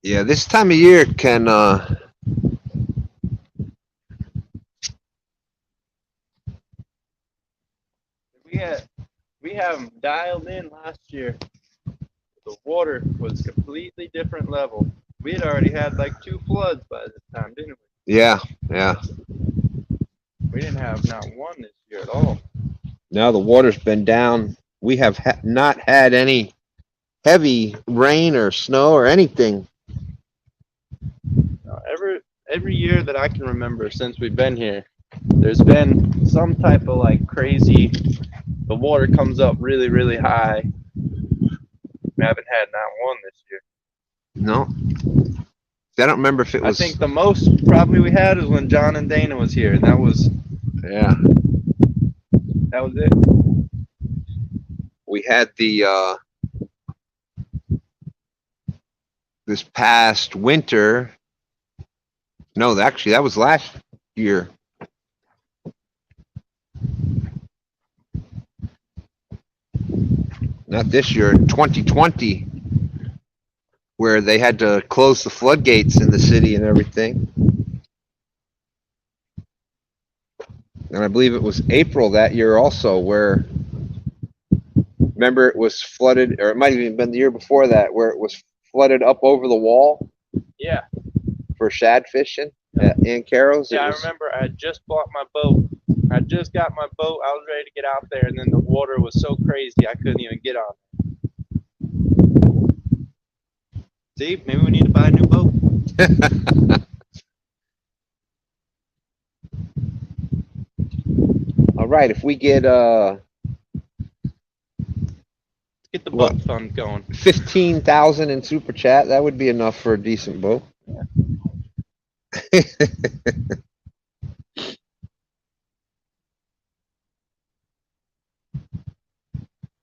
Yeah, this time of year can we have them dialed in last year. The water was completely different level. We had already had like 2 floods by this time, didn't we? Yeah. We didn't have not one this year at all. Now the water's been down. We have not had any heavy rain or snow or anything. Every year that I can remember since we've been here, there's been some type of like crazy, the water comes up really, really high. We haven't had not one this year. No. I don't remember if it was. I think the most probably we had is when John and Dana was here, and that was it. We had the this past winter. No, actually, that was last year. Not this year, 2020, where they had to close the floodgates in the city and everything. And I believe it was April that year also, where, remember, it was flooded, or it might have even been the year before that, where it was flooded up over the wall. Yeah. For shad fishing at Ann Carroll's. Yeah, I remember I had just bought my boat. I just got my boat. I was ready to get out there, and then the water was so crazy I couldn't even get on. See, maybe we need to buy a new boat. All right, if we get the boat fund going. 15,000 in super chat, that would be enough for a decent boat. Yeah.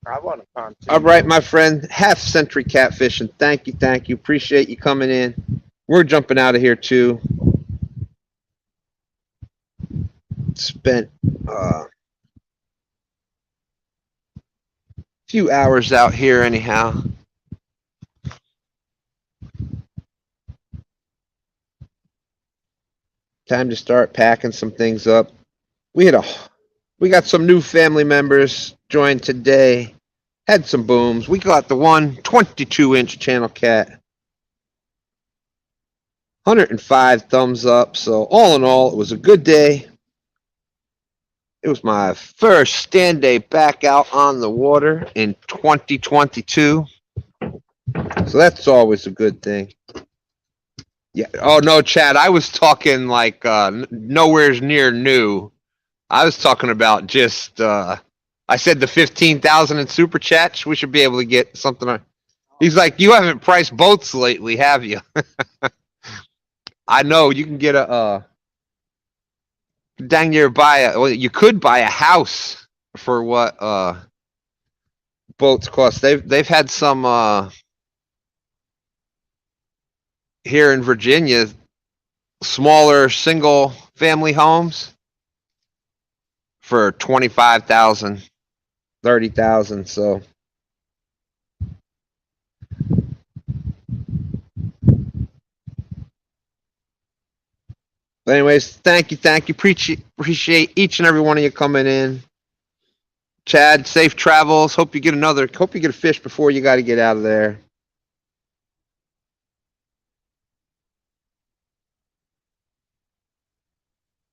I want a pontoon. All right, my friend, half century catfishing. Thank you. Appreciate you coming in. We're jumping out of here too. Spent a few hours out here anyhow. Time to start packing some things up. We got some new family members joined today. Had some booms. We got the one 22-inch channel cat. 105 thumbs up. So all in all, it was a good day. It was my first STANday back out on the water in 2022. So that's always a good thing. Yeah. Oh no, Chad. I was talking like nowhere's near new. I was talking about just. I said the 15,000 in super chats. We should be able to get something. He's like, you haven't priced boats lately, have you? I know you can get a. Dang near buy a. Well, you could buy a house for what boats cost. They've had some here in Virginia, smaller single family homes for 25,000, 30,000. So but anyways, thank you. Appreciate each and every one of you coming in. Chad, safe travels. Hope you get a fish before you got to get out of there.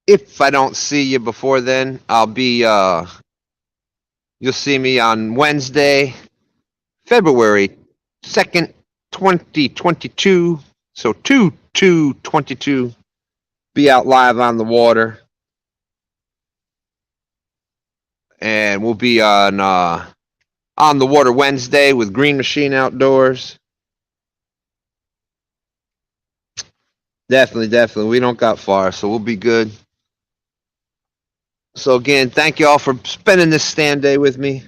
If I don't see you before then, I'll be you'll see me on Wednesday, February 2nd, 2022. So 2/2/22. Be out live on the water. And we'll be on the water Wednesday with Green Machine Outdoors. Definitely. We don't got far, so we'll be good. So again, thank you all for spending this STANday with me.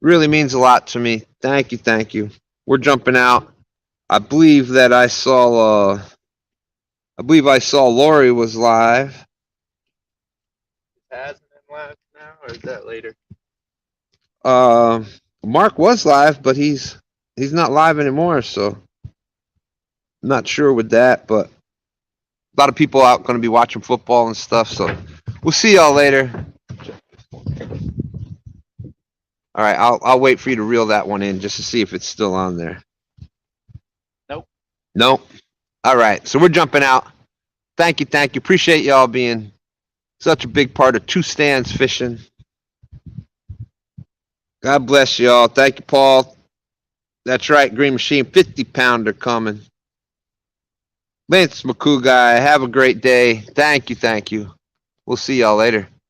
Really means a lot to me. Thank you. We're jumping out. I believe that I saw Lori was live. Hasn't been live now, or is that later? Mark was live, but he's not live anymore, so I'm not sure with that, but a lot of people out going to be watching football and stuff, so we'll see y'all later. All right, I'll wait for you to reel that one in just to see if it's still on there. Nope. All right, so we're jumping out. Thank you. Appreciate y'all being such a big part of Two Stands Fishing. God bless y'all. Thank you, Paul. That's right, Green Machine, 50-pounder coming. Lance McCoo guy, have a great day. Thank you. We'll see y'all later.